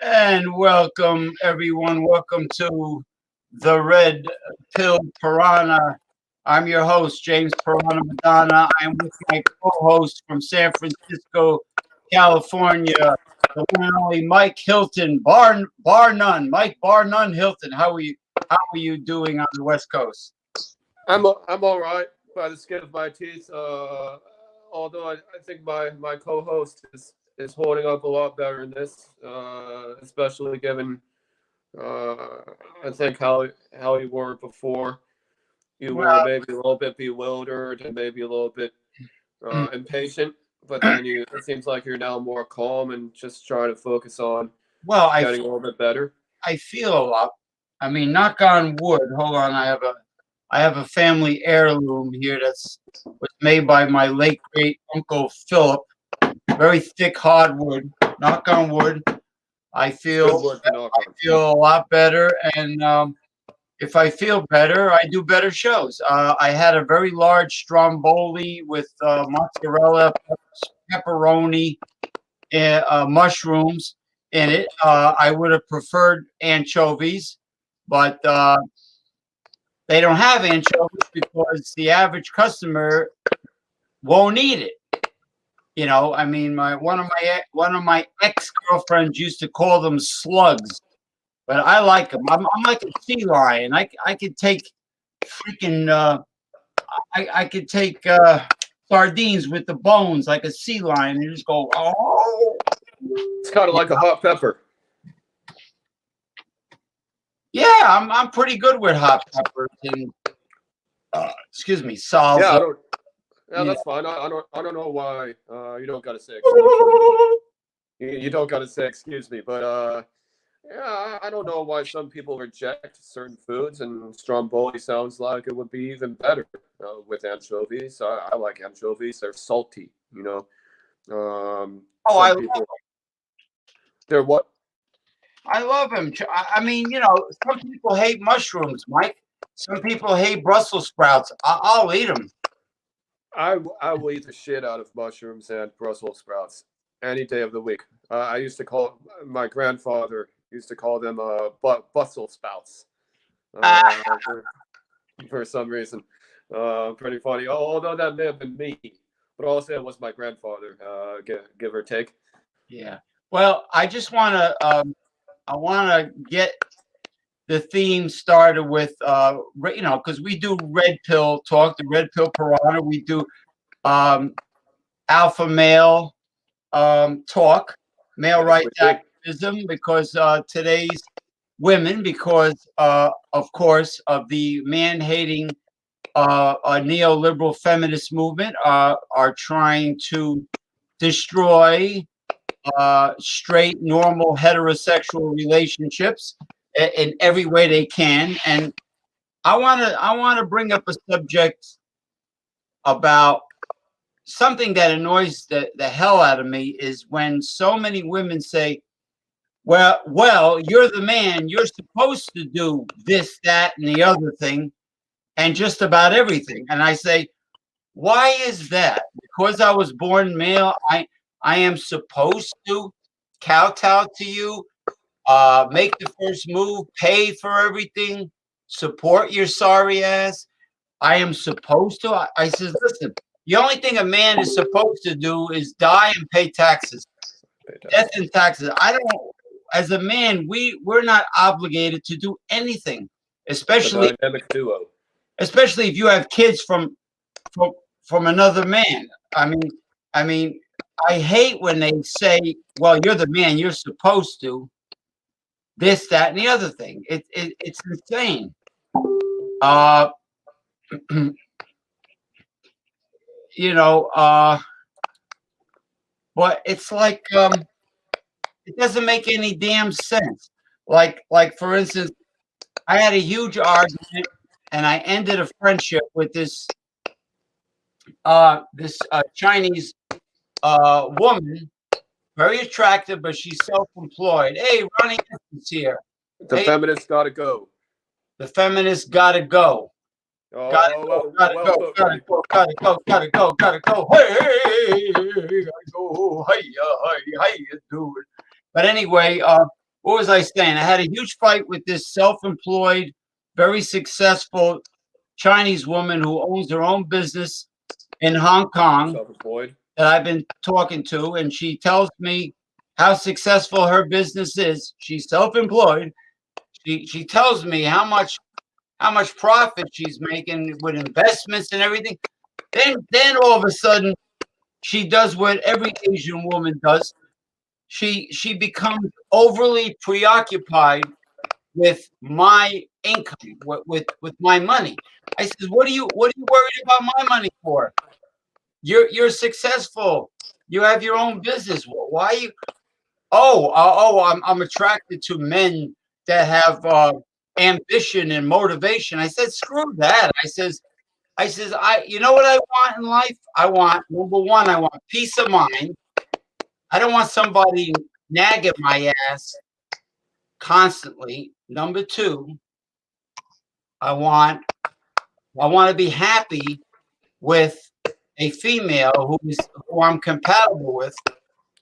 And welcome, everyone. Welcome to the Red Pill Piranha. I'm your host, James Piranha Madonna. I'm with my co-host from San Francisco, California, the one and only Mike Hilton, bar none. Mike bar none Hilton. How are you doing on the West Coast? I'm all right by the skin of my teeth. Although I think my co-host is holding up a lot better in this, especially given I think how you were before. You were maybe a little bit bewildered and maybe a little bit impatient, but then it seems like you're now more calm and just trying to focus on getting a little bit better. I feel a lot. I mean, knock on wood. Hold on, I have a family heirloom here was made by my late great uncle Philip. Very thick hardwood. Knock on wood. I feel a lot better, and if I feel better, I do better shows. I had a very large stromboli with mozzarella, pepperoni, and mushrooms in it. I would have preferred anchovies, but they don't have anchovies because the average customer won't eat it. You know, I mean, one of my ex-girlfriends used to call them slugs, but I like them. I'm like a sea lion. I could take freaking I could take sardines with the bones like a sea lion and just go, oh. It's kind of like a hot pepper. Yeah, I'm pretty good with hot peppers and excuse me, salsa. Yeah, that's fine. I don't know why you don't gotta say you don't gotta say excuse me, but yeah, I don't know why some people reject certain foods, and stromboli sounds like it would be even better with anchovies. I like anchovies; they're salty, you know. I love them. They're what? I love them. I mean, you know, some people hate mushrooms, Mike. Some people hate Brussels sprouts. I'll eat them. I will eat the shit out of mushrooms and Brussels sprouts any day of the week. I used to call my grandfather used to call them Brussels sprouts for some reason. Pretty funny. Although that may have been me, but also it was my grandfather. Give or take. Yeah. Well, I just want to get the theme started with you know, because we do red pill talk, the red pill piranha. We do alpha male talk, male rights activism, because today's women, because of course of the man-hating neoliberal feminist movement, are trying to destroy straight, normal, heterosexual relationships in every way they can. And I want to bring up a subject about something that annoys the hell out of me, is when so many women say, well, you're the man, you're supposed to do this, that, and the other thing, and just about everything. And I say, why is that? Because I was born male, I am supposed to kowtow to you, make the first move, pay for everything, support your sorry ass. I am supposed to. I says, listen, the only thing a man is supposed to do is die and pay taxes. Death and taxes. I don't. As a man, we're not obligated to do anything, especially if you have kids from another man. I mean, I hate when they say, "Well, you're the man. You're supposed to this, that, and the other thing." It's insane. You know, but it's like it doesn't make any damn sense. Like for instance, I had a huge argument, and I ended a friendship with this Chinese woman, very attractive, but she's self-employed. Hey, Ronnie is here. The Hey, feminists gotta go. the feminists gotta go. Gotta go, Oh, gotta well go, put, gotta Ronnie. go, gotta go, gotta go, gotta go. Hey, gotta go. Hey, how you doing? But anyway, what was I saying? I had a huge fight with this self-employed, very successful Chinese woman who owns her own business in Hong Kong Self-employed. that I've been talking to, and she tells me how successful her business is. She's self-employed. She tells me how much profit she's making with investments and everything. Then all of a sudden she does what every Asian woman does. She becomes overly preoccupied with my income, with my money. I says, what are you worried about my money for? You're successful. You have your own business. Why are you? I'm attracted to men that have ambition and motivation. I said, screw that. You know what I want in life? I want, number one, I want peace of mind. I don't want somebody nagging my ass constantly. Number two, I want to be happy with a female who I'm compatible with,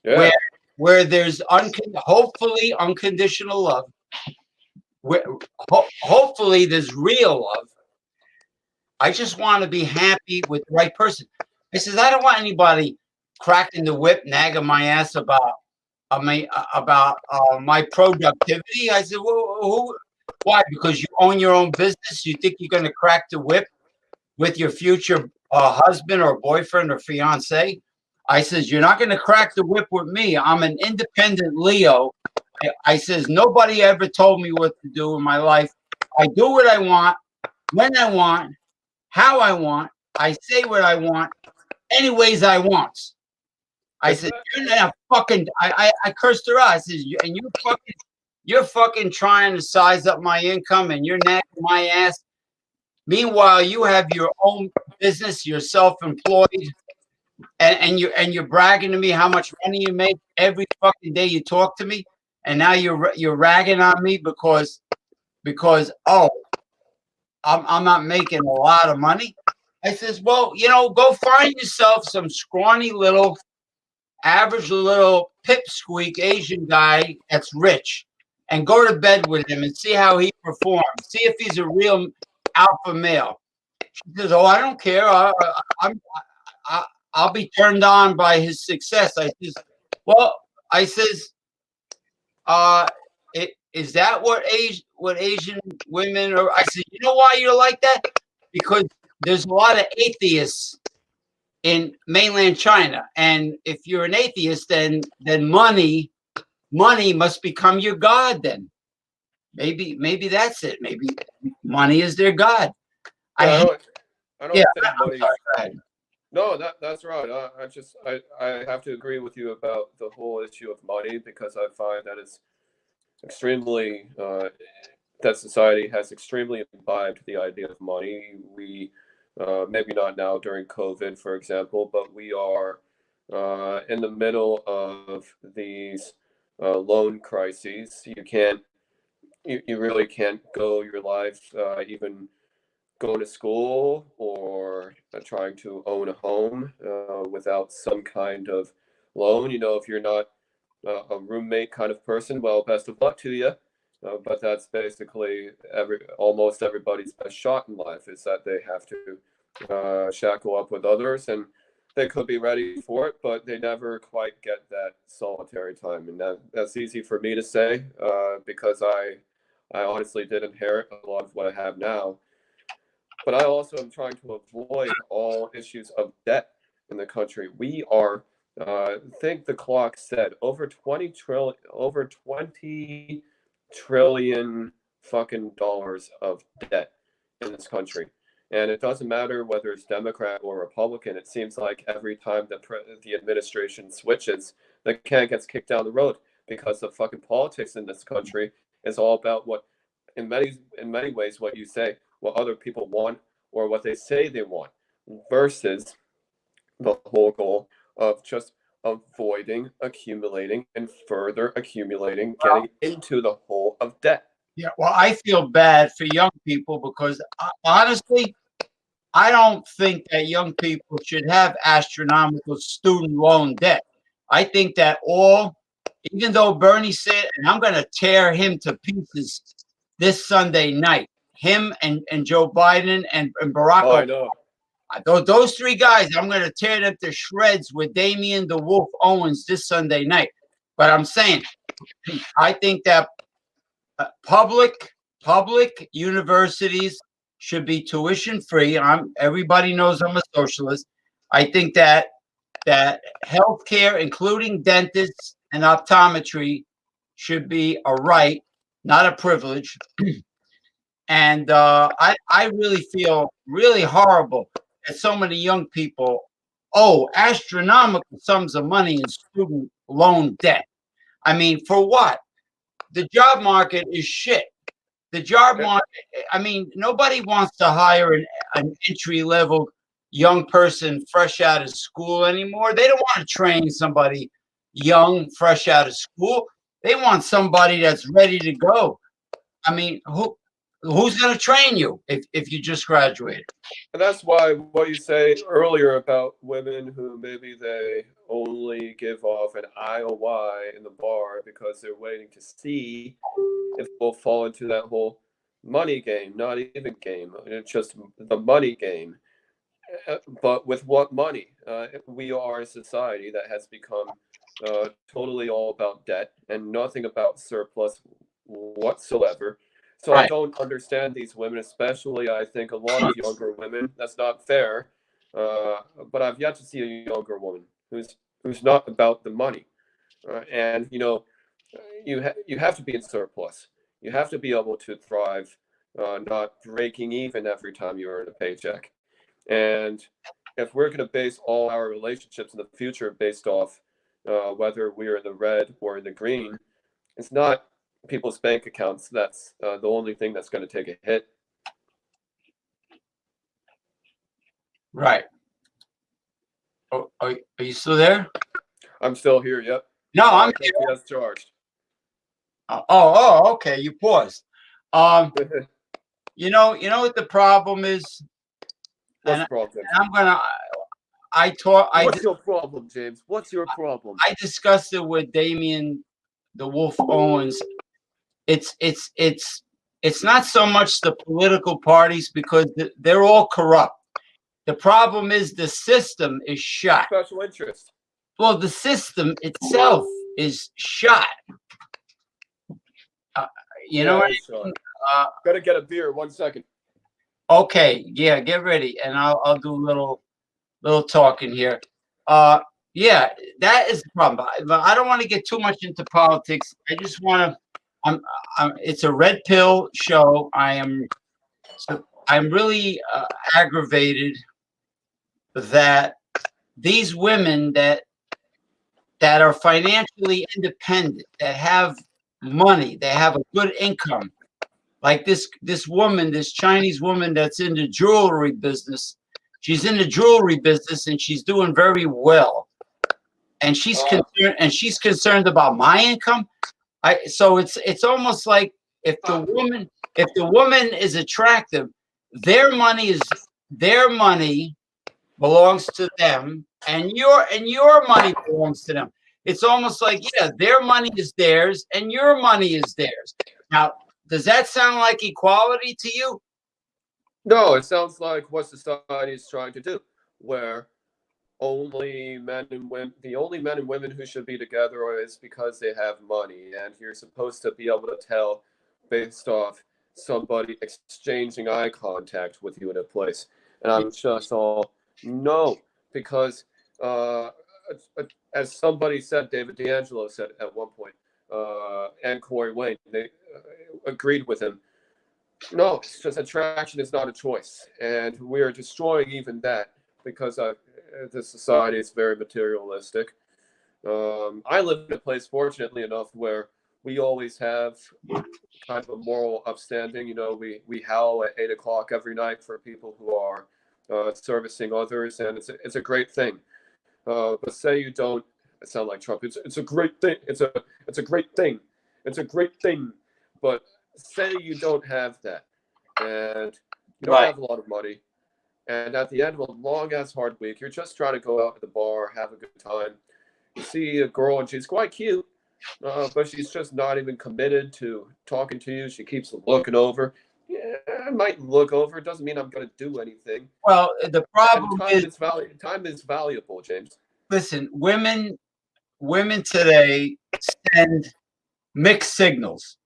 Yeah. where there's hopefully unconditional love. Where, hopefully there's real love. I just want to be happy with the right person. I says, I don't want anybody cracking the whip, nagging my ass about my productivity. I said, why? Because you own your own business. You think you're going to crack the whip with your future husband or boyfriend or fiance? I says, you're not going to crack the whip with me. I'm an independent Leo. I says, nobody ever told me what to do in my life. I do what I want, when I want, how I want. I say what I want, anyways I want. I said, you're not fucking. I cursed her out. I said, and you're fucking trying to size up my income, and you're nagging my ass. Meanwhile, you have your own business. You're self-employed, and you're bragging to me how much money you make every fucking day you talk to me, and now you're ragging on me because I'm not making a lot of money. I says, well, go find yourself some scrawny little, average little pipsqueak Asian guy that's rich, and go to bed with him and see how he performs. See if he's a real alpha male. She says, "Oh, I don't care. I'll be turned on by his success." I says, "Well," I says, uh, is that what Asian women are?" I said, "You know why you're like that? Because there's a lot of atheists in mainland China, and if you're an atheist, then money must become your god. Then maybe that's it. Maybe money is their god." Yeah, I I don't yeah. think I'm money's. sorry. Go ahead. No, that's right. I have to agree with you about the whole issue of money because I find that it's extremely that society has extremely imbibed the idea of money. We maybe not now during COVID, for example, but we are in the middle of these loan crises. You really can't go your life even going to school or trying to own a home without some kind of loan. If you're not a roommate kind of person, well, best of luck to you. But that's basically almost everybody's best shot in life is that they have to shackle up with others, and they could be ready for it, but they never quite get that solitary time. And that's easy for me to say because I honestly did inherit a lot of what I have now. But I also am trying to avoid all issues of debt in the country. We are think the clock said over 20 trillion fucking dollars of debt in this country. And it doesn't matter whether it's Democrat or Republican. It seems like every time the administration switches, the can gets kicked down the road, because the fucking politics in this country is all about what, in many ways, what you say, what other people want, or what they say they want, versus the whole goal of just avoiding accumulating and further accumulating, getting into the hole of debt. Yeah, well, I feel bad for young people because honestly, I don't think that young people should have astronomical student loan debt. I think that even though Bernie said, and I'm going to tear him to pieces this Sunday night, him and Joe Biden and Barack Oh, Obama. I know. Those three guys, I'm going to tear them to shreds with Damian the Wolf Owens this Sunday night. But I'm saying, I think that public universities should be tuition free. Everybody knows I'm a socialist. I think that healthcare, including dentists and optometry, should be a right, not a privilege. And I really feel really horrible that so many young people owe astronomical sums of money in student loan debt. I mean, for what? The job market is shit. The job market, I mean, nobody wants to hire an entry-level young person fresh out of school anymore. They don't want to train somebody young, fresh out of school. They want somebody that's ready to go. I mean, who's going to train you if you just graduated? And that's why what you say earlier about women who maybe they only give off an I or Y in the bar because they're waiting to see if we'll fall into that whole money game, not even game, it's just the money game. But with what money? We are a society that has become totally all about debt and nothing about surplus whatsoever. So I don't understand these women, especially I think a lot of younger women. That's not fair. But I've yet to see a younger woman who's not about the money. And you have to be in surplus. You have to be able to thrive, not breaking even every time you earn a paycheck. And if we're going to base all our relationships in the future based off whether we're in the red or in the green, it's not people's bank accounts that's the only thing that's going to take a hit. Right. Oh, are you still there? I'm still here. Yep. No, I'm here. Yes, charged. Okay. You paused. You know what the problem is? What's the problem? What's your problem, James? What's your problem? I discussed it with Damian the Wolf Owens. It's not so much the political parties because they're all corrupt. The problem is the system is shot. Special interest. Well, the system itself is shot. You know what I mean? Gotta get a beer. 1 second. Okay, yeah, get ready, and I'll do a little talking here. Yeah, that is the problem. But I don't want to get too much into politics. I just want to. It's a red pill show. I'm really aggravated that these women that are financially independent, that have money, they have a good income, like this woman, this Chinese woman that's in the jewelry business. She's in the jewelry business and she's doing very well. And she's concerned about my income. So it's almost like if the woman is attractive, their money belongs to them, and your money belongs to them. It's almost like, yeah, their money is theirs and your money is theirs. Now, does that sound like equality to you? No, it sounds like what society is trying to do, where only men and women, the only men and women who should be together is because they have money, and you're supposed to be able to tell based off somebody exchanging eye contact with you in a place. And I'm just all, no, because as somebody said, David D'Angelo said at one point, and Corey Wayne, they agreed with him. No, it's just attraction is not a choice, and we are destroying even that because the society is very materialistic. I live in a place, fortunately enough, where we always have kind of a moral upstanding. You know, we howl at 8 o'clock every night for people who are servicing others, and it's a great thing. But say you don't, I sound like Trump. It's a great thing. It's a great thing. It's a great thing. But say you don't have that, and you don't have a lot of money, and at the end of a long ass hard week, you're just trying to go out to the bar, have a good time. You see a girl and she's quite cute, but she's just not even committed to talking to you. She keeps looking over. Yeah, I might look over. It doesn't mean I'm going to do anything. Well, the problem is time is valuable, James. listen, women today send mixed signals.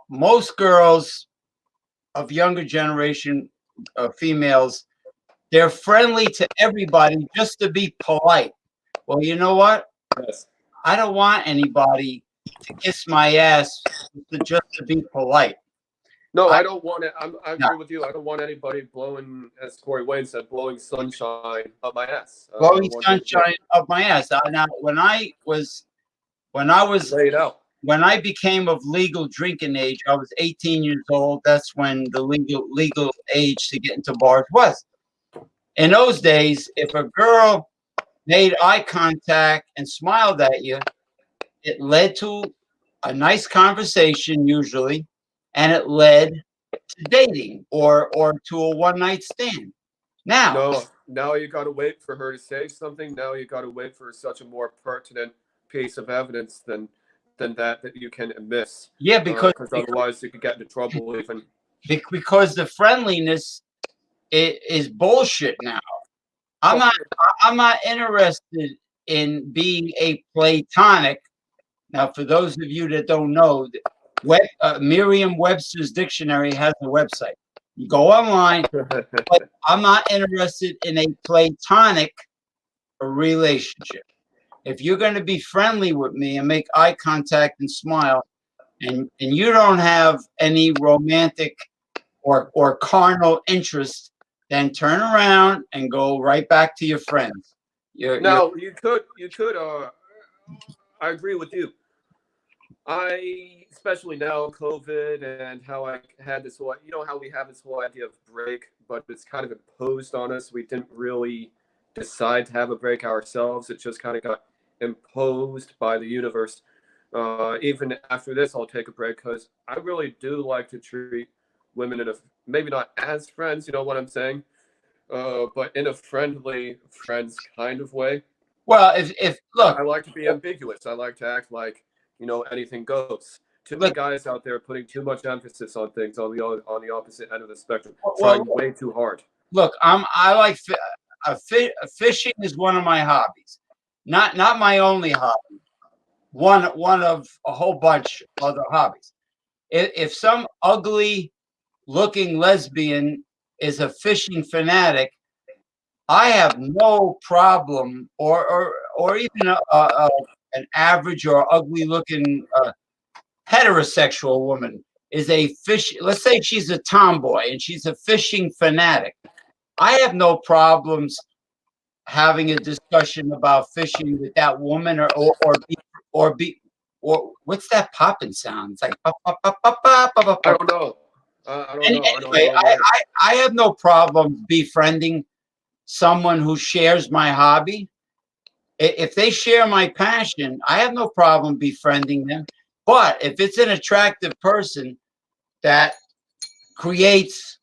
Most girls of younger generation females, they're friendly to everybody just to be polite. Well, you know what? Yes. I don't want anybody to kiss my ass just to be polite. No, I don't want it. I agree with you. I don't want anybody blowing, as Corey Wayne said, blowing sunshine up my ass. Blowing sunshine up my ass. Now, when I laid out. when I became of legal drinking age, I was 18 years old. That's when the legal age to get into bars was. In those days, if a girl made eye contact and smiled at you, it led to a nice conversation usually, and it led to dating or to a one-night stand. Now you got to wait for her to say something. Now you got to wait for such a more pertinent piece of evidence than that you can miss. Yeah, because otherwise you could get into trouble even. Because the friendliness is bullshit now. I'm not interested in being a platonic. Now, for those of you that don't know, Merriam-Webster's dictionary has a website. You go online, but I'm not interested in a platonic relationship. If you're going to be friendly with me and make eye contact and smile, and you don't have any romantic or carnal interest, then turn around and go right back to your friends. You could. I agree with you. Especially now, COVID, and how I had this whole, how we have this whole idea of break, but it's kind of imposed on us. We didn't really decide to have a break ourselves. It just kind of got imposed by the universe. Even after this, I'll take a break because I really do like to treat women maybe not as friends, you know what I'm saying, but in a friendly friends kind of way. Well, if look, I like to be ambiguous. I like to act like anything goes. Too many guys out there putting too much emphasis on things on the opposite end of the spectrum, trying way too hard. Look, I like fishing is one of my hobbies, not my only hobby. One of a whole bunch of other hobbies. If some ugly looking lesbian is a fishing fanatic, I have no problem, or even an average or ugly looking heterosexual woman is a fish. Let's say she's a tomboy and she's a fishing fanatic. I have no problems having a discussion about fishing with that woman, or what's that popping sound? It's like pop, pop, pop, pop, pop, pop, pop. I don't know. I don't know. Anyway, I have no problem befriending someone who shares my hobby. If they share my passion, I have no problem befriending them. But if it's an attractive person that creates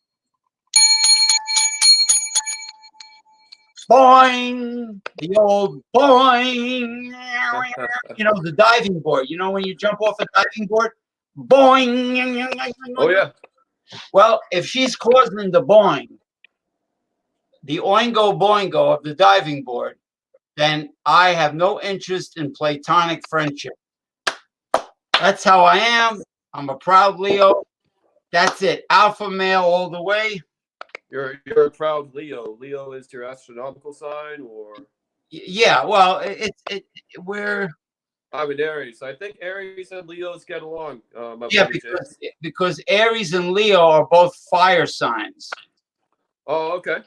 boing, the old boing, the diving board. You know when you jump off a diving board, boing. Oh yeah. Well, if she's causing the boing, the oingo boingo of the diving board, then I have no interest in platonic friendship. That's how I am. I'm a proud Leo. That's it. Alpha male all the way. You're a proud Leo. Leo is your astronomical sign, or Yeah, well, we're I'm an Aries. I think Aries and Leos get along. My yeah, buddy James. because Aries and Leo are both fire signs. Oh, okay.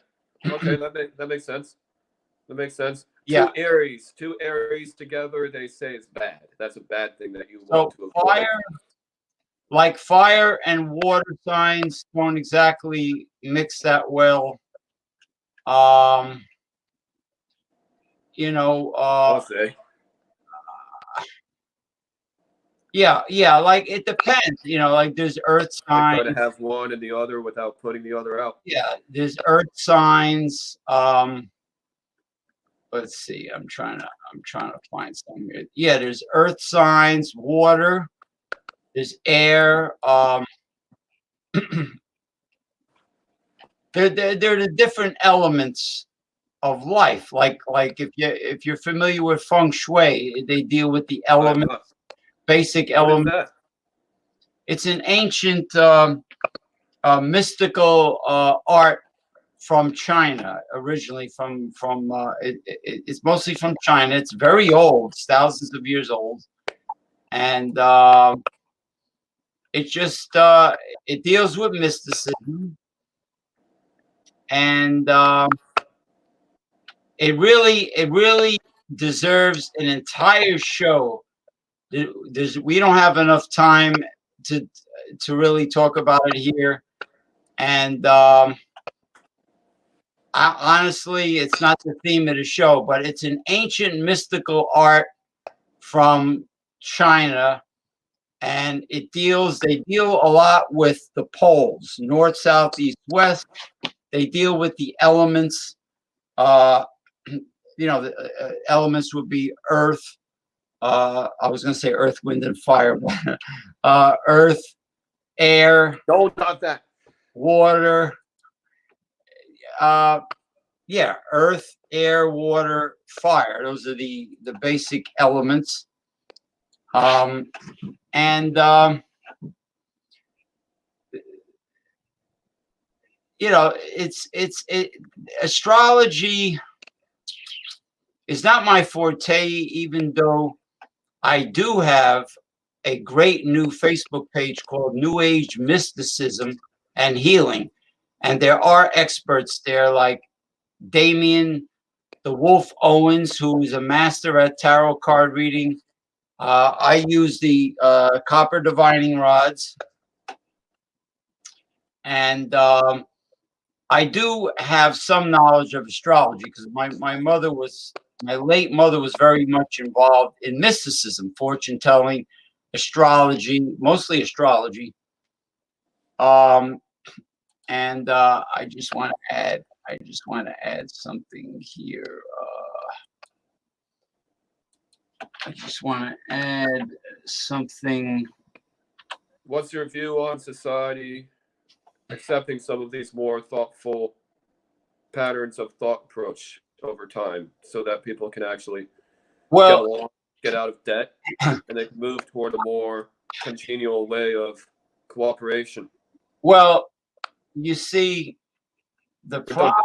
Okay, that makes sense. That makes sense. Yeah. Two Aries together, they say it's bad. That's a bad thing that you want So to avoid. fire and water signs don't exactly mix that well. Um, you know, I'll say. yeah, like it depends. Like there's earth I signs. try to have one and the other without putting the other out. Yeah, there's earth signs. Let's see. I'm trying to find some here. Yeah, there's earth signs, water, there's air. They're the different elements of life. Like if you're familiar with feng shui, they deal with the I'm elements, not. basic What is elements. that? It's an ancient mystical art from China, originally it's mostly from China. It's very old, it's thousands of years old, and it just it deals with mysticism, and it really deserves an entire show. We don't have enough time to really talk about it here, and honestly, it's not the theme of the show, but it's an ancient mystical art from China, and they deal a lot with the poles, north, south, east, west. They deal with the elements. Uh, the elements would be earth. I was going to say earth, wind, and fire, but earth, air, Don't talk that. water. Yeah, earth, air, water, fire. Those are the basic elements. And astrology is not my forte, even though I do have a great new Facebook page called New Age Mysticism and Healing. And there are experts there like Damien the Wolf Owens, who is a master at tarot card reading. I use the copper divining rods. And I do have some knowledge of astrology because my late mother was very much involved in mysticism, fortune telling, astrology, mostly astrology. And I just want to add something here. I just want to add something. What's your view on society accepting some of these more thoughtful patterns of thought approach over time so that people can actually get along, get out of debt, and they can move toward a more congenial way of cooperation? Well, you see, the problem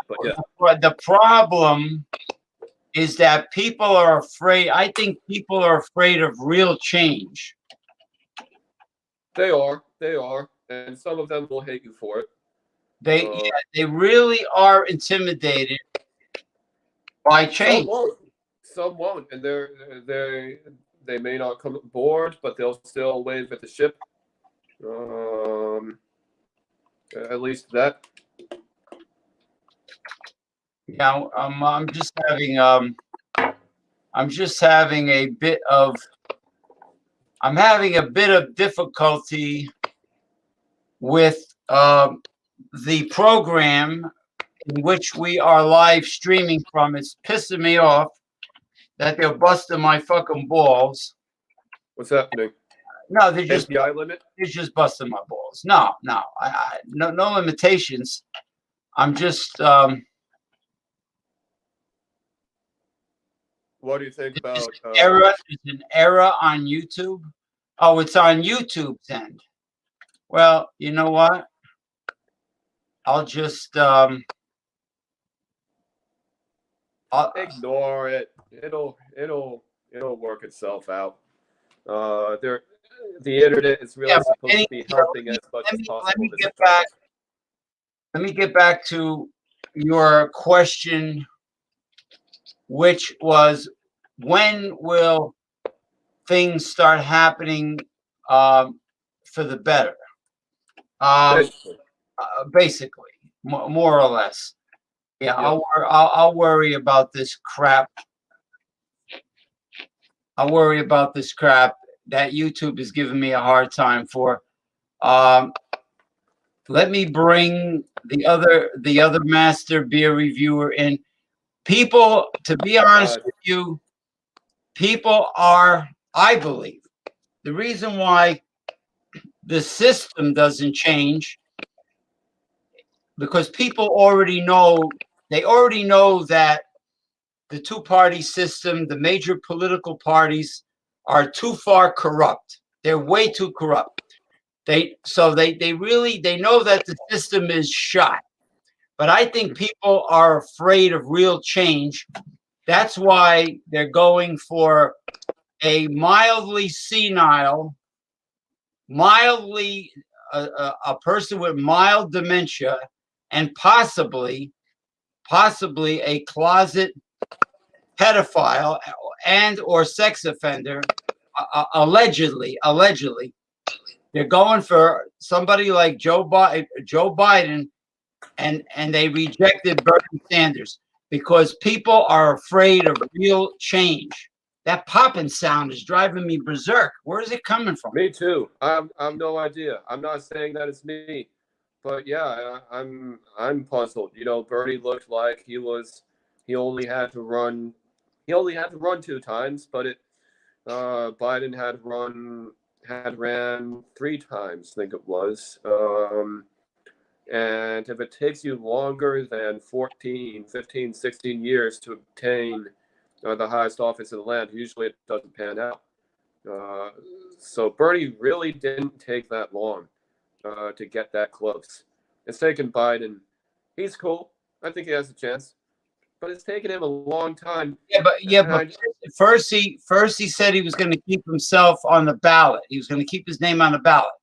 is that people are afraid. I think people are afraid of real change. They are, and some of them will hate you for it. They really are intimidated by change. Some won't, and they may not come aboard, but they'll still wave at the ship. At least that. Yeah, I'm just having a bit of difficulty with the program in which we are live streaming from. It's pissing me off that they're busting my fucking balls. What's happening? No, they're just API limit. They're just busting my balls. No, no limitations. I'm just. What do you think about There's an error on YouTube? Oh, it's on YouTube's end. Well, you know what? I'll just Ignore it. It'll work itself out. The internet is yeah. really But supposed to be helping as much as let possible me this get time. back. Let me get back to your question, which was, when will things start happening for the better? Basically, more or less. Yeah, Yep. I'll worry about this crap. I'll worry about this crap that YouTube is giving me a hard time for. Let me bring the other master beer reviewer in. People, to be honest with you, people are, I believe, the reason why the system doesn't change, because people already know, they already know that the two-party system, the major political parties, are too far corrupt. They're way too corrupt. They know that the system is shot. But I think people are afraid of real change. That's why they're going for a mildly senile, a person with mild dementia, and possibly a closet pedophile and or sex offender, allegedly. They're going for somebody like Joe Biden, and they rejected Bernie Sanders because people are afraid of real change. That popping sound is driving me berserk. Where is it coming from? Me too. I've no idea. I'm not saying that it's me, but yeah, I'm puzzled. You know, Bernie looked like he only had to run 2 times, but Biden ran 3 times, I think it was. And if it takes you longer than 14, 15, 16 years to obtain the highest office in the land, usually it doesn't pan out. So Bernie really didn't take that long to get that close. It's taken Biden. He's cool. I think he has a chance, but it's taken him a long time. But first he said he was going to keep himself on the ballot. He was going to keep his name on the ballot.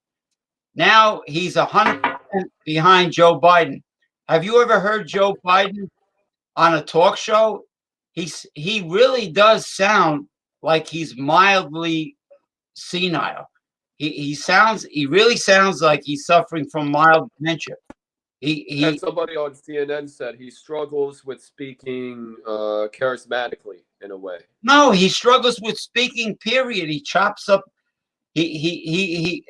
Now he's 100% behind Joe Biden. Have you ever heard Joe Biden on a talk show? He really does sound like he's mildly senile. He really sounds like he's suffering from mild dementia. And somebody on CNN said he struggles with speaking charismatically in a way. No, he struggles with speaking. Period. He chops up. He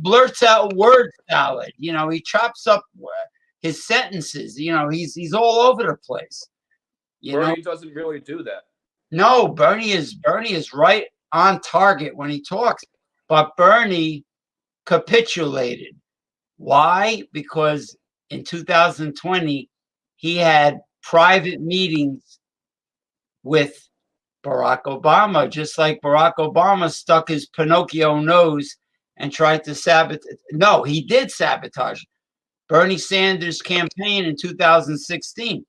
blurts out word salad. You know, he chops up his sentences. You know, he's all over the place. Bernie doesn't really do that. No, Bernie is right on target when he talks, but Bernie capitulated. Why? Because in 2020 he had private meetings with Barack Obama, just like Barack Obama stuck his Pinocchio nose and tried to sabotage. No, he did sabotage Bernie Sanders' campaign in 2016.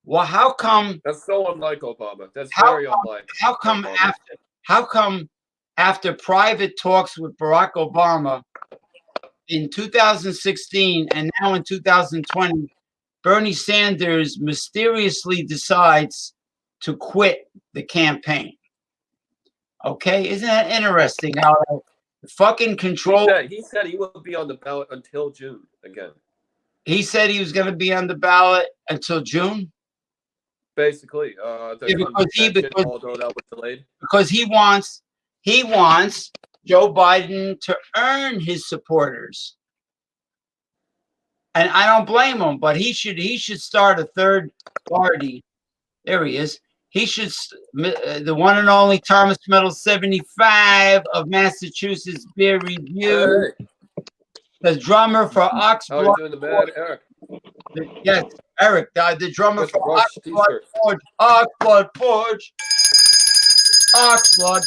Well, how come? That's so unlike Obama. That's very unlike. How come after private talks with Barack Obama in 2016 and now in 2020, Bernie Sanders mysteriously decides to quit the campaign? Okay, isn't that interesting? How fucking control. He said he will be on the ballot until June again. He said he was going to be on the ballot until June. Basically, although that was delayed. Because he wants Joe Biden to earn his supporters, and I don't blame him. But he should start a third party. There he is. He should, the one and only Thomas Metal 75 of Massachusetts Beer Review, the drummer for Oxblood. How are you doing, the man, Eric? Yes, Eric, the drummer for Oxblood Forge. Oxblood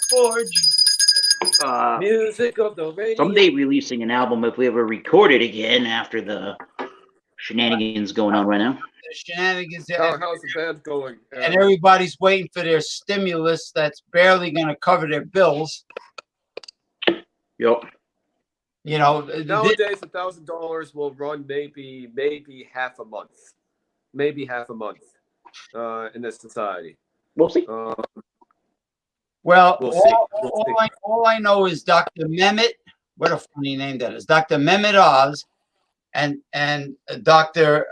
Forge. Music of the radio. Someday releasing an album if we ever record it again after the shenanigans going on right now. The shenanigans. How's the band going? And everybody's waiting for their stimulus that's barely going to cover their bills. Yep. You know, nowadays $1,000 will run maybe half a month, in this society. We'll see. Well, We'll see. all I know is Dr. Mehmet. What a funny name that is, Dr. Mehmet Oz, and Dr.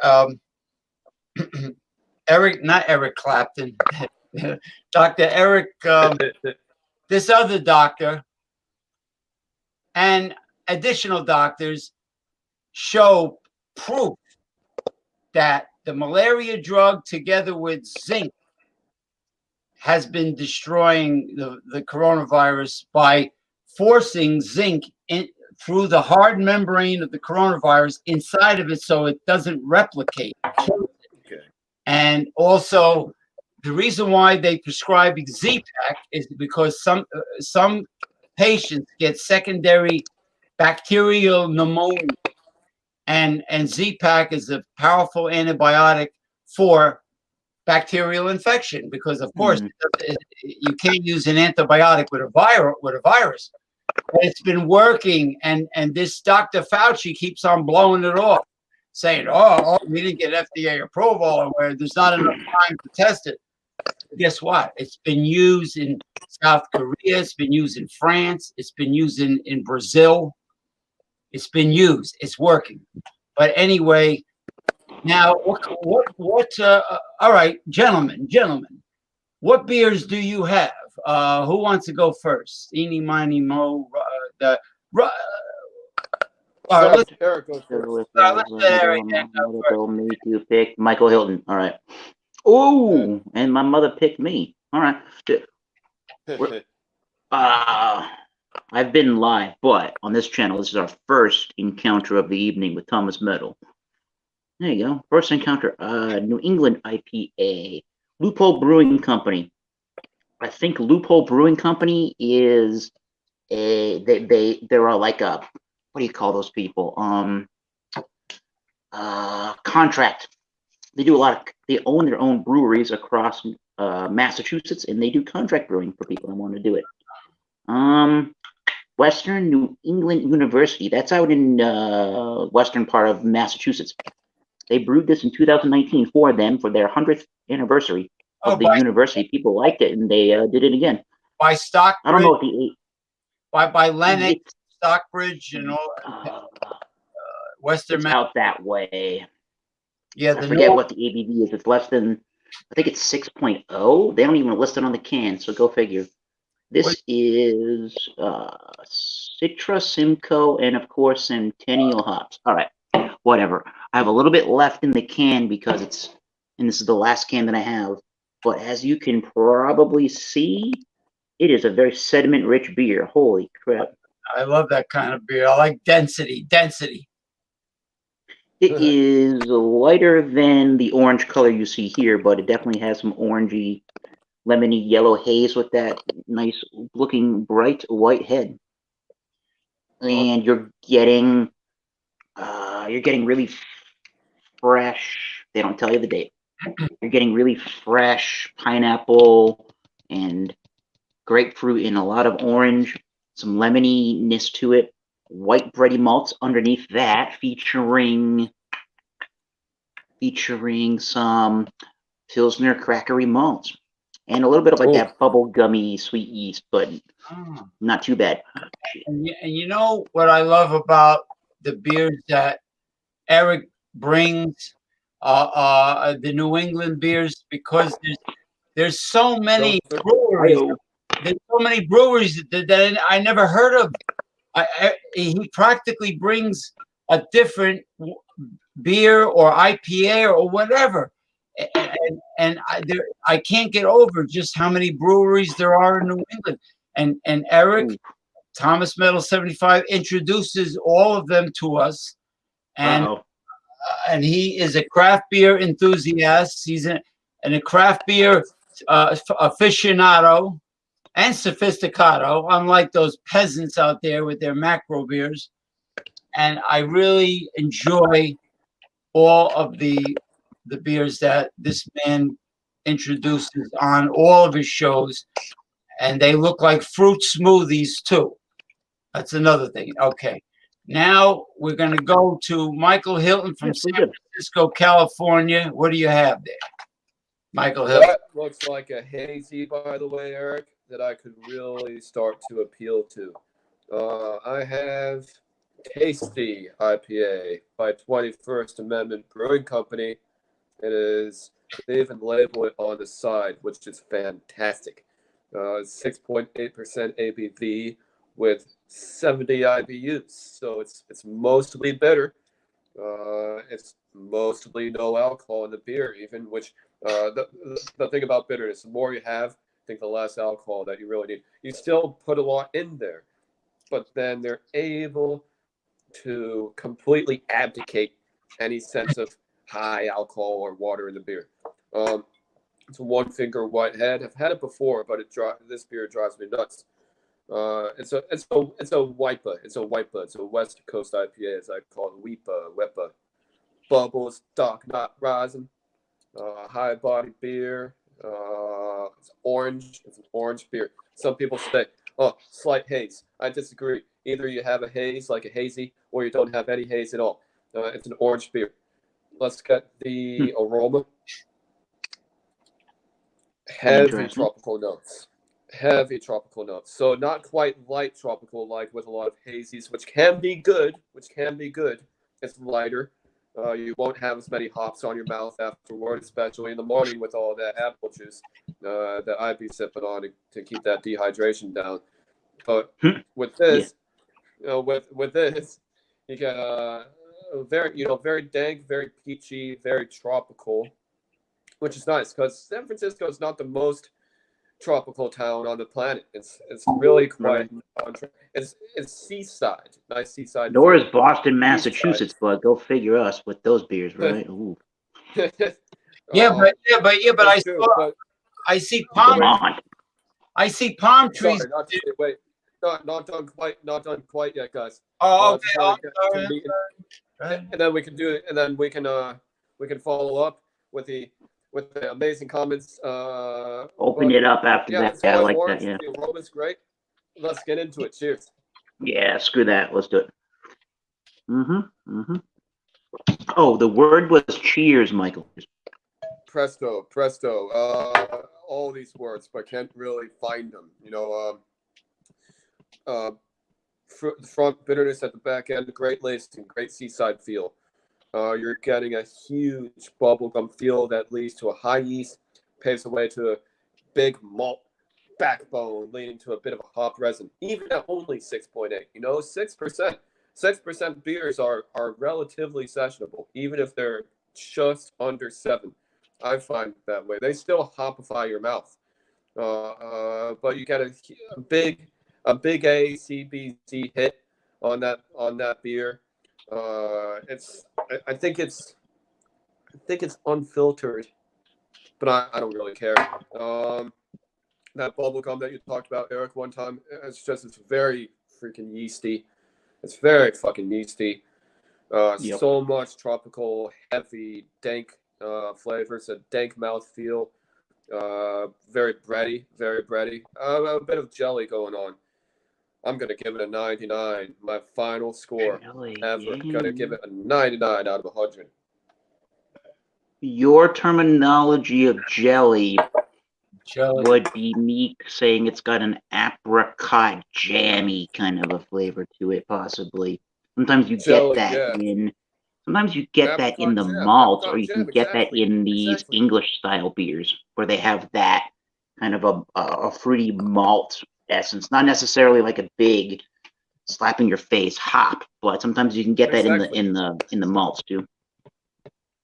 Eric, not Eric Clapton, Dr. Eric, this other doctor, and additional doctors show proof that the malaria drug together with zinc has been destroying the coronavirus by forcing zinc in through the hard membrane of the coronavirus inside of it so it doesn't replicate. Okay. And also, the reason why they prescribe Z-Pack is because some patients get secondary bacterial pneumonia, and Z-Pack is a powerful antibiotic for bacterial infection because, of course, you can't use an antibiotic with a virus. But it's been working, and this Dr. Fauci keeps on blowing it off, saying, "Oh, we didn't get FDA approval, or where there's not enough time to test it." Guess what? It's been used in South Korea. It's been used in France. It's been used in Brazil. It's been used. It's working. But anyway, now what? All right, gentlemen, what beers do you have? Who wants to go first? Eeny, miny, mo. All right, let's Eric go first. let Eric go. Me to pick Michael Hilton. All right. Oh, and my mother picked me. All right. I've been live, but on this channel, this is our first encounter of the evening with Thomas Metal. There you go. First encounter. New England IPA. Loophole Brewing Company. I think Loophole Brewing Company is they're like a, what do you call those people? Contract. They do they own their own breweries across Massachusetts, and they do contract brewing for people that want to do it. Western New England University. That's out in western part of Massachusetts. They brewed this in 2019 for them for their 100th anniversary of the university. People liked it, and they did it again. By Stockbridge. I don't know if the by Lennox, Stockbridge, and all. Western. It's out that way. Yeah, I forget what the ABV is. It's less than, I think it's 6.0. They don't even list it on the can, so go figure. This is Citra, Simcoe, and of course Centennial hops. All right, whatever. I have a little bit left in the can because and this is the last can that I have. But as you can probably see, it is a very sediment-rich beer. Holy crap! I love that kind of beer. I like density. It is lighter than the orange color you see here, but it definitely has some orangey, lemony yellow haze with that nice looking bright white head. And you're getting really fresh. They don't tell you the date. You're getting really fresh pineapple and grapefruit and a lot of orange, some lemoniness to it. White bready malts underneath that, featuring some Pilsner crackery malts and a little bit of like that bubble gummy sweet yeast, but not too bad. And you know what I love about the beers that Eric brings, the New England beers, because there's so many breweries. There's so many breweries that I never heard of. He practically brings a different beer or IPA or whatever, and I can't get over just how many breweries there are in New England. And Eric, Thomas Metal 75, introduces all of them to us, and he is a craft beer enthusiast. He's a craft beer aficionado. and sophisticato, unlike those peasants out there with their macro beers. And I really enjoy all of the beers that this man introduces on all of his shows, and they look like fruit smoothies too. That's another thing. Okay, now we're going to go to Michael Hilton from San Francisco, California. What do you have there, Michael Hilton? That looks like a hazy, by the way, Eric, that I could really start to appeal to. I have Tasty IPA by 21st Amendment Brewing Company. It is, they even label it on the side, which is fantastic. 6.8% ABV with 70 IBUs, so it's mostly bitter. It's mostly no alcohol in the beer, even, which the thing about bitterness, the more you have, I think the less alcohol that you really need. You still put a lot in there, but then they're able to completely abdicate any sense of high alcohol or water in the beer. It's a one finger whitehead. I've had it before, but this beer drives me nuts. It's a WIPA. It's a WIPA. It's a West Coast IPA, as I call it. WIPA. Bubbles, dark, not rising. High body beer. It's orange. It's an orange beer. Some people say, oh, slight haze. I disagree. Either you have a haze, like a hazy, or you don't have any haze at all. It's an orange beer. Let's get the aroma. Heavy tropical notes. So not quite light tropical, like with a lot of hazies, which can be good. It's lighter. You won't have as many hops on your mouth afterward, especially in the morning with all that apple juice that I'd be sipping on to keep that dehydration down. But with this, with this, you get very dank, very peachy, very tropical, which is nice because San Francisco is not the most tropical town on the planet. It's really quite it's seaside, nice seaside. Nor is Boston, Massachusetts, but go figure us with those beers, right? Ooh. Yeah, but I see palm. I see palm trees. Sorry, not done quite yet, guys. Oh, okay. And then we can do it, and then we can follow up with the amazing comments. Open it up after that. Yeah, I like that. Yeah. The aroma's great. Let's get into it. Cheers. Yeah, screw that. Let's do it. Oh, the word was cheers, Michael. Presto. All these words, but can't really find them. Front bitterness at the back end, great lacing, great seaside feel. You're getting a huge bubblegum feel that leads to a high yeast, paves the way to a big malt backbone, leading to a bit of a hop resin, even at only 6.8. 6% beers are relatively sessionable, even if they're just under 7. I find that way. They still hopify your mouth, but you get a big ACBC hit on that beer. I think it's unfiltered, but I don't really care. That bubblegum that you talked about, Eric, one time, it's very freaking yeasty. It's very fucking yeasty. So much tropical, heavy, dank flavors, a dank mouth feel. Very bready. A bit of jelly going on. I'm going to give it a 99. My final score ever. Going to give it a 99 out of 100. Your terminology of jelly would be me saying it's got an apricot jammy kind of a flavor to it, possibly. Sometimes you get that in. Sometimes you get that in the malts, or you can get that in these English-style beers, where they have that kind of a fruity malt essence. Not necessarily like a big slapping your face hop, but sometimes you can get that in the malts too.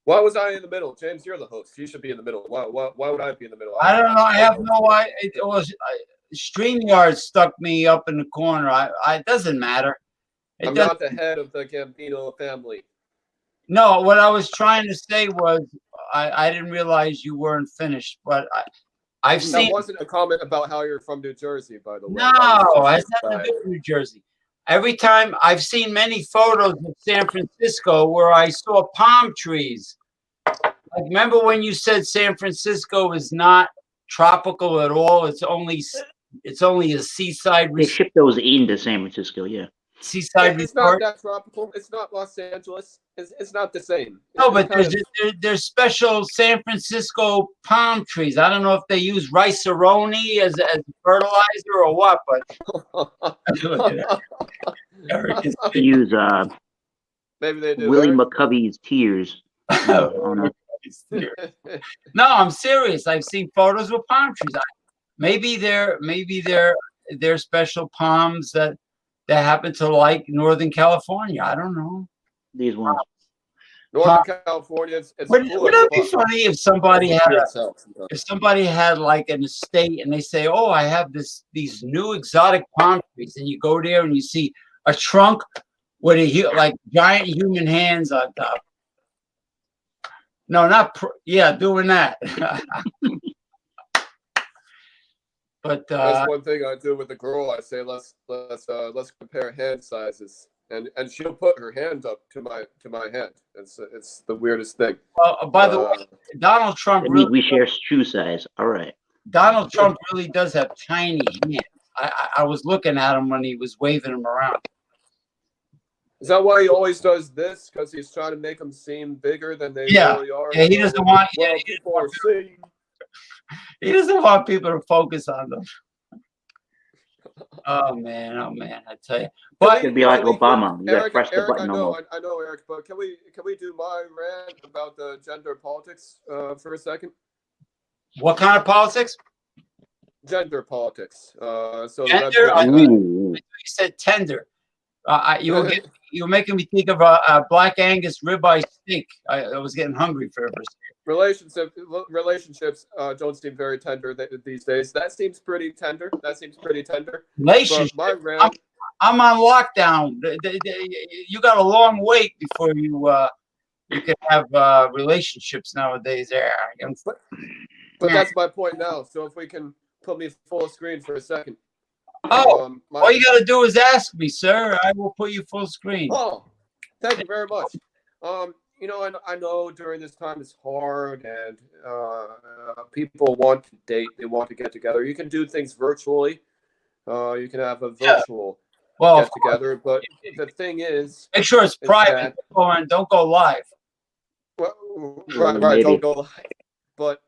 Why was I in the middle? James, you're the host. You should be in the middle. Why would I be in the middle? I don't know. I have no idea. It was StreamYard stuck me up in the corner. It doesn't matter. I'm not the head of the Gambino family. No, what I was trying to say was I didn't realize you weren't finished, but I've That seen. wasn't a comment about how you're from New Jersey, by the way. No, it has nothing to do with New Jersey. Every time I've seen many photos of San Francisco where I saw palm trees. Like, remember when you said San Francisco is not tropical at all? It's only a seaside They ship those into San Francisco, yeah. seaside It's not resort. that tropical. It's not Los Angeles. It's not the same. No, It's but there's special San Francisco palm trees. I don't know if they use rice-a-roni as fertilizer or what, but look at that. Eric is They use Maybe they do. Willie Eric. McCovey's tears. On it. No, I'm serious. I've seen photos with palm trees. Maybe they're special palms that happen to like Northern California. I don't know. These ones. Northern California. Wouldn't it be funny if somebody had like an estate and they say, "Oh, I have these new exotic palm trees," and you go there and you see a trunk with like giant human hands on top. No, doing that. But that's one thing I do with the girl. I say let's compare hand sizes, and she'll put her hand up to my hand. It's the weirdest thing. Well, by the way, Donald Trump really, we share shoe size. All right. Donald Trump really does have tiny hands. I was looking at him when he was waving them around. Is that why he always does this? Because he's trying to make them seem bigger than they really are. Yeah, he doesn't want. Well, people are seeing. He doesn't want people to focus on them. Oh man, I tell you. But it'd be like Obama. You Eric, gotta press the button. I know, Eric, but can we do my rant about the gender politics for a what kind of politics? Gender politics. So gender. You said tender. You were making me think of a Black Angus ribeye steak. I was getting hungry for a second. Relationships don't seem very tender these days. That seems pretty tender. Relationship. I'm on lockdown. You got a long wait before you can have relationships nowadays. But that's my point now. So if we can put me full screen for a second. All you got to do is ask me, sir. I will put you full screen. Oh, thank you very much. I know during this time it's hard, and people want to date. They want to get together. You can do things virtually. You can have a virtual get together. But the thing is, make sure it's private. Don't go live. Well, right. Don't go live. But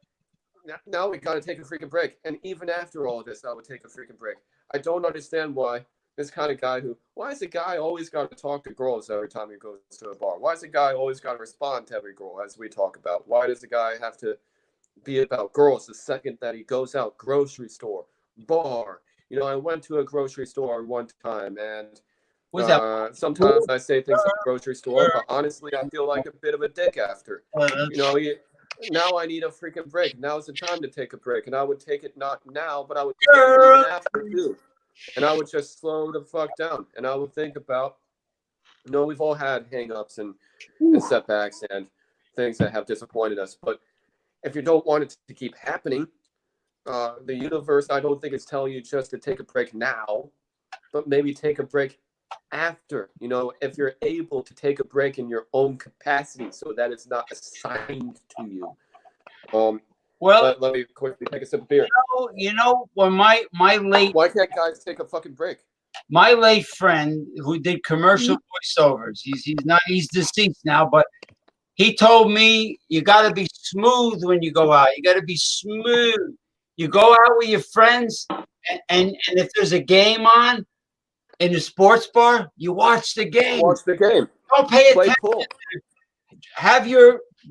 now we got to take a freaking break. And even after all this, I would take a freaking break. I don't understand why this kind of guy why is the guy always got to talk to girls every time he goes to a bar? Why is the guy always got to respond to every girl as we talk about? Why does the guy have to be about girls the second that he goes out? Grocery store, bar. I went to a grocery store one time, and sometimes I say things at the grocery store, but honestly, I feel like a bit of a dick after. Now I need a freaking break. Now's the time to take a break. And I would take it not now, but I would take it even after too. And I would just slow the fuck down. And I would think about, we've all had hang-ups and setbacks and things that have disappointed us. But if you don't want it to keep happening, the universe, I don't think it's telling you just to take a break now, but maybe take a break after. If you're able to take a break in your own capacity so that it's not assigned to you. Let me quickly take a sip of beer. When my late, why can't guys take a fucking break? My late friend who did commercial voiceovers, he's deceased now, but he told me you got to be smooth when you go out. You got to be smooth. You go out with your friends, and if there's a game on in a sports bar, you watch the game. Don't pay attention. Pool.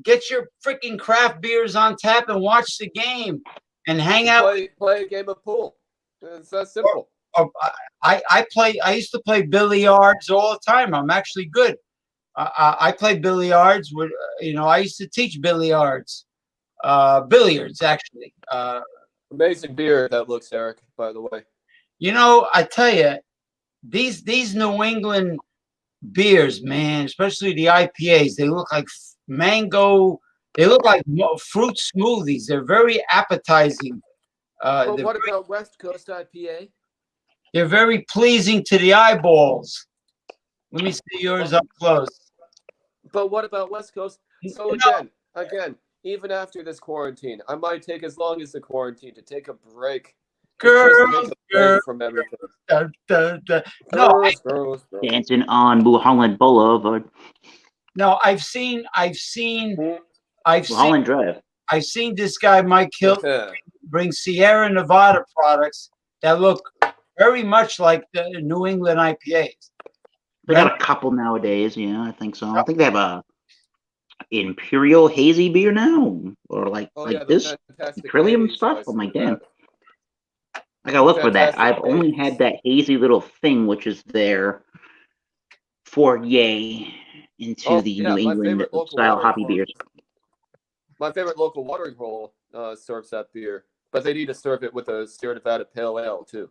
Get your freaking craft beers on tap and watch the game and hang out. Play a game of pool. It's that simple. I used to play billiards all the time. I'm actually good. I play billiards with, I used to teach billiards actually. Amazing beer that looks, Eric, by the way. I tell you, these New England beers, man, especially the IPAs, they look like mango. They look like fruit smoothies. They're very appetizing. But what about West Coast IPA? They're very pleasing to the eyeballs. Let me see yours up close. But what about West Coast? So again, even after this quarantine, I might take as long as the quarantine to take a break. Girls, girls, from everything. No, Girls. Dancing on Mulholland Boulevard. no, I've seen Mulholland Drive. I've seen this guy Mike Hill bring Sierra Nevada products that look very much like the New England IPAs. They got a couple nowadays. Yeah, I think so. I think they have a Imperial hazy beer now, or like this Trillium stuff. I'm like, damn. I gotta look for that. I've only had that hazy little thing, which is their foray into the New England style hoppy beers. My favorite local watering hole serves that beer, but they need to serve it with a Sierra Nevada Pale Ale too,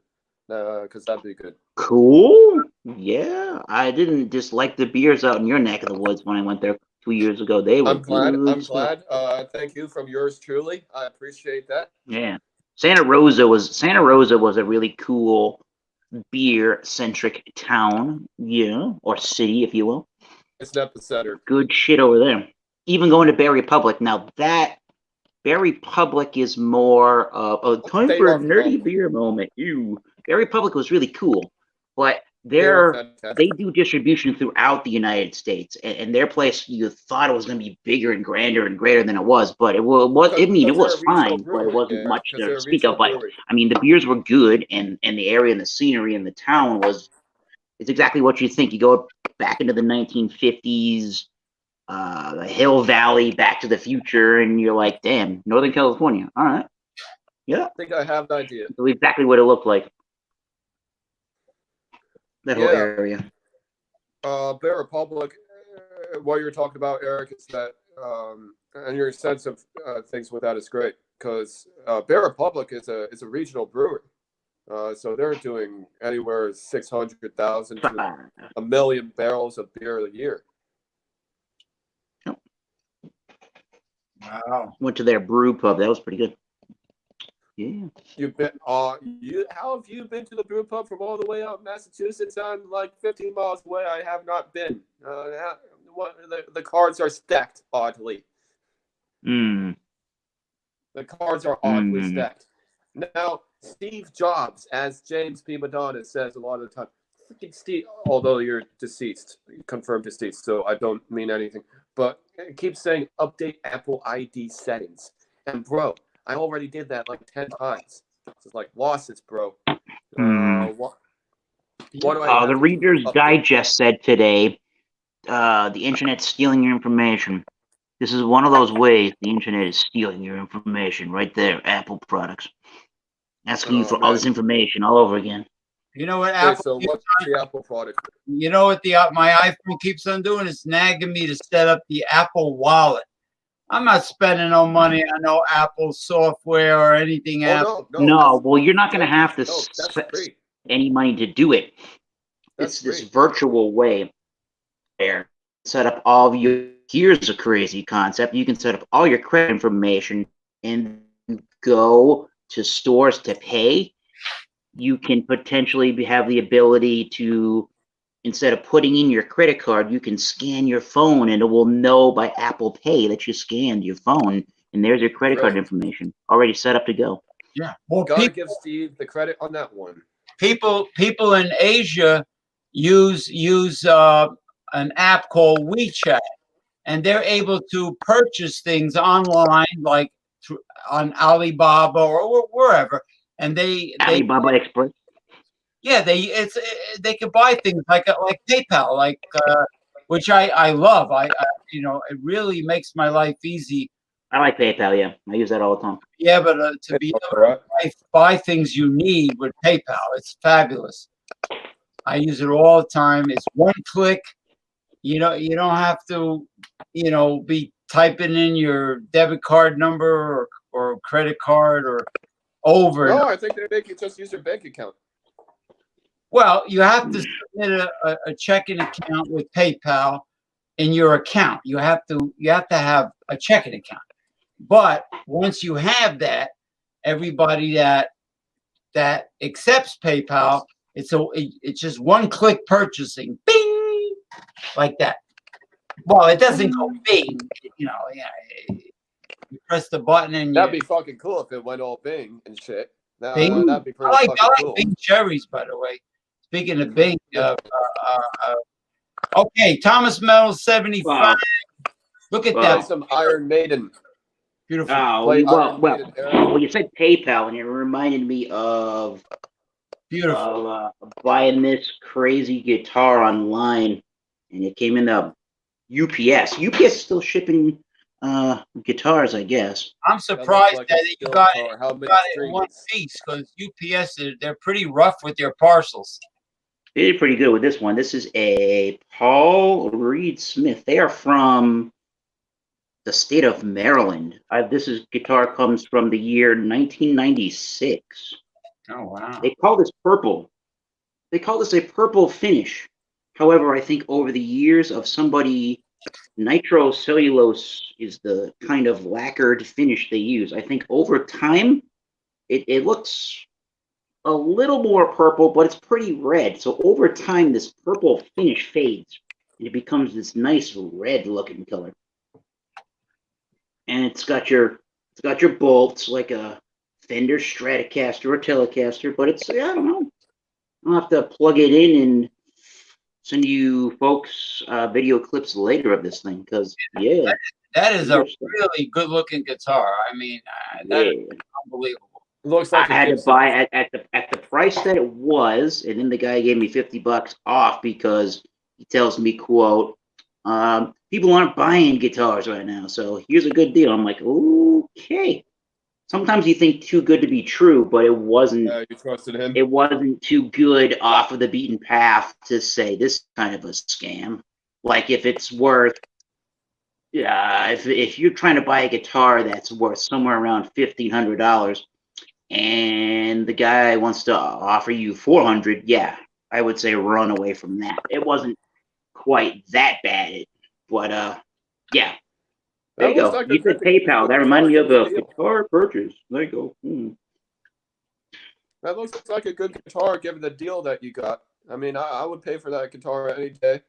because that'd be good. Cool. Yeah, I didn't dislike the beers out in your neck of the woods when I went there 2 years ago. They were I'm glad. Thank you from yours truly. I appreciate that. Yeah. Santa Rosa was a really cool beer centric town, or city, if you will. It's an epicenter. Good shit over there. Even going to Berry Republic. Now that Berry Republic is more of a time for a nerdy beer moment. Berry Republic was really cool, but they do distribution throughout the United States, and their place, you thought it was going to be bigger and grander and greater than it was, but it was fine, but it wasn't much to speak of. But I mean, the beers were good, and the area and the scenery in the town it's exactly what you think. You go back into the 1950s, the Hill Valley, Back to the Future, and you're like, damn, Northern California. All right. Yeah. I think I have an idea. That's exactly what it looked like. That whole area. Bear Republic, what you're talking about, Eric, is that, and your sense of things with that is great, because Bear Republic is a regional brewery. So they're doing anywhere 600,000 to 1 million barrels of beer a year. Wow. Went to their brew pub. That was pretty good. Yeah. You've been how have you been to the brew pub from all the way out in Massachusetts? I'm like 15 miles away. I have not been. The cards are stacked oddly. The cards are oddly stacked. Now, Steve Jobs, as James P. Madonna says a lot of the time, freaking Steve, although you're deceased, confirmed deceased, so I don't mean anything, but it keeps saying update Apple ID settings. And bro, I already did that like 10 times. It's like losses, bro. What do I the Reader's Digest said today, the internet's stealing your information. This is one of those ways the internet is stealing your information right there, Apple products. Asking you for all this information all over again. You know what Apple? So what's the Apple product? You know what my iPhone keeps on doing? It's nagging me to set up the Apple Wallet. I'm not spending no money on no Apple software or anything else. No, well, you're not going to have to spend any money to do it. It's this virtual way there. Set up all of your. Here's a crazy concept. You can set up all your credit information and go to stores to pay. You can potentially have the ability to, instead of putting in your credit card, you can scan your phone and it will know by Apple Pay that you scanned your phone, and there's your credit card information already set up to go. Yeah. Well, gotta give Steve the credit on that one. People in Asia use an app called WeChat, and they're able to purchase things online, like on Alibaba or wherever, and Alibaba Express. Yeah, they can buy things like PayPal, which I love. I it really makes my life easy. I like PayPal. Yeah, I use that all the time. Yeah, but to be able to buy things you need with PayPal, it's fabulous. I use it all the time. It's one click. You don't have to, be typing in your debit card number or credit card or over. No, I think they make you just use your bank account. Well, you have to submit a checking account with PayPal in your account. You have to have a checking account. But once you have that everybody that accepts PayPal, it's just one click purchasing, bing, like that. Well, it doesn't go bing, you know. Yeah, you press the button and That'd be fucking cool if it went all Bing and shit. Bing. That'd be I pretty like fucking cool. Bing cherries, by the way. Speaking of Bing, okay, Thomas Metal 75. Wow. Look at Play that, some Iron Maiden. beautiful. Play well, Iron Maiden, Eric. well, you said PayPal, and it reminded me of Beautiful. buying this crazy guitar online, and it came in the UPS. UPS is still shipping guitars, I guess. I'm surprised like that you got it in one piece, because UPS, they're pretty rough with their parcels. They did pretty good with this one. This is a Paul Reed Smith. They are from the state of Maryland. Guitar comes from the year 1996. Oh, wow. They call this purple. They call this a purple finish. However, I think over the years of somebody, nitrocellulose is the kind of lacquered finish they use. I think over time, it looks a little more purple, but it's pretty red. So over time, this purple finish fades, and it becomes this nice red-looking color. And it's got your bolts like a Fender Stratocaster or Telecaster, but I don't know. I'll have to plug it in and send you folks video clips later of this thing, because that is a really good looking guitar. I mean, that is unbelievable. It looks like I had to buy at the price that it was, and then the guy gave me $50 off because he tells me, quote, people aren't buying guitars right now, so here's a good deal. I'm like, okay. Sometimes you think too good to be true, but it wasn't. You trusted him. It wasn't too good off of the beaten path to say this kind of a scam. Like if it's worth, if you're trying to buy a guitar that's worth somewhere around $1,500, and the guy wants to offer you $400, I would say run away from that. It wasn't quite that bad, but yeah. There you go. Like you said PayPal. That reminded me of a guitar purchase. There you go. That looks like a good guitar, given the deal that you got. I mean, I would pay for that guitar any day.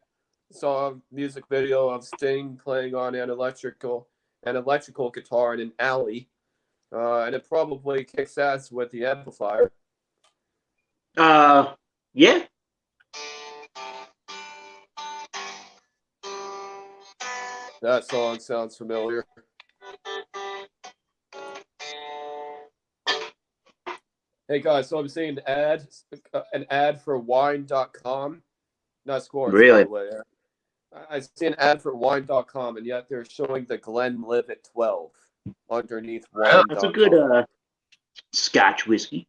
Saw a music video of Sting playing on an electrical guitar in an alley, and it probably kicks ass with the amplifier. Yeah. That song sounds familiar. Hey guys, so I'm seeing an ad for wine.com. Not scores, really? by the way. I see an ad for wine.com, and yet they're showing the Glenlivet 12 underneath wine.com. That's a good Scotch whiskey.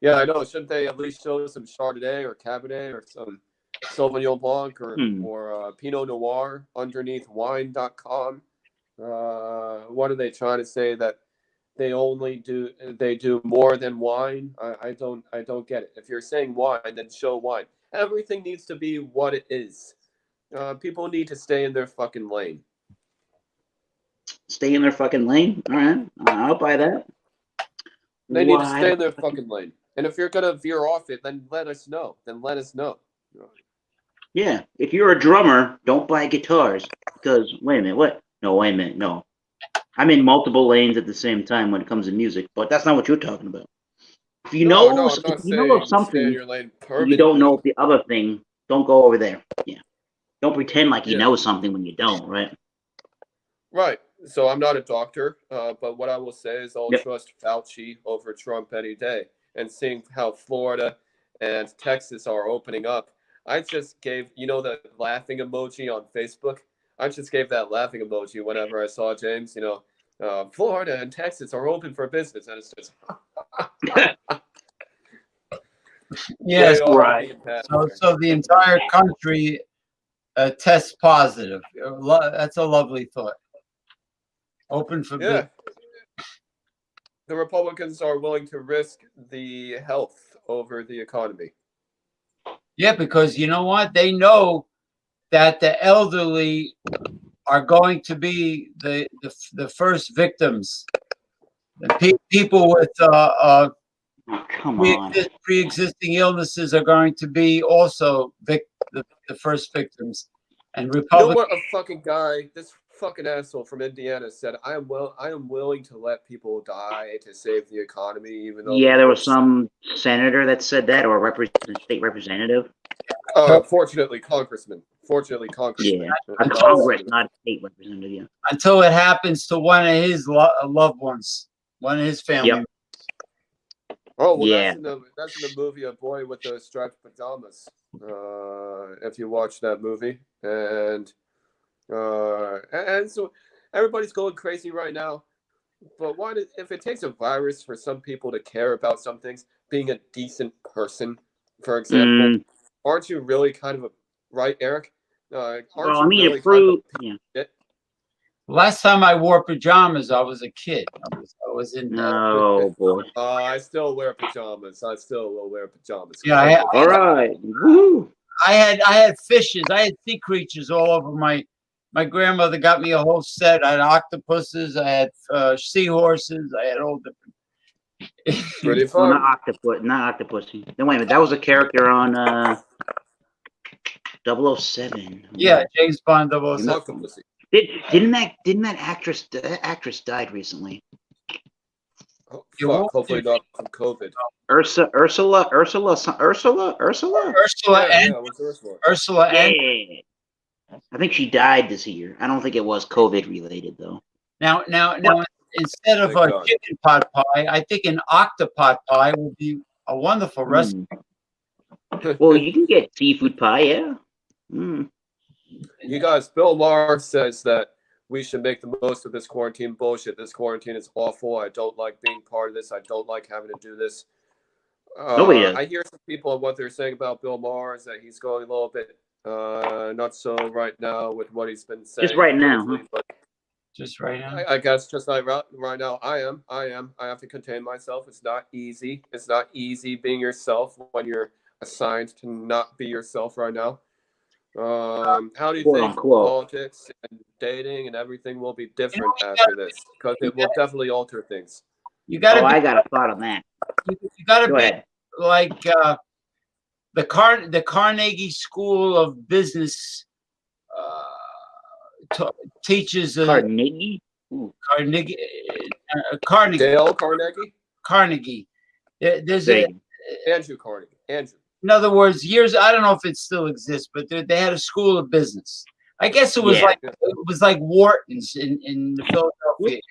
Yeah, I know. Shouldn't they at least show some Chardonnay or Cabernet or some Sauvignon Blanc or Pinot Noir underneath wine.com? What are they trying to say, that they do more than wine? I don't get it. If you're saying wine, then show wine. Everything needs to be what it is. People need to stay in their fucking lane. Stay in their fucking lane? All right. I'll buy that. They need to stay in their fucking lane. And if you're going to veer off it, then let us know. Yeah. If you're a drummer, don't buy guitars. Because, wait a minute, what? No, wait a minute, no. I'm in multiple lanes at the same time when it comes to music, but that's not what you're talking about. If you know of something, you don't know the other thing, don't go over there. Yeah. Don't pretend like you know something when you don't, right? Right. So I'm not a doctor, but what I will say is I'll trust Fauci over Trump any day. And seeing how Florida and Texas are opening up, I just gave, the laughing emoji on Facebook? I just gave that laughing emoji whenever I saw James, Florida and Texas are open for business. And it's just... Yes, right. So the entire country tests positive. That's a lovely thought. Open for business. The Republicans are willing to risk the health over the economy. Yeah, because you know what? They know that the elderly are going to be the first victims. People with Oh, come on. pre-existing illnesses are going to be also the first victims. And You know Republicans. what a fucking guy, this fucking asshole from Indiana said, I am willing to let people die to save the economy, even though Yeah, there was some senator that said that, or state representative. Fortunately, congressman. Yeah, And Congress, not a state representative. Yeah. Until it happens to one of his loved ones, one of his family. Yep. Oh well, Yeah. that's in the movie A Boy with the Striped Pajamas. If you watch that movie, and so everybody's going crazy right now. But if it takes a virus for some people to care about some things, being a decent person, for example, aren't you really kind of right, Eric? Aren't Well, I you mean, really it proved. kind of Yeah. Last time I wore pajamas, I was a kid. I was in. Oh boy. I still wear pajamas. I still will wear pajamas. Yeah. All right. Woo. I had fishes. I had sea creatures all over my grandmother got me a whole set. I had octopuses. I had seahorses. I had all different. Pretty Well, fun. not octopus. No, wait a minute. That was a character on 007. Yeah, James Bond 007. Octopusy. Didn't that actress died recently? Oh, fuck. Hopefully not from COVID. Ursula. Yeah, Ursula yeah, it was Ursula. Ursula Yeah. and I think she died this year. I don't think it was COVID related though. now instead of a chicken pot pie, I think an octopot pie would be a wonderful recipe. Well, you can get seafood pie, yeah. You guys, Bill Maher says that we should make the most of this quarantine bullshit. This quarantine is awful. I don't like being part of this. I don't like having to do this. Nobody does. I hear some people and what they're saying about Bill Maher is that he's going a little bit not so right now with what he's been saying. Just right now, huh? But Just right now. I guess just like right now, I am. I have to contain myself. It's not easy. It's not easy being yourself when you're assigned to not be yourself right now. How do you think politics and dating and everything will be different after this? Because it will definitely alter things. You got to. I got a thought on that. You got to be ahead. like the Carnegie School of Business teaches Carnegie. Carnegie. Dale Carnegie. Carnegie. There's Andrew Carnegie. Andrew. In other words, I don't know if it still exists, but they had a school of business. I guess it was like Wharton's in the Philadelphia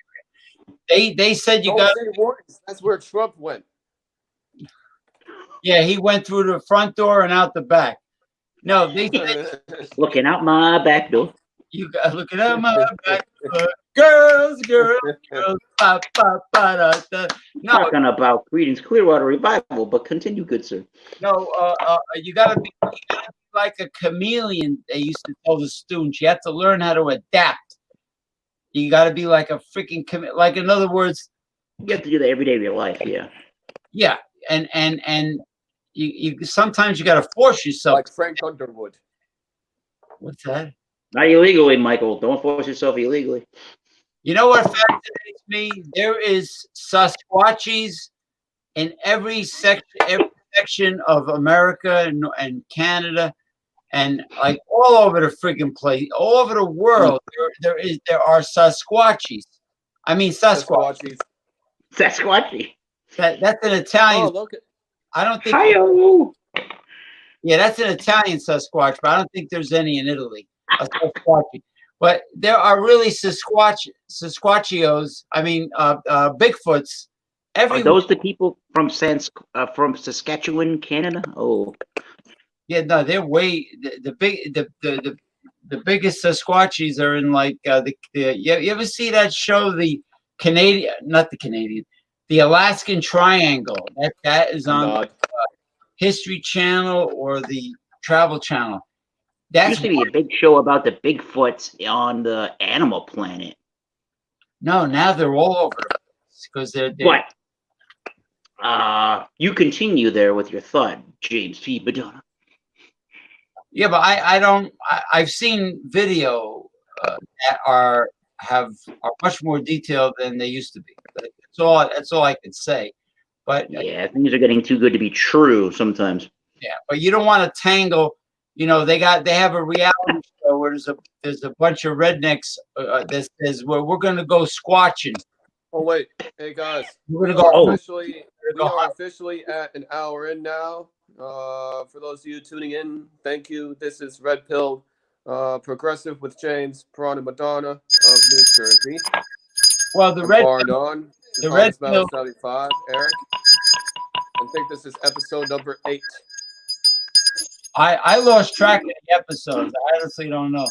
area. They said you got Wharton's. That's where Trump went. Yeah, he went through the front door and out the back. No, they said looking out my back door. You got looking out my back door. Girls. Ba, ba, ba, da, da. No, talking about Creedence Clearwater Revival, but continue, good sir. No, you gotta be like a chameleon. They used to tell the students you have to learn how to adapt. You got to be like a freaking like, in other words, you have to do that every day of your life. Yeah, and you sometimes you got to force yourself. Like Frank Underwood. What's that? Not illegally, Michael. Don't force yourself illegally. You know what fascinates me? There is Sasquatches in every section of America and Canada, and like all over the friggin' place, all over the world. There are Sasquatches. I mean Sasquatches. Sasquatchy. That's an Italian. Oh, look at. I don't think. Hi-yo. Yeah, that's an Italian Sasquatch, but I don't think there's any in Italy. A Sasquatchy. But there are really Sasquatchios. I mean, Bigfoots. Are those the people from Saskatchewan, Canada? Oh, yeah, no, they're way the biggest Sasquatches are in like you ever see that show, the Alaskan Triangle? That is on History Channel or the Travel Channel. There used to be a big show about the Bigfoots on the Animal Planet. No, now they're all over because they're. But you continue there with your thought, James P. Madonna. Yeah, but I don't. I've seen video that are much more detailed than they used to be. That's all I can say. But yeah, things are getting too good to be true sometimes. yeah, but you don't want to tangle. You know, they have a reality show where there's a bunch of rednecks that says, well, we're going to go squatching. Oh wait, hey guys, We're we going to are go. officially at an hour in now. For those of you tuning in, thank you. This is Red Pill, Progressive with James, Piranha Madonna of New Jersey. Well, the I'm red Barndon, the red Metal pill. 75, Eric. I think this is episode number 8. I lost track of the episodes. I honestly don't know.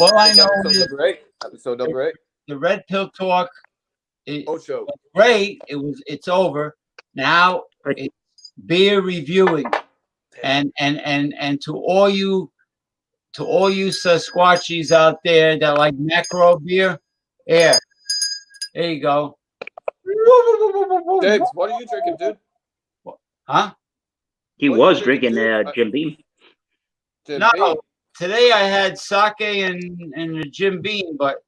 All I know is Episode number 8. the red pill talk. It was Ocho. great. It's over. Now it's beer reviewing, and to all you Sasquatchies out there that like macro beer, there you go. James, what are you drinking, dude? Huh? He What are you was drinking Jim Beam. Jim Beam. Today I had sake and a Jim Beam, but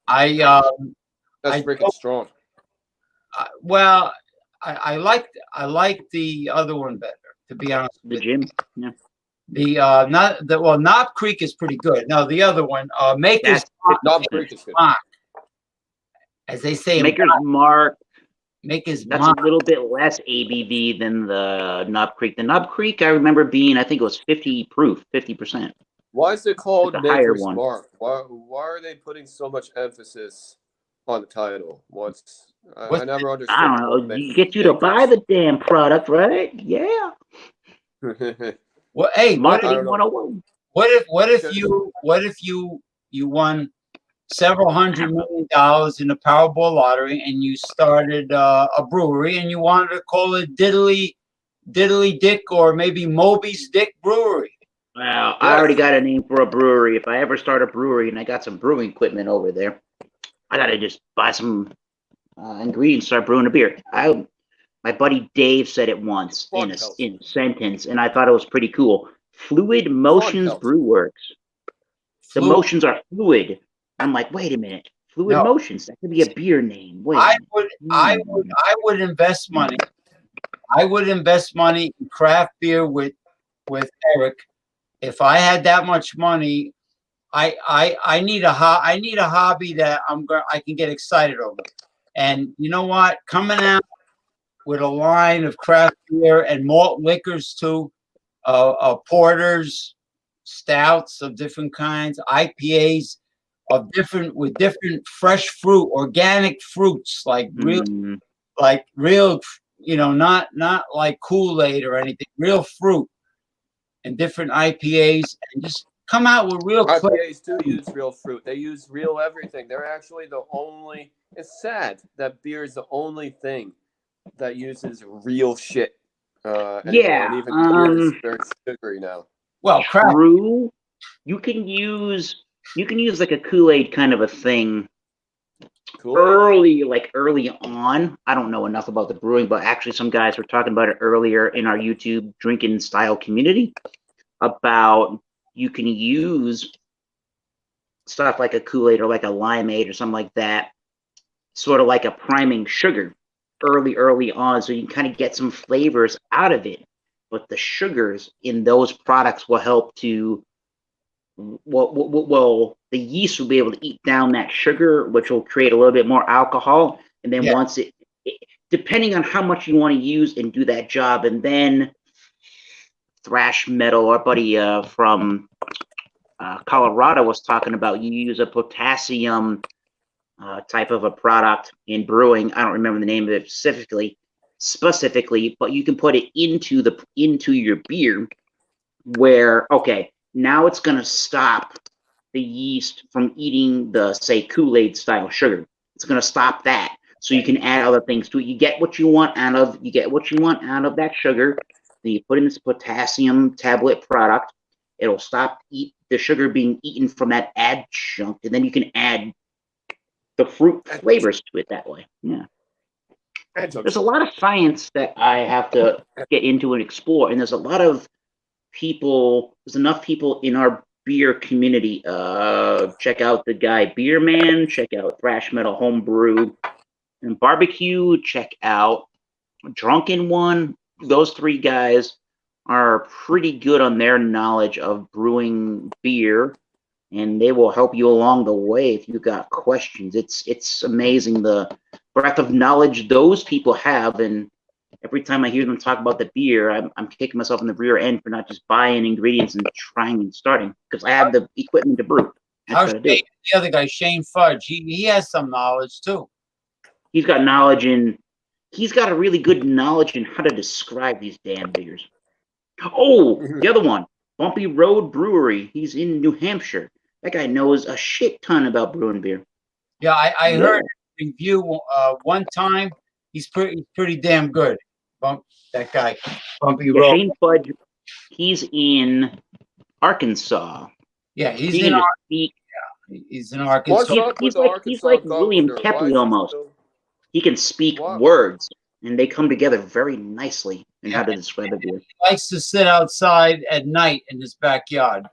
that's freaking strong. Well, I like the other one better, to be honest. The Jim, yeah. Knob Creek is pretty good. No, the other one, Maker's Knob Creek is good. Mark, as they say, Maker's Mark. Maker's That's Mark. a little bit less ABV than the Knob Creek. The Knob Creek, I remember being, I think it was 50 proof, 50%. Why is it called It's a higher Maker's one. Mark? Why are they putting so much emphasis on the title? I never understood. I don't know. You get you to buy the damn product, right? Yeah. Well, hey, Marketing 101. What if you won several $100 million in the Powerball lottery and you started a brewery and you wanted to call it Diddly Dick or maybe Moby's Dick Brewery? Well, I already got a name for a brewery. If I ever start a brewery and I got some brewing equipment over there, I gotta just buy some ingredients, start brewing a beer. My buddy Dave said it once in a sentence, and I thought it was pretty cool. Fluid Motions Brew Works. The motions are fluid. I'm like, wait a minute. Fluid Motions. That could be a beer name. Wait. I would invest money. I would invest money in craft beer with Eric. If I had that much money, I need a hobby that I can get excited over. And you know what? Coming out with a line of craft beer and malt liquors too, porters, stouts of different kinds, IPAs with different fresh fruit, organic fruits, like real, not like Kool-Aid or anything, real fruit, and different IPAs, and just come out with real IPAs do use real fruit. They use real everything. They're actually the only. It's sad that beer is the only thing that uses real shit. And even beer is very sugary now. Well, true. You can use like a Kool-Aid kind of a thing. Early on. I don't know enough about the brewing, but actually some guys were talking about it earlier in our YouTube drinking style community about you can use stuff like a Kool-Aid or like a limeade or something like that, sort of like a priming sugar early on, so you can kind of get some flavors out of it. But the sugars in those products will help to, the yeast will be able to eat down that sugar, which will create a little bit more alcohol. And then once it, depending on how much you want to use and do that job, and then Thrash Metal, our buddy from Colorado was talking about, you use a potassium type of a product in brewing. I don't remember the name of it specifically, but you can put it into your beer where, now it's going to stop the yeast from eating the, say, Kool-Aid style sugar. It's going to stop that. So you can add other things to it. You get what you want out of that sugar. Then you put in this potassium tablet product. It'll stop the sugar being eaten from that adjunct, and then you can add the fruit flavors to it that way. Yeah. There's a lot of science that I have to get into and explore, and there's enough people in our beer community, check out the guy Beer Man, check out Thrash Metal Homebrew and Barbecue, check out Drunken One. Those three guys are pretty good on their knowledge of brewing beer, and they will help you along the way if you got questions. It's amazing the breadth of knowledge those people have, and every time I hear them talk about the beer, I'm kicking myself in the rear end for not just buying ingredients and trying and starting, because I have the equipment to brew. How's the other guy, Shane Fudge? He has some knowledge too. He's got knowledge in. He's got a really good knowledge in how to describe these damn beers. Oh, the other one, Bumpy Road Brewery. He's in New Hampshire. That guy knows a shit ton about brewing beer. Yeah, I heard a review one time. He's pretty damn good. That guy, Bumpy Road. Shane Fudge. He's in Arkansas. Yeah, he's in Arkansas. What's up with the He's like Arkansas William governor? Kepley almost. He can speak Wow. words, and they come together very nicely in how to describe a beer. He likes to sit outside at night in his backyard.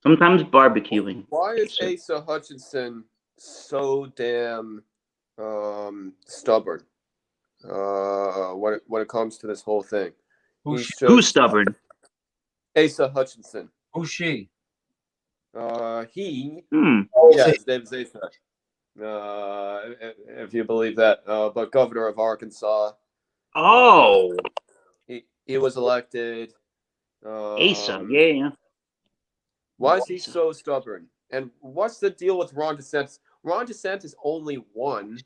Sometimes barbecuing. Why is Asa Hutchinson so damn stubborn when it comes to this whole thing? Who's stubborn? Asa Hutchinson. Who's she? He. Hmm. Yeah, his name is Asa. If you believe that, but governor of Arkansas. Oh. He was elected. Asa, yeah. Why is he so stubborn? And what's the deal with Ron DeSantis? Ron DeSantis only won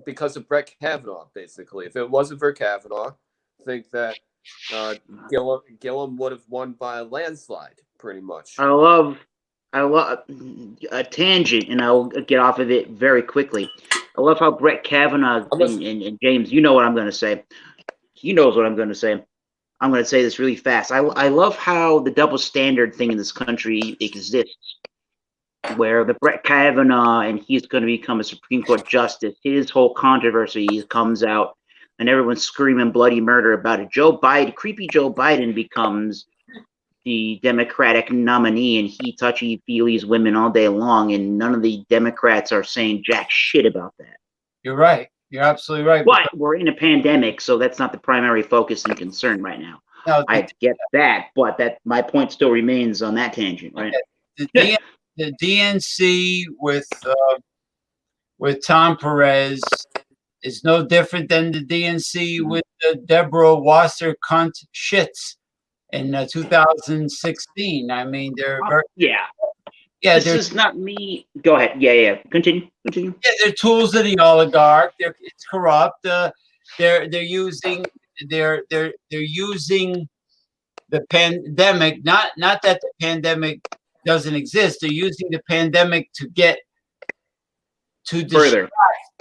because of Brett Kavanaugh, basically. If it wasn't for Kavanaugh, I think that Gillum would have won by a landslide, pretty much. I love a tangent, and I'll get off of it very quickly. I love how Brett Kavanaugh and James, you know what I'm going to say. He knows what I'm going to say. I'm going to say this really fast. I love how the double standard thing in this country exists, where the Brett Kavanaugh and he's going to become a Supreme Court justice. His whole controversy comes out, and everyone's screaming bloody murder about it. Creepy Joe Biden becomes the Democratic nominee, and he touchy-feelies women all day long, and none of the Democrats are saying jack shit about that. You're right. You're absolutely right. But we're in a pandemic, so that's not the primary focus and concern right now. No, I get that, but my point still remains on that tangent, right? The DNC with Tom Perez is no different than the DNC with Deborah Wasser cunt shits in 2016. I mean, they're very, this is not me. Go ahead. Yeah. Continue. Yeah, they're tools of the oligarch. It's corrupt. They're using the pandemic. Not that the pandemic doesn't exist. They're using the pandemic to get to distract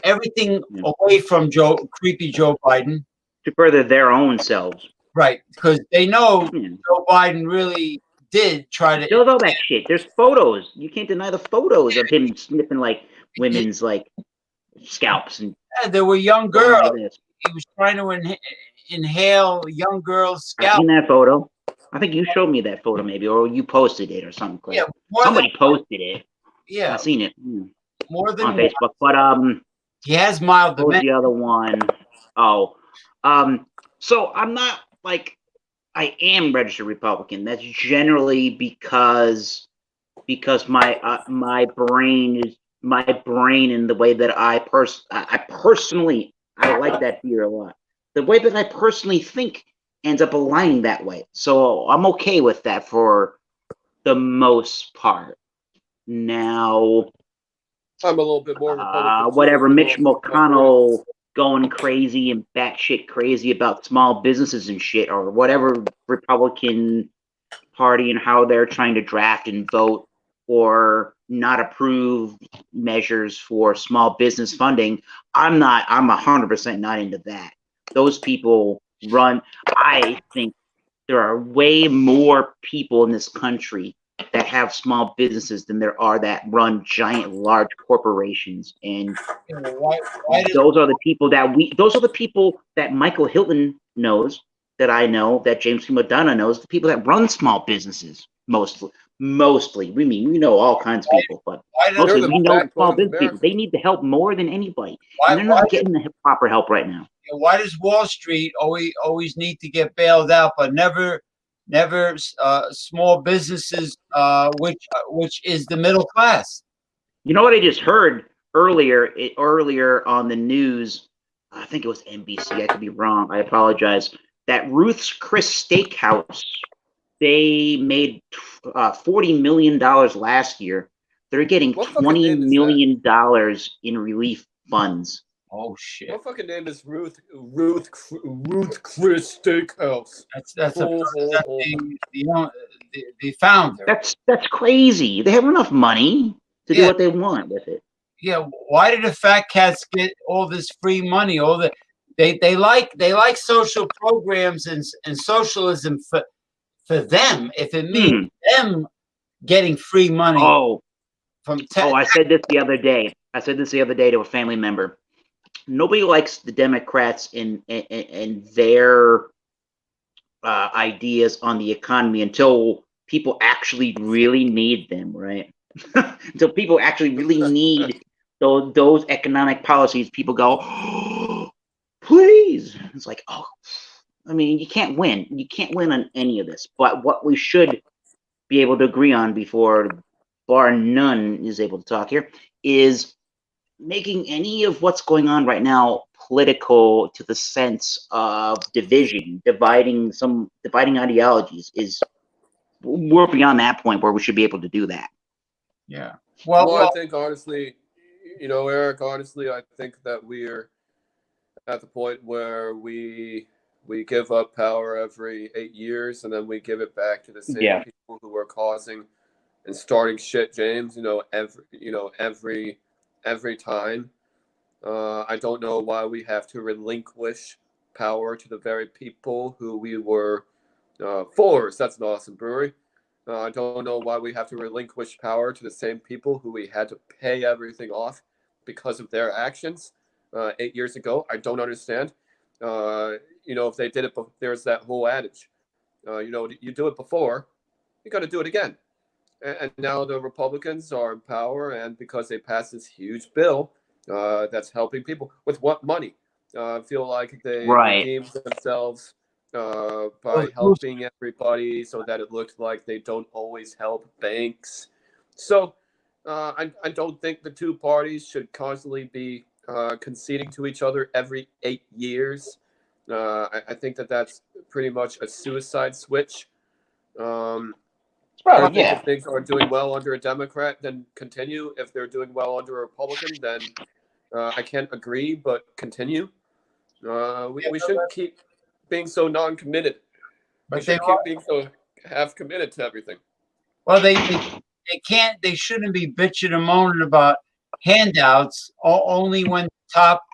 everything away from creepy Joe Biden, to further their own selves. Right, because they know Joe Biden really did try to still all that shit. There's photos. You can't deny the photos of him sniffing like women's like scalps, and there were young girls. He was trying to inhale young girls' scalp. In that photo, I think you showed me that photo, maybe, or you posted it or something. Yeah, somebody posted it. Yeah, I've seen it more than on Facebook. But he has mild dementia. The other one. So I'm not like. I am registered Republican. That's generally because my brain and the way that I personally like that beer a lot. The way that I personally think ends up aligning that way. So I'm okay with that for the most part. Now, I'm a little bit more Republican. Whatever Mitch McConnell going crazy and batshit crazy about small businesses and shit, or whatever Republican Party and how they're trying to draft and vote or not approve measures for small business funding. I'm 100% not into that. Those people I think there are way more people in this country that have small businesses than there are that run giant, large corporations. And those are the people that Michael Hilton knows, that I know, that James P. Madonna knows, the people that run small businesses, most Mostly, we know all kinds of people, but Why does mostly They're the we know backbone small of business people. America. They need the help more than anybody, why and they're why not getting the proper help right now. why does Wall Street always need to get bailed out, but never small businesses, which is the middle class? You know what I just heard earlier on the news? I think it was NBC. I could be wrong. I apologize. That Ruth's Chris Steakhouse, they made $40 million last year. They're getting What fucking $20 name is that? million in relief funds. Oh shit! What fucking name is Ruth Chris Steakhouse? That's Ho, ho, ho. the founder. That's crazy. They have enough money to do Yeah. what they want with it. Yeah, why did the fat cats get all this free money? All the they like social programs and socialism for them. If it means them getting free money Oh, from I said this the other day. To a family member. Nobody likes the Democrats and their ideas on the economy until people actually really need them, right? Until people actually really need those economic policies, people go, oh, please. It's like, oh, I mean, you can't win. You can't win on any of this. But what we should be able to agree on before bar none is able to talk here is making any of what's going on right now political to the sense of division, dividing ideologies. Is we're beyond that point where we should be able to do that. Yeah. Well, I think honestly, Eric, honestly, I think that we're at the point where we give up power every 8 years and then we give it back to the same people who are causing and starting shit, James, every time. I don't know why we have to relinquish power to the very people who we were Fours. That's an awesome brewery. I don't know why we have to relinquish power to the same people who we had to pay everything because of their actions 8 years ago. I don't understand. If they did it, there's that whole adage. You do it before, you got to do it again. And now the Republicans are in power, and because they passed this huge bill that's helping people with what money? I feel like they redeemed themselves by helping everybody so that it looked like they don't always help banks. So I don't think the two parties should constantly be conceding to each other every 8 years. I think that's pretty much a suicide switch. I think if things are doing well under a Democrat, then continue. If they're doing well under a Republican, then I can't agree, but continue. We shouldn't keep being so non-committed. We should keep being so half-committed to everything. Well, they can't. They shouldn't be bitching and moaning about handouts only when the top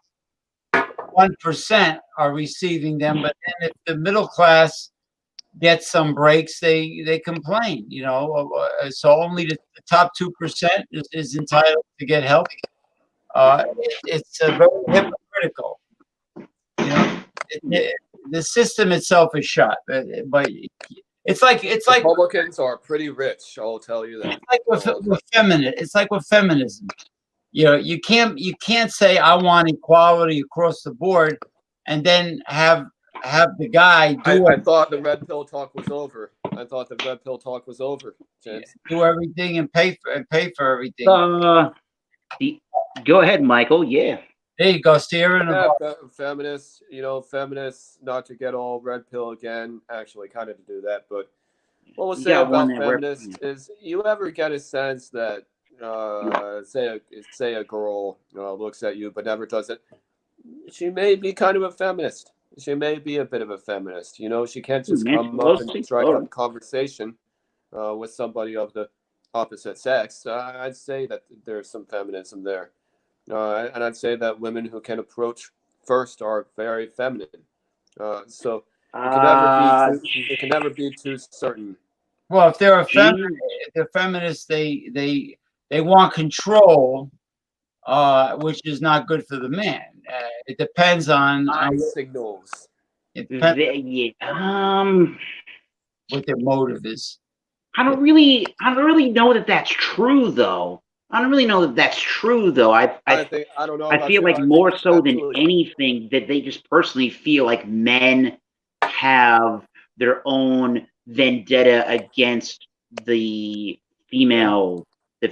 1% are receiving them. But then if the middle class get some breaks, they complain. So only the top 2% is entitled to get help. It's very hypocritical. The system itself is shot, but it's like Republicans are pretty rich. I'll tell you that. It's like with feminism. You can't say I want equality across the board, and then have the guy do. I thought the red pill talk was over. James. Do everything and pay for everything. Go ahead, Michael. Yeah. There you go, Steven. Feminists, not to get all red pill again, actually kind of to do that, but what we'll say about feminists is you ever get a sense that, say a girl looks at you but never does it, she may be kind of a feminist. She may be a bit of a feminist. She can't just come up and strike up a conversation with somebody of the opposite sex. I'd say that there's some feminism there. And I'd say that women who can approach first are very feminine. So it can never be too certain. Well, if they're feminists, they want control, which is not good for the man. It depends on signals. It depends what their motive is. I don't really know that that's true though. I don't really know that that's true though. I don't know I about feel you. like I think more it's so than absolutely. anything that they just personally feel like men have their own vendetta against the Yeah.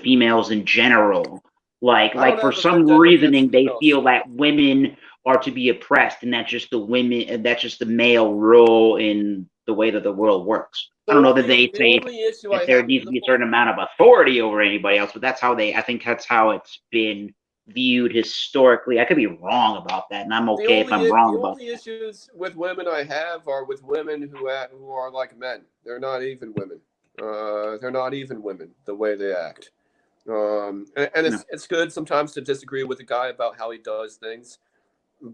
females in general. I don't Like for have a some vendetta against reasoning they females. feel that women are to be oppressed and that's just the women and that's just the male rule in the way that the world works. I don't know that they The say only issue that I there have needs to be a certain amount of authority over anybody else, but that's how I think that's how it's been viewed historically. I could be wrong about that, and I'm okay if I'm the wrong about only issues with women I have are with women who are like men. They're not even women. They're not even women the way they act. And that. it's good sometimes to disagree with a guy about how he does things,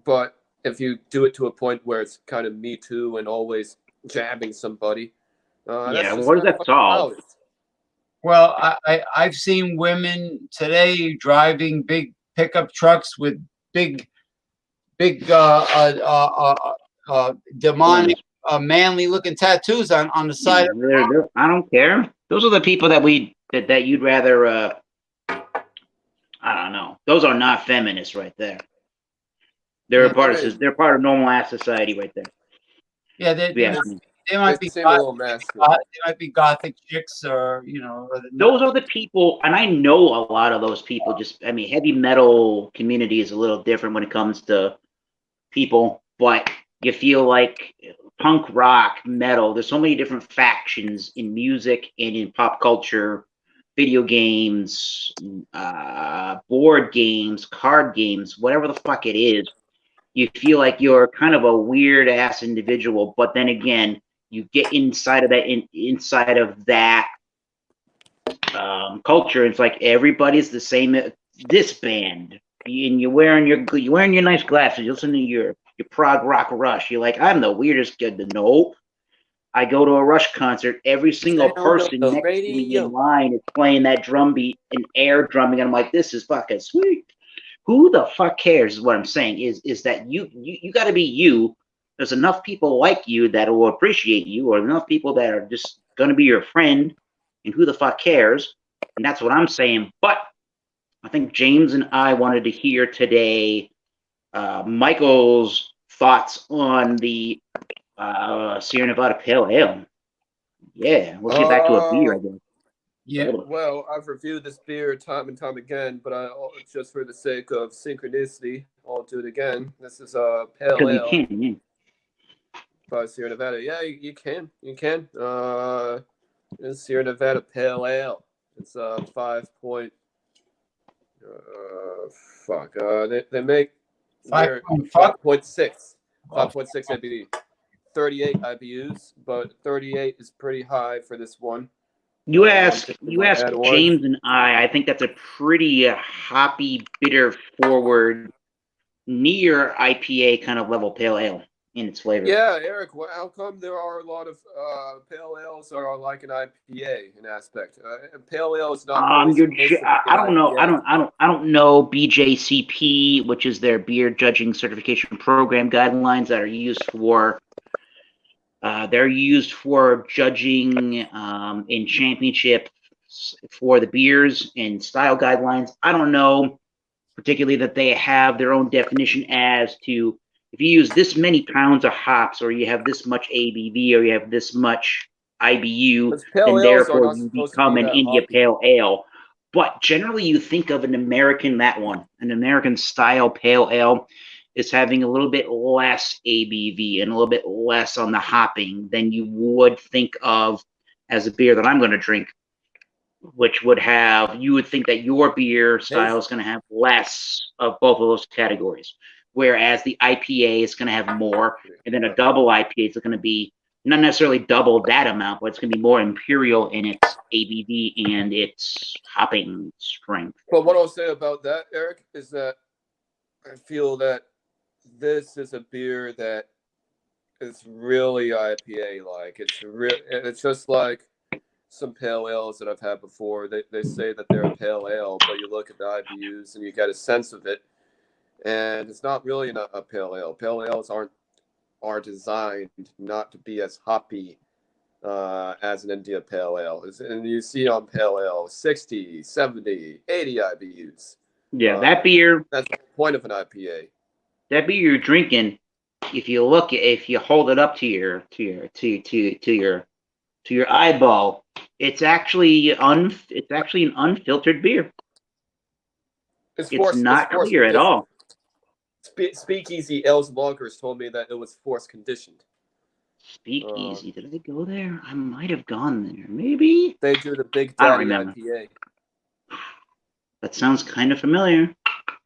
but if you do it to a point where it's kind of me too and always jabbing somebody, that's Yeah, just what does kind of that fucking solve? how it is. Well, I've seen women today driving big pickup trucks with big big demonic Guns. manly looking tattoos on the Yeah, side of. I don't care. Those are the people that you'd rather. I don't know. Those are not feminists right there. They're a Yeah, part I of mean, they're part of normal ass society right there. yeah, Yeah, they they might be seem a little masculine. they might be gothic chicks, or or those are the people, and I know a lot of those people. Just I mean, heavy metal community is a little different when it comes to people, but you feel like punk rock, metal, there's so many different factions in music and in pop culture, video games, board games, card games, whatever the fuck it is. You feel like you're kind of a weird ass individual, but then again, you get inside of inside of that culture. It's like everybody's the same. This band, and you're wearing your nice glasses. You listen to your prog rock Rush. You're like, I'm the weirdest kid to know. I go to a Rush concert. Every single Sound on person the next to me in radio. line is playing that drum beat and air drumming, and I'm like, this is fucking sweet. Who the fuck cares? Is what I'm saying. Is that you got to be you. There's enough people like you that will appreciate you, or enough people that are just gonna be your friend. And who the fuck cares? And that's what I'm saying. But I think James and I wanted to hear today Michael's thoughts on the Sierra Nevada Pale Ale. Yeah, let's get back to a beer, I Uh, guess. yeah. well, I've reviewed this beer time and time again, but just for the sake of synchronicity, I'll do it again. This is a pale Because you ale can, yeah. by Sierra Nevada. Yeah, you can, you can. It's Sierra Nevada Pale Ale. It's 5 point. Fuck. They make Five they're point fuck. 5.6, Oh, 5.6 ABV, 38 IBUs, but 38 is pretty high for this one. One thing we You might ask add on. James and I think that's a pretty hoppy, bitter forward, near IPA kind of level pale ale in its flavor. Yeah, Eric, how come there are a lot of pale ales that are like an IPA in aspect? Pale ale is not always supposed to be an I don't know. IPA. I don't know BJCP, which is their beer judging certification program guidelines that are used for. They're used for judging in championships for the beers and style guidelines. I don't know particularly that they have their own definition as to if you use this many pounds of hops or you have this much ABV or you have this much IBU, Because pale then ales are therefore not you supposed to become be an that India hoppy. Pale Ale. But generally, you think of an American style pale ale is having a little bit less ABV and a little bit less on the hopping than you would think of as a beer that I'm going to drink, which would have you would think that your beer style Hazy. is going to have less of both of those categories, whereas the IPA is going to have more, and then a double IPA is going to be not necessarily double that amount, but it's going to be more imperial in its ABV and its hopping strength. But what I'll say about that, Eric, is that I feel that this is a beer that is really IPA like. It's just like some pale ales that I've had before. They say that they're a pale ale, but you look at the IBUs and you get a sense of it, and it's not really a pale ale. Pale ales are designed not to be as hoppy as an India Pale Ale. And you see on Pale Ale 60, 70, 80 IBUs. Yeah, that beer. That's the point of an IPA. That beer you're drinking, if you hold it up to your eyeball, it's actually an unfiltered beer. It's not clear at all. Speakeasy Ales Lonkers told me that it was force conditioned. Speakeasy, did I go there? I might have gone there. Maybe. They do the Big I don't Daddy remember. IPA. That sounds kind of familiar.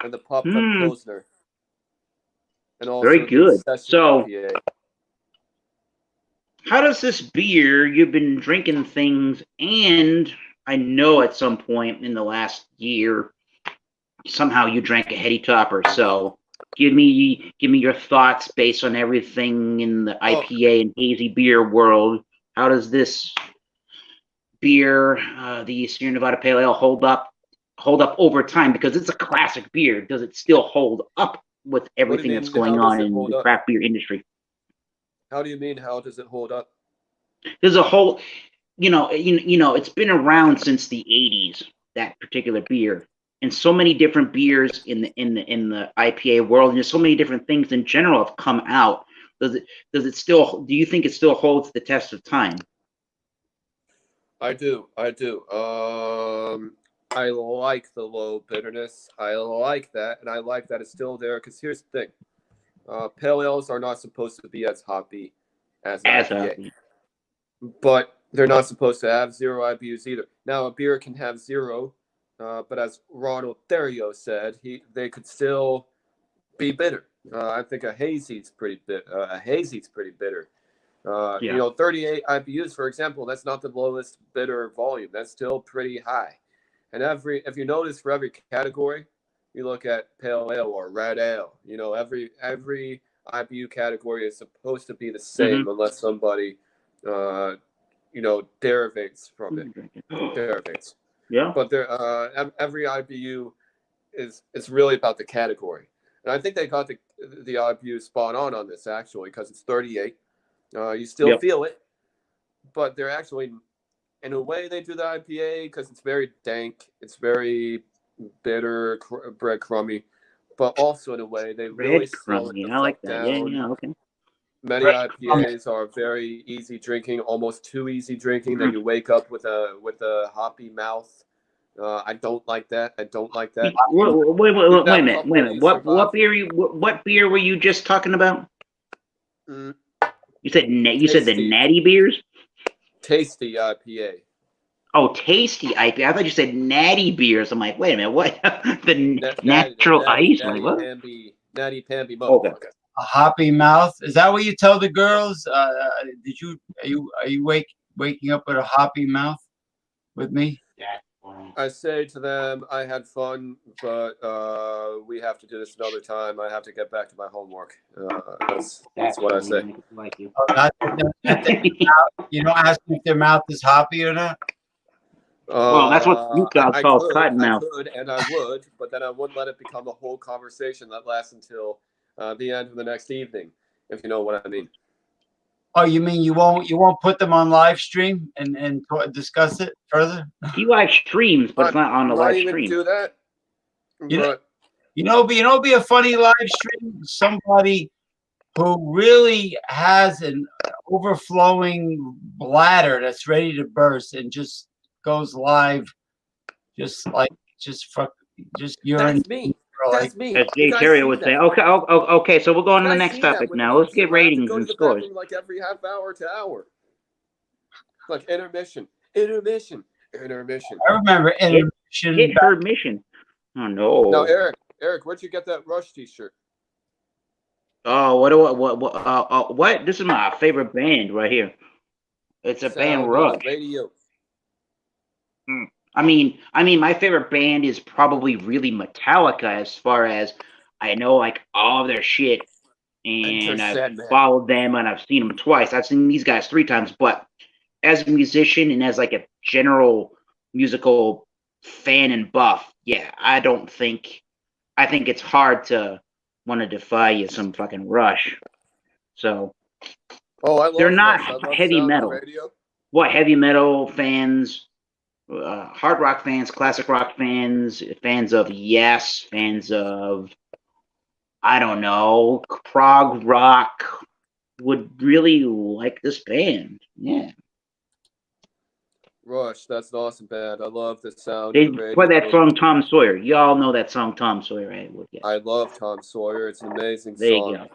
And the Pop Gun Pilsner. And also very good. So, IPA. How does this beer, you've been drinking things, and I know at some point in the last year, somehow you drank a heady topper. So give me your thoughts based on everything in the IPA and hazy beer world. How does this beer, the Sierra Nevada Pale Ale, hold up over time? Because it's a classic beer. Does it still hold up with everything that's going on in the craft beer industry? How do you mean? How does it hold up? There's a whole, it's been around since the '80s. That particular beer, and so many different beers in the IPA world, and there's so many different things in general have come out. Do you think it still holds the test of time? I do. I like the low bitterness. I like that, and I like that it's still there. Because here's the thing. Pale ales are not supposed to be as hoppy as IPA. But they're not supposed to have 0 IBUs either. Now, a beer can have 0, but as Ronald Theriot said, they could still be bitter. I think a hazy's pretty bitter. 38 IBUs, for example, that's not the lowest bitter volume. That's still pretty high. And if you notice, for every category, you look at pale ale or red ale. Every IBU category is supposed to be the same, unless somebody, derivates from it. Derivates. Yeah. But every IBU is really about the category, and I think they got the IBU spot on this actually, because it's 38. You still feel it, but they're actually, in a way, they do the IPA because it's very dank. It's very bitter, breadcrumby, but also in a way they really slow it the fuck down. Yeah, okay. Many IPAs are very easy drinking, almost too easy drinking, that you wake up with a hoppy mouth. I don't like that. Wait a minute. What beer were you just talking about? You said the natty beers? Tasty IPA. Oh, tasty IPA. I thought you said natty beers. I'm like, wait a minute, what? Natural ice? Natty Pamby Okay. A hoppy mouth. Is that what you tell the girls? Are you waking up with a hoppy mouth with me? I say to them, I had fun, but we have to do this another time. I have to get back to my homework. That's what I say. Like you. You don't ask me if their mouth is hoppy or not? Well, that's what you guys call cotton mouth. I could, and I would, but then I wouldn't let it become a whole conversation that lasts until the end of the next evening, if you know what I mean. Oh, you mean you won't put them on live stream and discuss it further? He live streams, but it's not on the live stream. Do that. Be a funny live stream. Somebody who really has an overflowing bladder that's ready to burst and just goes live, just urine. That's me. That's me. As Jay Terry would say. Okay. So we'll go on to the next topic now. Let's get ratings and scores. Like every half hour to hour. Like intermission. I remember intermission. Hit her mission. Oh no. Now, Eric, where'd you get that Rush T-shirt? Oh, what? This is my favorite band right here. It's a band, Rush. Radio. I mean, my favorite band is probably really Metallica, as far as I know, like all of their shit, and I've followed them and I've seen them twice. I've seen these guys 3 times, but as a musician and as like a general musical fan and buff, I think it's hard to want to defy you some fucking Rush. So I love they're not Rush. heavy metal. what heavy metal fans, hard rock fans, classic rock fans, fans of Yes, fans of, I don't know, prog rock would really like this band. Yeah. Rush, that's an awesome band. I love the sound They of the play radio. that song Tom Sawyer. Y'all know that song Tom Sawyer, right? Yes. I love Tom Sawyer. It's an amazing There song. you go.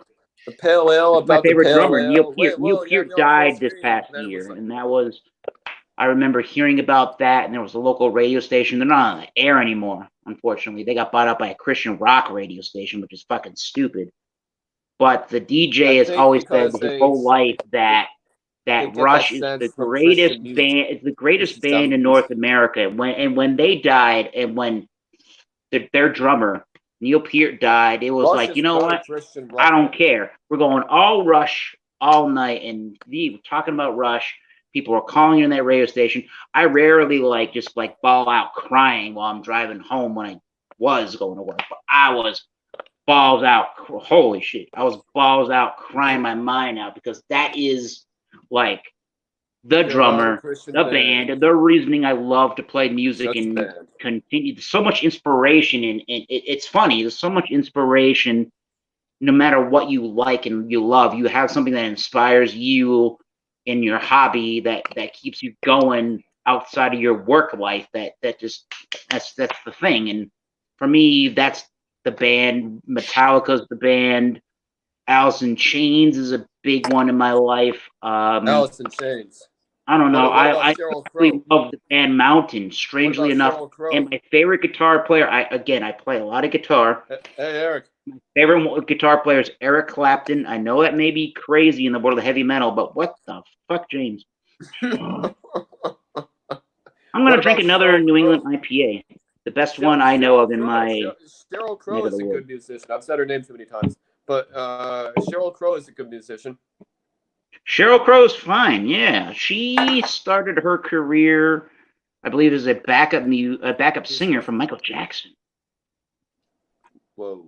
The Pale Ale, My about the favorite Pale drummer, Neil Ale. Peart. Neil Peart died this past year, and that was, I remember hearing about that, and there was a local radio station. They're not on the air anymore, unfortunately. They got bought out by a Christian rock radio station, which is fucking stupid. But the DJ has always said his whole life that Rush is the greatest band. It's the greatest band in North America. When they died, and when their drummer Neil Peart died, it was like, you know what? I don't care. We're going all Rush all night, and talking about Rush. People are calling in that radio station. I rarely just ball out crying while I'm driving home when I was going to work, but I was balls out. Holy shit! I was balls out crying my mind out, because that is like the drummer, the band, the reasoning I love to play music and continue. So much inspiration, and it's funny. There's so much inspiration, no matter what you like and you love. You have something that inspires you in your hobby that keeps you going outside of your work life. That's the thing. And for me, that's the band. Metallica's the band. Alice in Chains is a big one in my life. Alice in Chains. I don't know. I really love the band Mountain, strangely enough. And my favorite guitar player, I play a lot of guitar. Hey, Eric. My favorite guitar player is Eric Clapton. I know that may be crazy in the world of heavy metal, but what the fuck, James? I'm going to drink another New England IPA. The best one I know of in my... Sheryl Crow is a good musician. I've said her name too many times. But Sheryl Crow is a good musician. Sheryl Crow's fine, yeah. She started her career, I believe, as a backup singer for Michael Jackson. Whoa,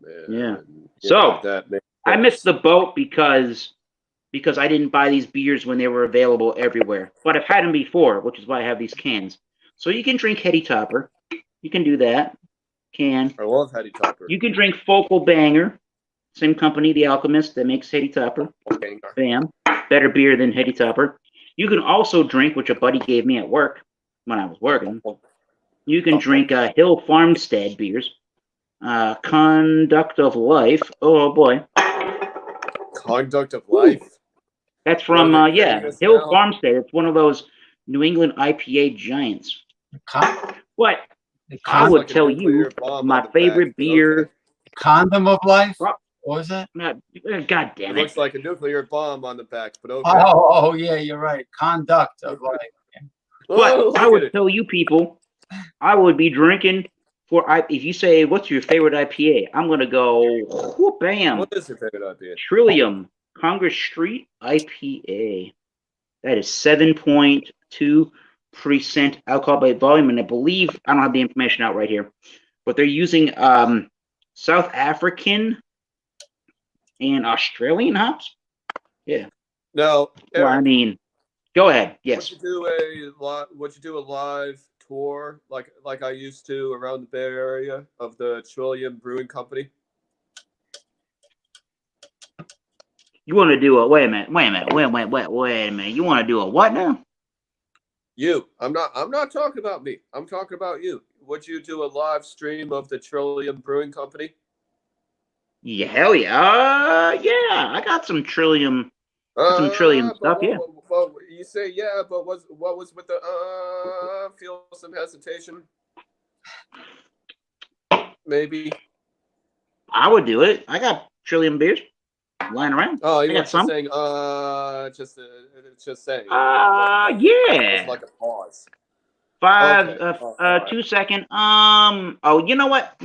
man. Yeah. So I missed the boat because I didn't buy these beers when they were available everywhere. But I've had them before, which is why I have these cans. So you can drink Heady Topper. You can do that. I love Heady Topper. You can drink Focal Banger. Same company, The Alchemist, that makes Heady Topper. Bam. Better beer than Heady Topper. You can also drink, which a buddy gave me at work when I was working. You can drink Hill Farmstead beers. Conduct of Life. Oh, boy. Conduct of Life? That's from, Hill Farmstead. It's one of those New England IPA giants. What? I would tell you my favorite beer. Condom of Life? What was that? God damn it. It looks like a nuclear bomb on the back, but okay. Oh, yeah, you're right. Conduct of Life. But I would tell you people, I would be drinking if you say, what's your favorite IPA? I'm going to go, whoop, bam. What is your favorite IPA? Trillium Congress Street IPA. That is 7.2% alcohol by volume. And I believe, I don't have the information out right here, but they're using South African and Australian hops? Yeah. No. Well, I mean, go ahead. Yes. Would you do a live tour like I used to around the Bay Area of the Trillium Brewing Company? You want to do a wait a minute. You want to do a what now? You. I'm not talking about me. I'm talking about you. Would you do a live stream of the Trillium Brewing Company? Yeah, hell yeah. Yeah, I got some Trillium stuff, yeah. Well, you say yeah, but what was with the feel some hesitation? Maybe. I would do it. I got Trillium beers lying around. Oh, you were just saying just saying. Yeah. It's like a pause. 2 second. Oh, you know what?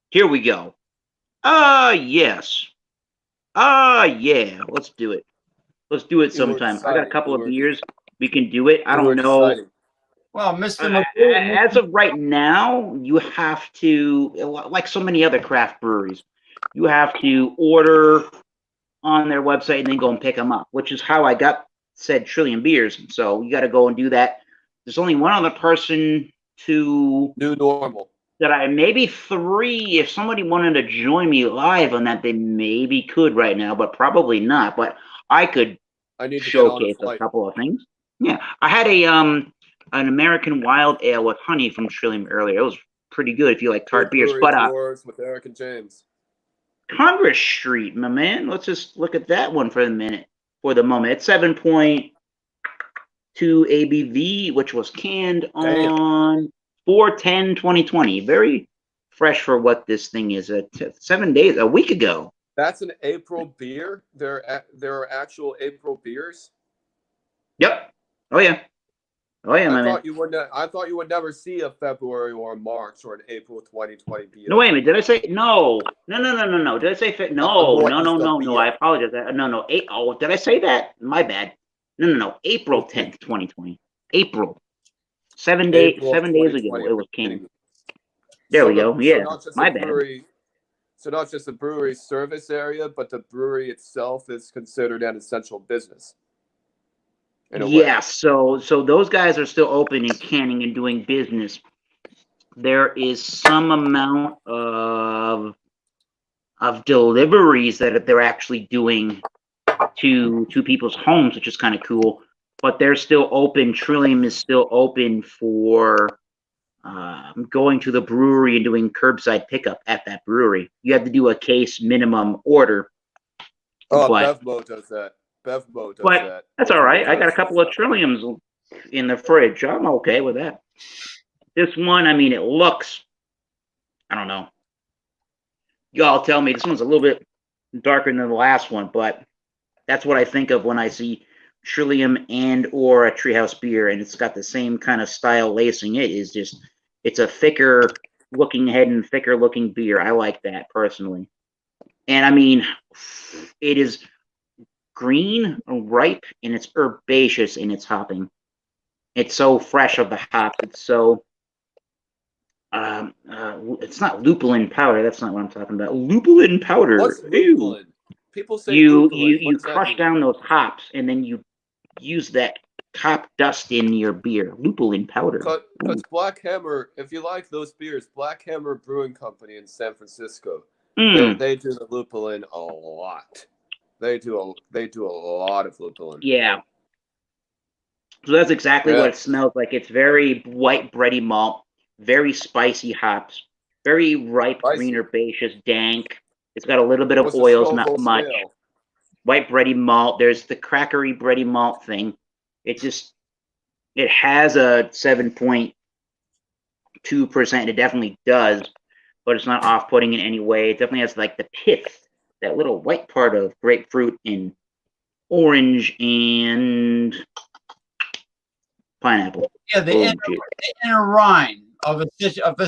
Here we go. Yes. Yeah. Let's do it. Let's do it sometime. I got a couple of beers. We can do it. I don't know. Exciting. Well, Mr. As of right now, you have to, like so many other craft breweries, you have to order on their website and then go and pick them up, which is how I got said Trillium beers. So you got to go and do that. There's only one other person New normal. that I maybe 3. If somebody wanted to join me live on that, they maybe could right now, but probably not. But I could I need to get on a showcase a flight. couple of things. Yeah, I had an American Wild Ale with honey from Trillium earlier. It was pretty good if you like tart beers. Brewery But Awards with Eric and James. Congress Street, my man. Let's just look at that one for the moment. It's 7.2 ABV, which was canned on 4/10/2020. Very fresh for what this thing is. 7 days, a week ago. That's an April beer. There are actual April beers. Yep. Oh yeah. Oh yeah, my man. I thought you would never see a February or a March or an April 2020 beer. No, wait a minute. Did I say no? No. Did I say no? I apologize. No. Did I say that? My bad. No. April 10th, 2020. April. 7 days ago, it was canned. There we go. Yeah, my bad. So not just the brewery service area, but the brewery itself is considered an essential business. Yeah, so those guys are still open and canning and doing business. There is some amount of deliveries that they're actually doing to people's homes, which is kind of cool. But they're still open. Trillium is still open for going to the brewery and doing curbside pickup at that brewery. You have to do a case minimum order. Oh, Bevmo does that. But that's all right. I got a couple of Trilliums in the fridge. I'm okay with that. This one, I mean, it looks, I don't know. Y'all tell me this one's a little bit darker than the last one, but that's what I think of when I see Trillium and or a Treehouse beer, and it's got the same kind of style lacing. It's a thicker looking head and thicker looking beer. I like that personally. And I mean, it is green, ripe, and it's herbaceous in its hopping. It's so fresh of the hops. It's so it's not lupulin powder. That's not what I'm talking about. Lupulin powder. What's lupulin? People say you crush down those hops and then you use that hop dust in your beer. Lupulin powder. Because Black Hammer, if you like those beers, Black Hammer Brewing Company in San Francisco, they do the lupulin a lot. They do a lot of lupulin. Yeah. So that's exactly what it smells like. It's very white bready malt, very spicy hops, very ripe, green herbaceous, dank. It's got a little bit of oils, not much. Scale? White bready malt. There's the crackery bready malt thing. It has a 7.2%. It definitely does, but it's not off-putting in any way. It definitely has like the pith, that little white part of grapefruit and orange and pineapple. Yeah, the inner rind of a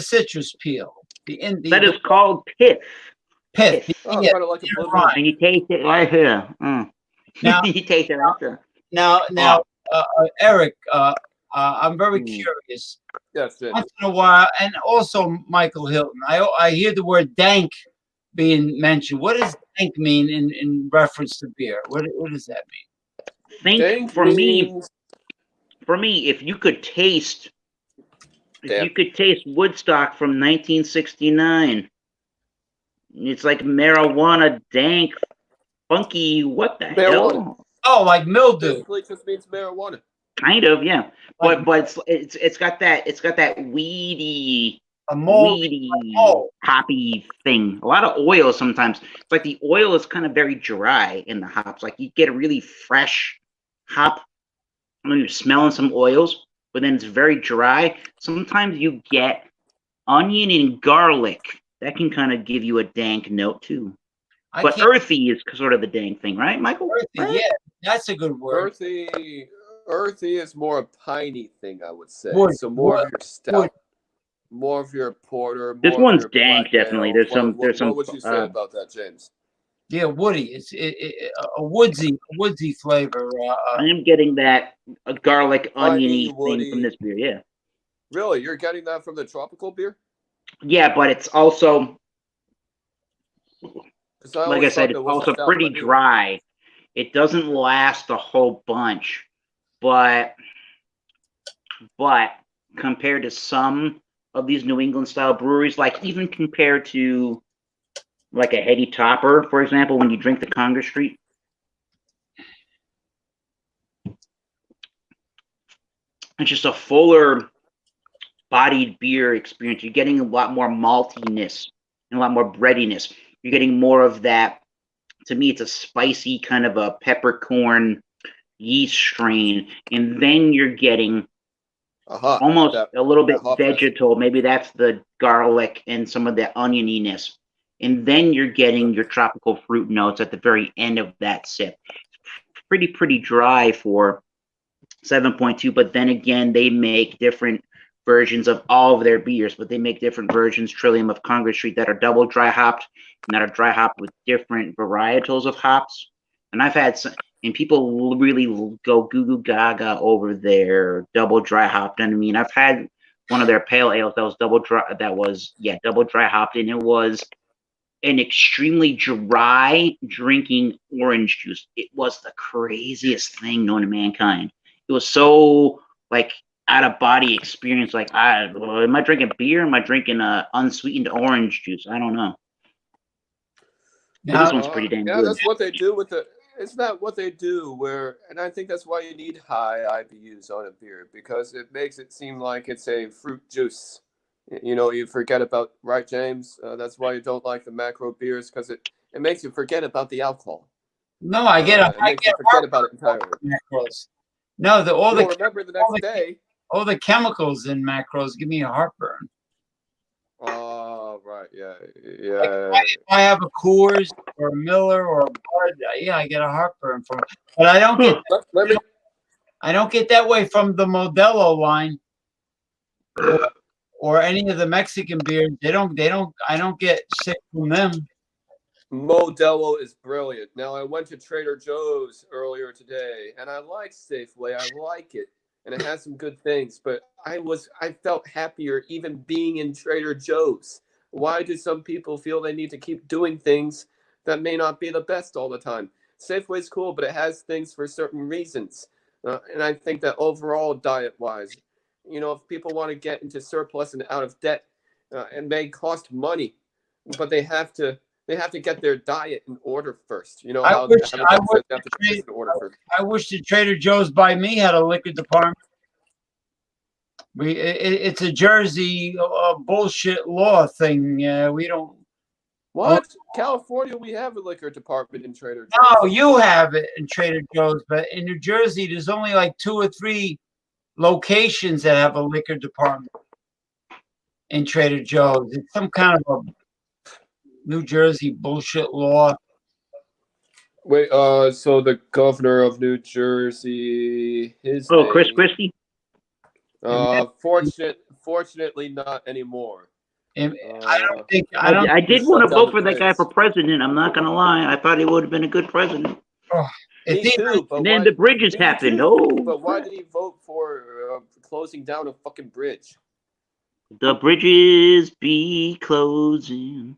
citrus peel. That is called pith. Pith. Oh, kind of like a rind. And you taste it right here. Now you taste it after. Now, Eric, I'm very curious. Yes. Once in a while, and also Michael Hilton, I hear the word dank being mentioned. What does dank mean in reference to beer? What does that mean? Dank for me, if you could taste Woodstock from 1969, it's like marijuana, dank, funky. What the hell? Oh, like mildew. Basically, just means marijuana. Kind of, yeah. But it's got that weedy, hoppy thing. A lot of oil sometimes. It's like the oil is kind of very dry in the hops. Like you get a really fresh hop when you're smelling some oils, but then it's very dry. Sometimes you get onion and garlic. That can kind of give you a dank note too. But earthy is sort of the dank thing, right, Michael? Earthy, right? Yeah, that's a good word. Earthy is more a piney thing, I would say. Wood, so more of your stout, more of your porter. This more one's of your dank, definitely. There's some. What would you say about that, James? Yeah, woody. It's a woodsy flavor. I am getting that garlic, oniony thing from this beer. Yeah. Really, you're getting that from the tropical beer? Yeah, but it's also, like I said, it's also pretty dry. It doesn't last a whole bunch, but compared to some of these New England style breweries, like even compared to like a Heady Topper, for example, when you drink the Congress Street, it's just a fuller bodied beer experience. You're getting a lot more maltiness and a lot more breadiness. You're getting more of that. To me, it's a spicy kind of a peppercorn yeast strain, and then you're getting almost a little bit vegetal. Maybe that's the garlic and some of the onioniness, and then you're getting your tropical fruit notes at the very end of that sip. Pretty dry for 7.2, but then again, they make different versions of all of their beers, but they make different versions, Trillium of Congress Street, that are double dry hopped and that are dry hopped with different varietals of hops. And I've had some, and people really go goo goo gaga over their double dry hopped. And I mean, I've had one of their pale ales that was double dry hopped, and it was an extremely dry drinking orange juice. It was the craziest thing known to mankind. It was so like out of body experience. Like, am I drinking beer? Am I drinking unsweetened orange juice? I don't know. This one's pretty damn good. That's what they do with the. It's not what they do and I think that's why you need high IBUs on a beer, because it makes it seem like it's a fruit juice. You know, you forget about, right, James? That's why you don't like the macro beers, because it makes you forget about the alcohol. No, I get forget about it entirely. Macros. No, remember the next day. All the chemicals in macros give me a heartburn. Oh, right, yeah. Like if I have a Coors or a Miller or a Bud, yeah, I get a heartburn from it. But I don't get. I don't get that way from the Modelo line. Or any of the Mexican beers. I don't get sick from them. Modelo is brilliant. Now, I went to Trader Joe's earlier today, and I like Safeway. I like it, and it has some good things. But I felt happier even being in Trader Joe's. Why do some people feel they need to keep doing things that may not be the best all the time? Safeway's cool, but it has things for certain reasons. And I think that overall, diet-wise, you know, if people want to get into surplus and out of debt, it may cost money, but they have to get their diet in order first. You know, I wish the Trader Joe's by me had a liquor department. It's a Jersey bullshit law thing. We don't. What? California, we have a liquor department in Trader Joe's. No, you have it in Trader Joe's, but in New Jersey, there's only like 2 or 3 locations that have a liquor department in Trader Joe's. It's some kind of a New Jersey bullshit law. Wait, so the governor of New Jersey, his name, Chris Christie? Fortunately not anymore. I did want to vote for that guy for president. I'm not gonna lie. I thought he would have been a good president. Me too, and then the bridges happened. But why did he vote for closing down a fucking bridge? The bridges be closing.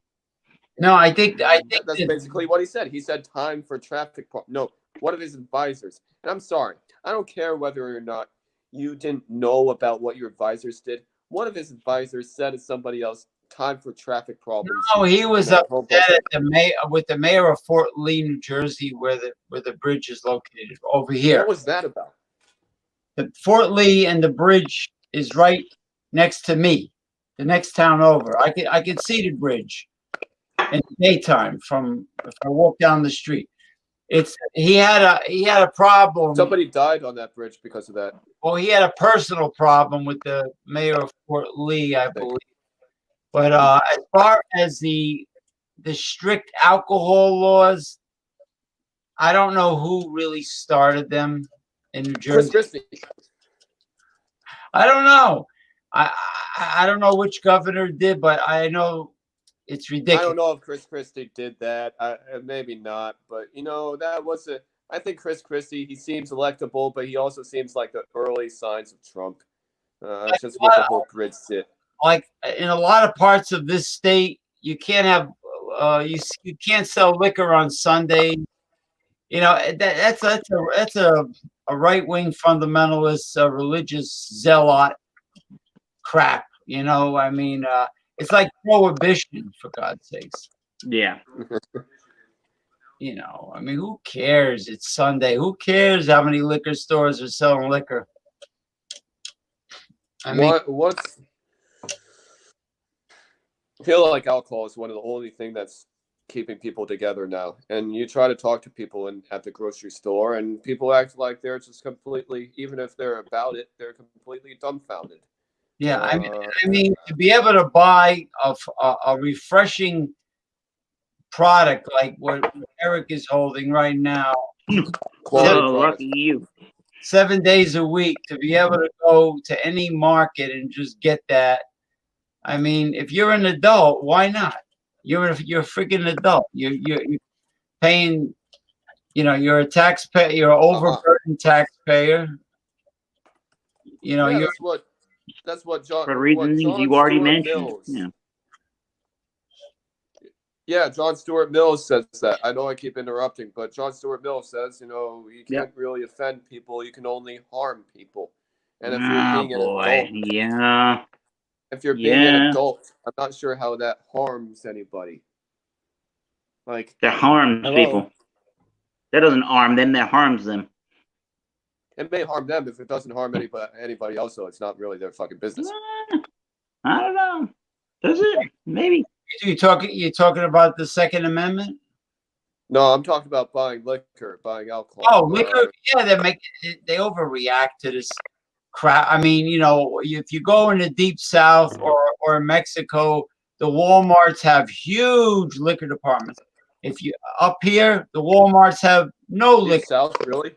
No, I think that's basically what he said. He said time for traffic. No, one of his advisors. And I'm sorry, I don't care whether or not you didn't know about what your advisors did. One of his advisors said to somebody else, time for traffic problems. No, he was upset at with the mayor of Fort Lee, New Jersey, where the bridge is located over here. What was that about? The Fort Lee and the bridge is right next to me, the next town over. I can see the bridge in the daytime if I walk down the street. He had a problem. Somebody died on that bridge because of that. Well, he had a personal problem with the mayor of Fort Lee, I believe. But as far as the strict alcohol laws, I don't know who really started them in New Jersey. Chris Christie. I don't know. I don't know which governor did, but I know it's ridiculous. I don't know if Chris Christie did that. Maybe not, but you know I think Chris Christie, he seems electable, but he also seems like the early signs of Trump. Just with the whole bridge shit. Like in a lot of parts of this state, you can't have you can't sell liquor on Sunday. that's a right wing fundamentalist, religious zealot crap. I mean, it's like prohibition, for God's sakes. Yeah. I mean, who cares? It's Sunday. Who cares how many liquor stores are selling liquor? I mean, What's I feel like alcohol is one of the only thing that's keeping people together now. And you try to talk to people at the grocery store, and people act like they're just completely, even if they're about it, they're completely dumbfounded. yeah. I mean, to be able to buy a refreshing product like what Eric is holding right now, Quality Oh, product. lucky you. 7 days a week, to be able to go to any market and just get that. I mean, if you're an adult, why not? You're a freaking adult. You're paying. You're a taxpayer. You're an overburdened taxpayer. Yeah, You're that's what For reasons John you already Stuart mentioned. Mills. Yeah. Yeah, John Stuart Mills says that. I know I keep interrupting, but John Stuart Mills says, you can't really offend people. You can only harm people. And if you're being an boy. adult, Yeah. if you're being an adult, I'm not sure how that harms anybody. Like, That harms people. That doesn't harm them. That harms them. It may harm them if it doesn't harm anybody else. So it's not really their fucking business. I don't know. Does it? Maybe. You talking about the Second Amendment? No, I'm talking about buying liquor, buying alcohol. Oh, liquor. Yeah, they overreact to this crap. I mean, if you go in the deep South or Mexico, the Walmarts have huge liquor departments. If you up here, the Walmarts have no liquor. South, really?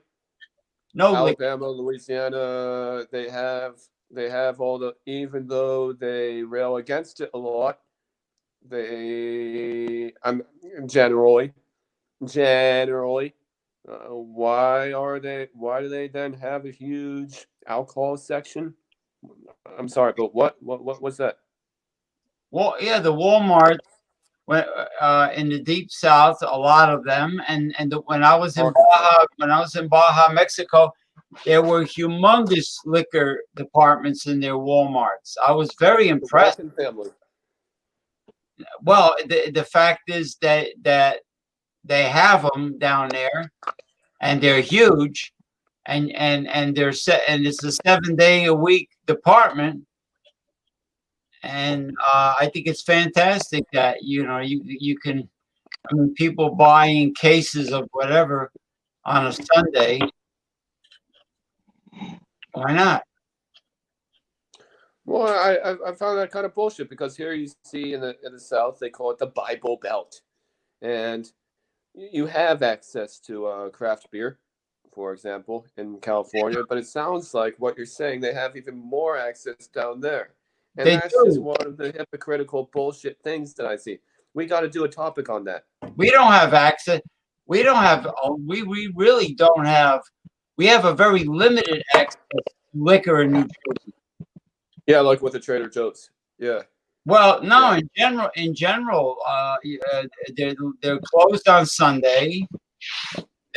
No Alabama, Louisiana, they have all the, even though they rail against it a lot, I'm generally, why do they then have a huge alcohol section? I'm sorry, but what was that? Well, yeah, the Walmart in the deep South, a lot of them, and when I was in Baja, Mexico, there were humongous liquor departments in their Walmarts. I was very impressed. Family. Well, the fact is that they have them down there, and they're huge, and they're set, and it's a 7-day-a-week department. And I think it's fantastic that you can. I mean, people buying cases of whatever on a Sunday. Why not? Well, I found that kind of bullshit, because here you see in the South they call it the Bible Belt, and you have access to craft beer, for example, in California. But it sounds like what you're saying, they have even more access down there. And that's just one of the hypocritical bullshit things that I see. We got to do a topic on that. We don't have access. We don't have. We really don't have. We have a very limited access to liquor in New Jersey. Yeah, like with the Trader Joe's. Yeah. Well, no. Yeah. In general, they're closed on Sunday.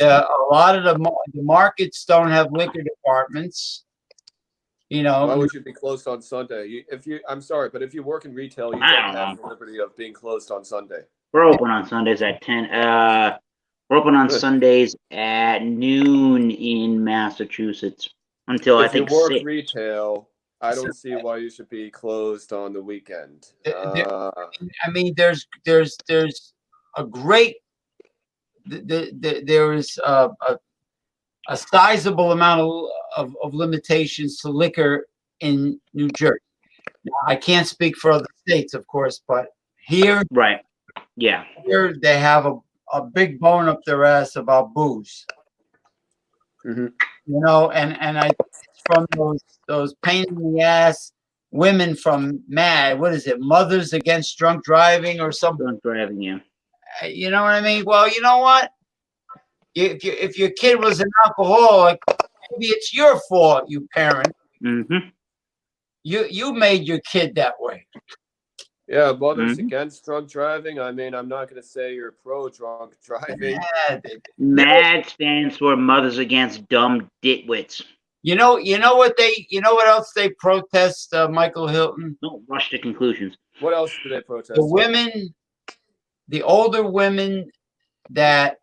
A lot of the markets don't have liquor departments. Why would you be closed on Sunday? I'm sorry, but if you work in retail, you don't have the liberty of being closed on Sunday. We're open on Sundays at 10. We're open on Sundays at noon in Massachusetts until I think 6. If you work retail, I don't see why you should be closed on the weekend. I mean, there's a great there is a sizable amount of limitations to liquor in New Jersey. Now, I can't speak for other states, of course, but here, right? Yeah, here they have a big bone up their ass about booze. Mm-hmm. And I from those pain in the ass women from MAD. What is it? Mothers Against Drunk Driving or something? Drunk driving, yeah. You know what I mean? Well, you know what? If your kid was an alcoholic, maybe it's your fault, you parent. Mm-hmm. You made your kid that way. Yeah, mothers Mhm. against drunk driving. I mean, I'm not going to say you're pro drunk driving. MAD stands for Mothers Against Dumb Ditwits. You know what else they protest, Michael Hilton? Don't rush to conclusions. What else do they protest? The women, the older women that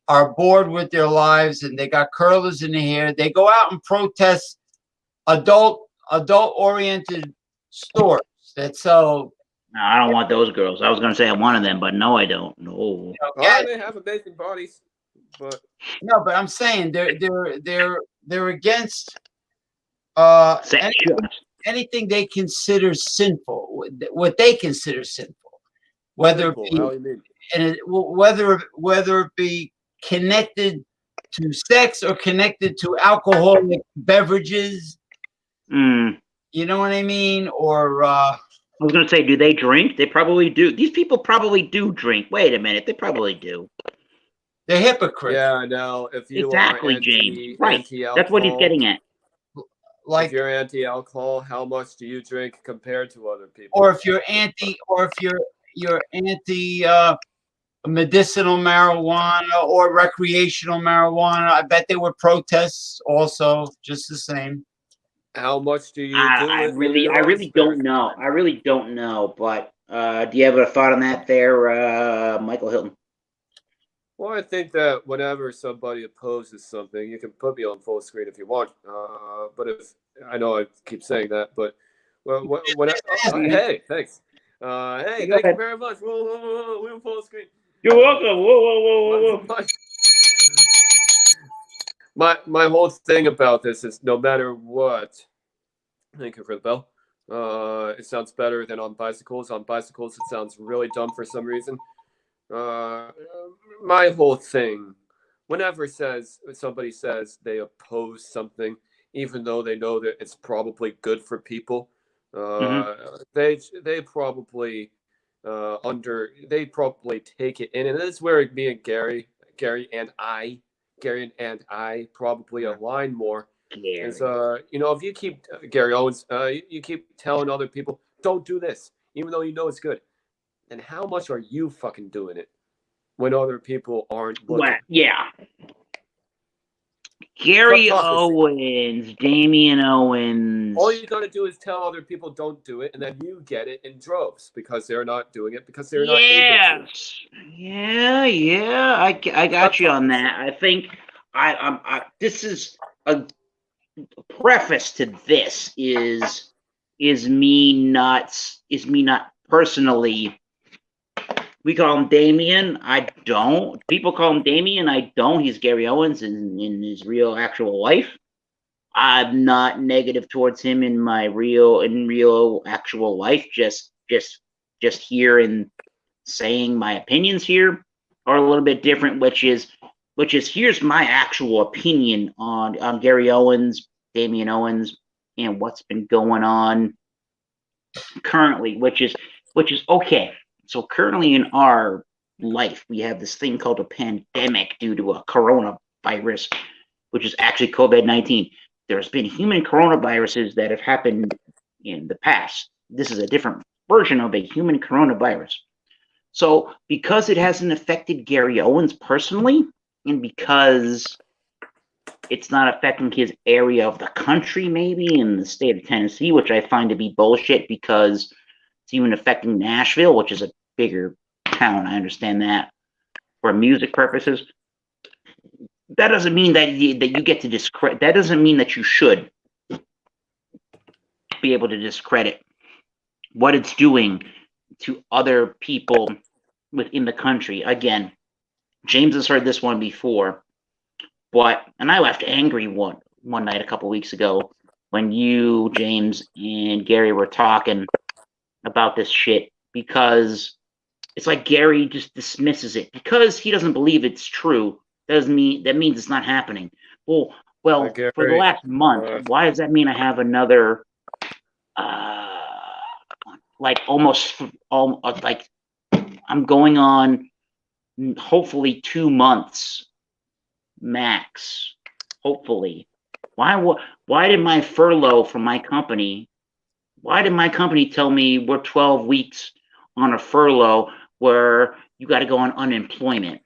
are bored with their lives and they got curlers in their hair, they go out and protest adult oriented stores that sell. No, I don't want those girls. I was going to say I wanted them, but no, I don't. No. They have amazing bodies, but no, but I'm saying they're against Sex shops. anything they consider sinful, what they consider sinful, whether simple. it be How do you mean? and whether it be connected to sex or connected to alcoholic beverages. You know what I mean? Or I was going to say, do they drink? They probably do. These people probably do drink. Wait a minute, they probably do. they're hypocrites. Yeah, now if you Exactly, are James. Right. anti-alcohol, That's what he's getting at. Like, if you're anti-alcohol, how much do you drink compared to other people? or if you're anti medicinal marijuana or recreational marijuana, I bet there were protests also just the same. How much do you do I it? really don't know. I really don't know. But do you have a thought on that there, Michael Hilton? Well, I think that whenever somebody opposes something, you can put me on full screen if you want. But if I know I keep saying that, but hey, thanks. Hey, thank you very much. Whoa, we're full screen. You're welcome. Whoa. My whole thing about this is no matter what. Thank you for the bell. It sounds better than on bicycles. On bicycles, it sounds really dumb for some reason. My whole thing, whenever somebody says they oppose something, even though they know that it's probably good for people, they probably they probably take it in, and that's where me and Gary and I probably align more. Is if you keep Gary Owens, you keep telling other people don't do this, even though you know it's good. And how much are you fucking doing it when other people aren't looking? Well, yeah. Gary Owens, Damian Owens. All you gotta do is tell other people don't do it, and then you get it in droves because they're not doing it because they're not able to. Yeah. I got you on that. I think this is a preface to this is me not personally. We call him Damien. I don't. People call him Damien. I don't. He's Gary Owens in his real actual life. I'm not negative towards him in my real actual life. Just here and saying my opinions here are a little bit different, which is here's my actual opinion on Gary Owens, Damian Owens, and what's been going on currently, which is okay. So currently in our life, we have this thing called a pandemic due to a coronavirus, which is actually COVID-19. There's been human coronaviruses that have happened in the past. This is a different version of a human coronavirus. So because it hasn't affected Gary Owens personally, and because it's not affecting his area of the country, maybe in the state of Tennessee, which I find to be bullshit because it's even affecting Nashville, which is a bigger town. I understand that for music purposes. That doesn't mean that you get to discredit. That doesn't mean that you should be able to discredit what it's doing to other people within the country. Again, James has heard this one before, and I left angry one night a couple weeks ago when you, James, and Gary were talking about this shit, because it's like Gary just dismisses it because he doesn't believe it's true. That means it's not happening. Well, Gary, for the last month, why does that mean I have another like I'm going on hopefully 2 months max, hopefully. Why did my furlough from my company, why did my company tell me we're 12 weeks on a furlough where you got to go on unemployment.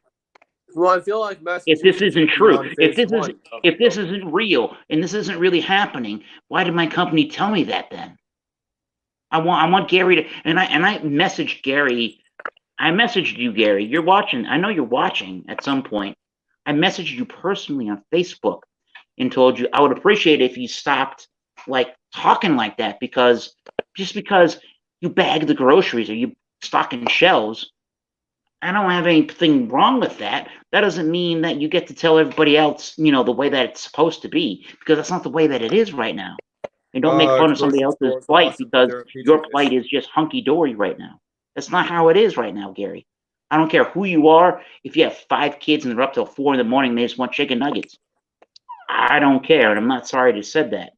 Well, I feel like If this Massachusetts isn't would be true, on phase one of if this COVID. isn't real and this isn't really happening, why did my company tell me that then? I want Gary to, and I messaged Gary. I messaged you, Gary. You're watching. I know you're watching at some point. I messaged you personally on Facebook and told you I would appreciate it if you stopped like talking like that, because just because you bag the groceries or you stocking shelves, I don't have anything wrong with that. That doesn't mean that you get to tell everybody else, the way that it's supposed to be, because that's not the way that it is right now. And don't make fun of somebody Grocery else's stores are plight also because your therapeutic. plight is just hunky-dory right now. That's not how it is right now, Gary. I don't care who you are. If you have 5 kids and they're up till 4 in the morning and they just want chicken nuggets, I don't care, and I'm not sorry to said that.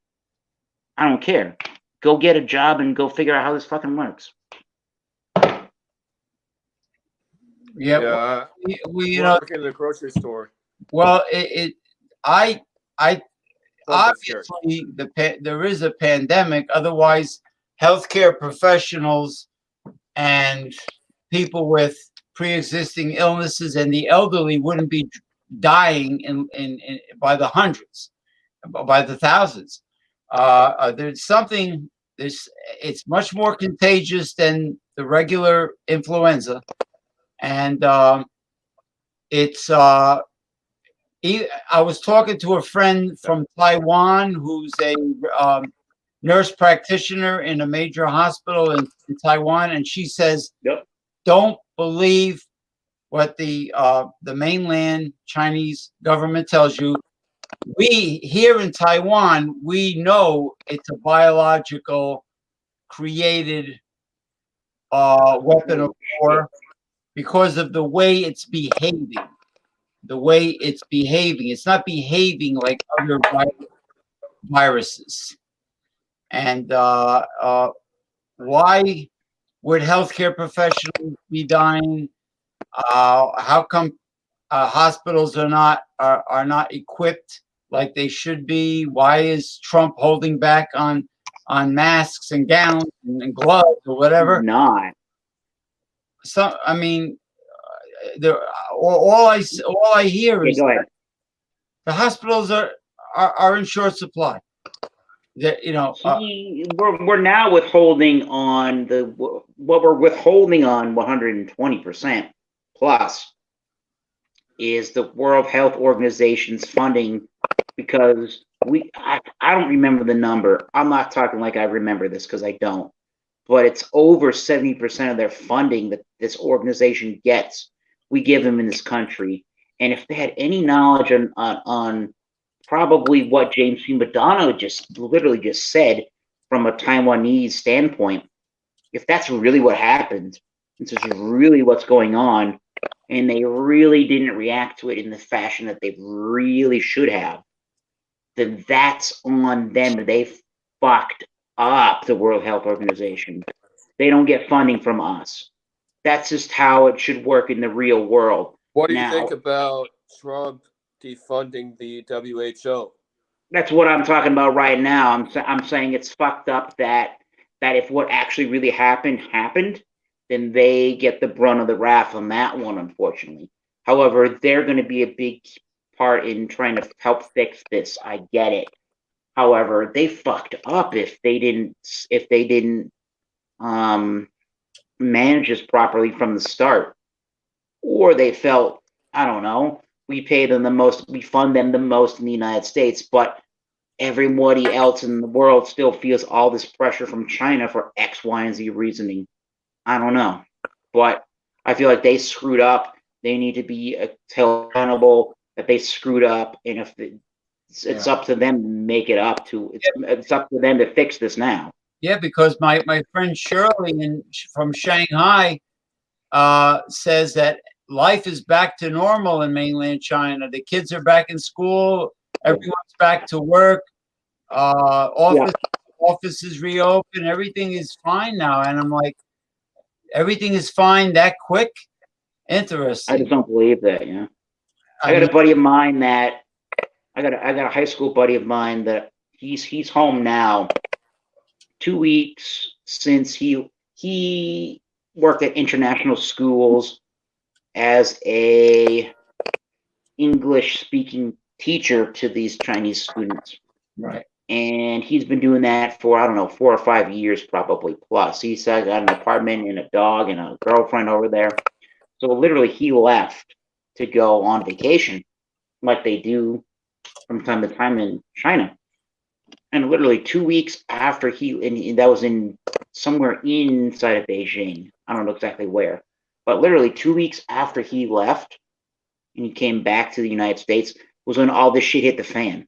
I don't care. Go get a job and go figure out how this fucking works. Yeah, Yeah, we working in the grocery store. well, I Don't get scared. obviously there is a pandemic. Otherwise, healthcare professionals and people with pre-existing illnesses and the elderly wouldn't be dying in by the hundreds, by the thousands. There's something. It's much more contagious than the regular influenza, and it's. I was talking to a friend from Taiwan who's a nurse practitioner in a major hospital in Taiwan, and she says, Yep. "Don't believe what the mainland Chinese government tells you. We here in Taiwan, we know it's a biological created weapon of war because of the way it's behaving. The way it's behaving, it's not behaving like other viruses. And why would healthcare professionals be dying? How come hospitals are not equipped like they should be? Why is Trump holding back on masks and gowns and gloves or whatever? Not. So I mean, there all I hear is Go ahead. the hospitals are in short supply. That We're now withholding on what we're withholding on 120% plus is the World Health Organization's funding, because I don't remember the number. I'm not talking like I remember this because I don't, but it's over 70% of their funding that this organization gets. We give them in this country, and if they had any knowledge on probably what James P. Madonna literally just said from a Taiwanese standpoint, if that's really what happened, this is really what's going on, and they really didn't react to it in the fashion that they really should have, then that's on them. They fucked up the World Health Organization. They don't get funding from us. That's just how it should work in the real world. What do you think about Trump defunding the WHO? That's what I'm talking about right now. I'm saying it's fucked up that if what actually really happened, then they get the brunt of the wrath on that one, unfortunately. However, they're going to be a big part in trying to help fix this. I get it. However, they fucked up if they didn't manage this properly from the start, or they felt, I don't know, we pay them the most, we fund them the most in the United States, but everybody else in the world still feels all this pressure from China for X, Y, and Z reasoning. I don't know, but I feel like they screwed up. They need to be held accountable that they screwed up, and if it's up to them to make it up to. It's up to them to fix this now. Yeah, because my friend Shirley from Shanghai says that life is back to normal in mainland China. The kids are back in school. Everyone's back to work. Offices reopen. Everything is fine now. And I'm like, everything is fine that quick? Interesting. I just don't believe that. Yeah, I got a buddy of mine that I got a high school buddy of mine that he's home now. 2 weeks since he worked at international schools as a English-speaking teacher to these Chinese students. Right. And he's been doing that for, I don't know, 4 or 5 years probably plus. He's got an apartment and a dog and a girlfriend over there. So literally he left to go on vacation like they do from time to time in China. And literally 2 weeks after and that was in somewhere inside of Beijing. I don't know exactly where. But literally 2 weeks after he left and he came back to the United States was when all this shit hit the fan.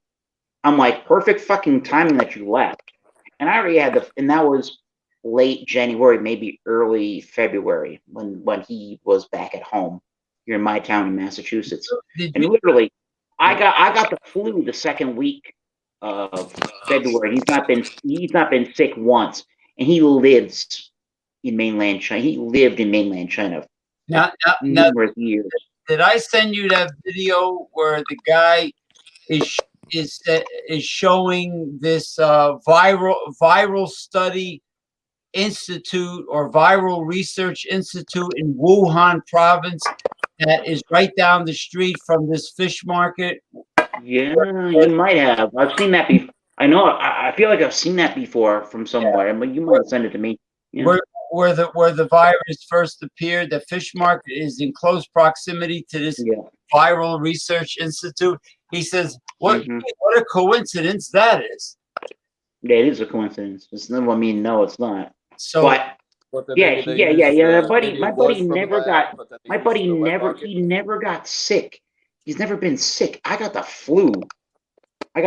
I'm like, perfect fucking timing that you left. And I already had and that was late January, maybe early February when he was back at home here in my town in Massachusetts. And literally, I got the flu the second week of February. He's not been sick once, and he lives in mainland China. He lived in mainland China for numerous years. Did I send you that video where the guy is showing this viral study institute or viral research institute in Wuhan province that is right down the street from this fish market? Yeah, you might have. I've seen that before. I know. I feel like I've seen that before from somewhere, but you might have sent it to me. Yeah. Where the virus first appeared, the fish market is in close proximity to this viral research institute. He says, "What a coincidence that is." Yeah, it is a coincidence. It's no, I mean, no, it's not. So, but yeah. My buddy never got. My buddy never got sick. He's never been sick. I got the flu. I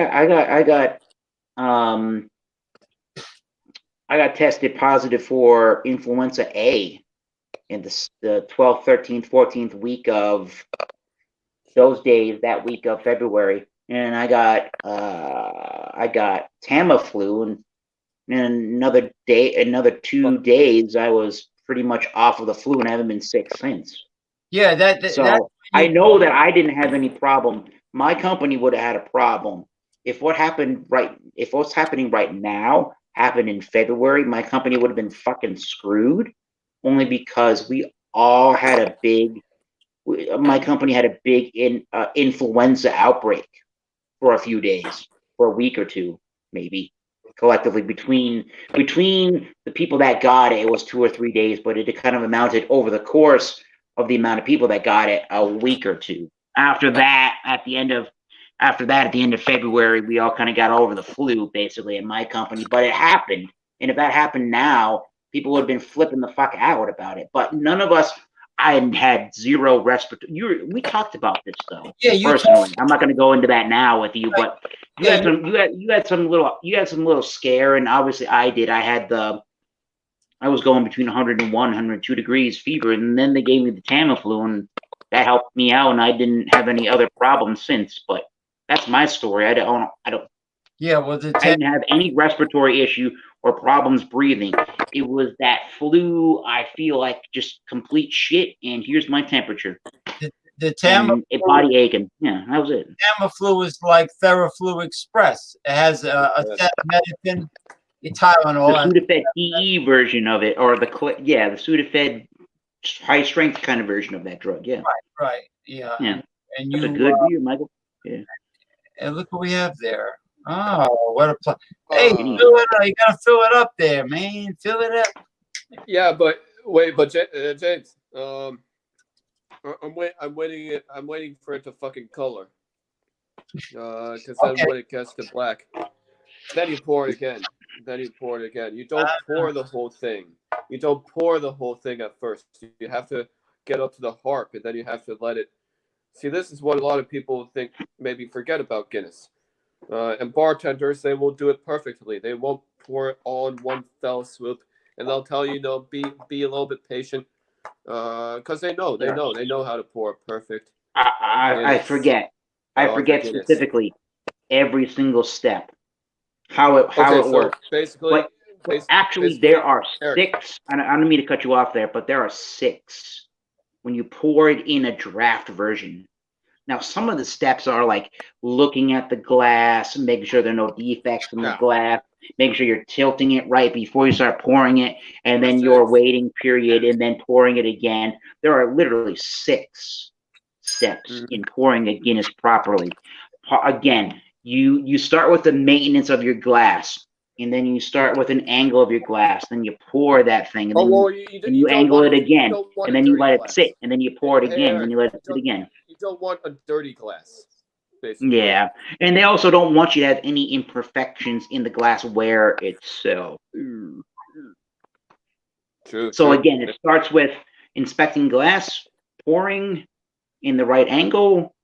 got tested positive for influenza A in the 12th, 13th, 14th week of those days, that week of February. And I got Tamiflu, and another 2 days I was pretty much off of the flu and I haven't been sick since. Yeah, so I know that I didn't have any problem. My company would have had a problem if what's happening right now happened in February. My company would have been fucking screwed, only because we all had my company had a big influenza outbreak for a few days, for a week or two, maybe collectively between the people that got it. It was 2 or 3 days, but it kind of amounted over the course of the amount of people that got it a week or two. After that, at the end of February, we all kind of got over the flu, basically, in my company. But it happened, and if that happened now, people would have been flipping the fuck out about it. But none of us. I had zero respiratory. We talked about this though. Yeah, personally. I'm not going to go into that now with you, but you had some little scare, and obviously I did. I was going between 101, 102 degrees fever, and then they gave me the Tamiflu, and that helped me out, and I didn't have any other problems since. But that's my story. I don't. Yeah, well, I didn't have any respiratory issue or problems breathing. It was that flu. I feel like just complete shit, and here's my temperature. The Tamiflu, body aching. Yeah, that was it. Tamiflu is like Theraflu Express. It has a set medicine, Tylenol. The Sudafed EE version of it, or the Sudafed high strength kind of version of that drug. Yeah. Right. Yeah. And that's a good view, Michael. Yeah. And look what we have there. Oh, what a hey, fill it up. You gotta fill it up there, man. Fill it up. Yeah, but wait, James, I'm waiting for it to fucking color. Because then when it gets to black, then you pour it again. You don't pour the whole thing. You don't pour the whole thing at first. You have to get up to the harp, and then you have to let it. See, this is what a lot of people think. Maybe forget about Guinness. And bartenders, they will do it perfectly. They won't pour it all in one fell swoop, and they'll tell you, be a little bit patient, because they know how to pour perfect. I forget specifically every single step, how it works. But actually, there are 6. I don't mean to cut you off there, but there are 6 when you pour it in a draft version. Now, some of the steps are like looking at the glass, making sure there are no defects in the glass, making sure you're tilting it right before you start pouring it, and then That's your it. waiting period, and then pouring it again. There are literally 6 steps in pouring a Guinness properly. Again, you start with the maintenance of your glass, and then you start with an angle of your glass. Then you pour that thing, and Oh then well, you don't angle want it you again, don't want and a then you dirty let it glass. sit, and then you pour it Hey, again, and then Aaron, you let it sit again. you don't want a dirty glass, basically. Yeah, and they also don't want you to have any imperfections in the glassware itself. True. So again, it starts with inspecting glass, pouring in the right angle,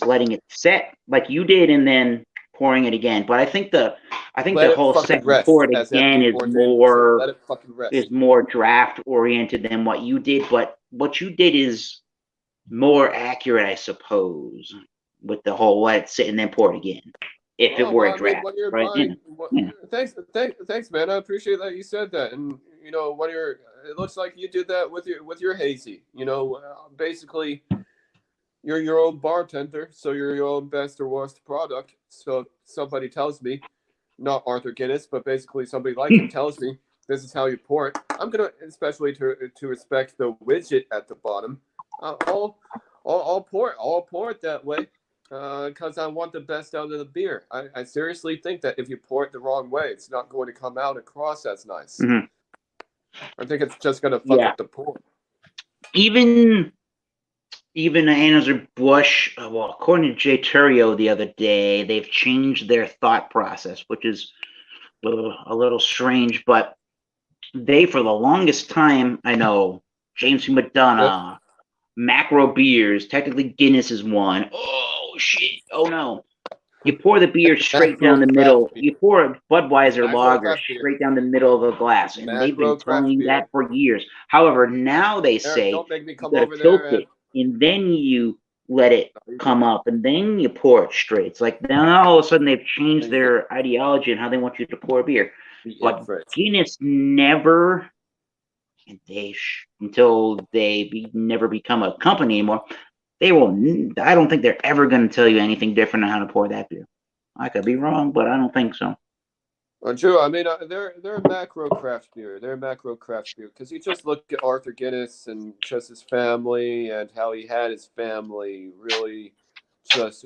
letting it set like you did, and then pouring it again. But I think the whole set and pour it again Let it fucking rest. is more draft oriented than what you did. But what you did is more accurate, I suppose, with the whole let it sit and then pour it again. If it were a draft, right? Thanks, man. I appreciate that you said that. And you know, it looks like you did that with your hazy. You know, basically, you're your own bartender, so you're your own best or worst product. So if somebody tells me, not Arthur Guinness, but basically somebody like him tells me this is how you pour it, I'm gonna, especially to respect the widget at the bottom, I'll pour it that way. Because I want the best out of the beer. I seriously think that if you pour it the wrong way, it's not going to come out across as nice. Mm-hmm. I think it's just going to fuck up the pour. Even Anheuser-Busch, well, according to Jay Turio the other day, they've changed their thought process, which is a little strange, but they, for the longest time, I know, James McDonough, Macro Beers, technically Guinness is one. Oh, shit. Oh, no. You pour the beer straight down the middle. You pour a Budweiser lager straight down the middle of the glass. And they've been telling you that for years. However, now they say you got to tilt it, and then you let it come up, and then you pour it straight. It's like now all of a sudden they've changed their ideology and how they want you to pour beer. But Guinness never, until they never become a company anymore, they will. I don't think they're ever going to tell you anything different on how to pour that beer. I could be wrong, but I don't think so. Well, true. I mean, they're a macro craft beer. They're a macro craft beer because you just look at Arthur Guinness and just his family and how he had his family really just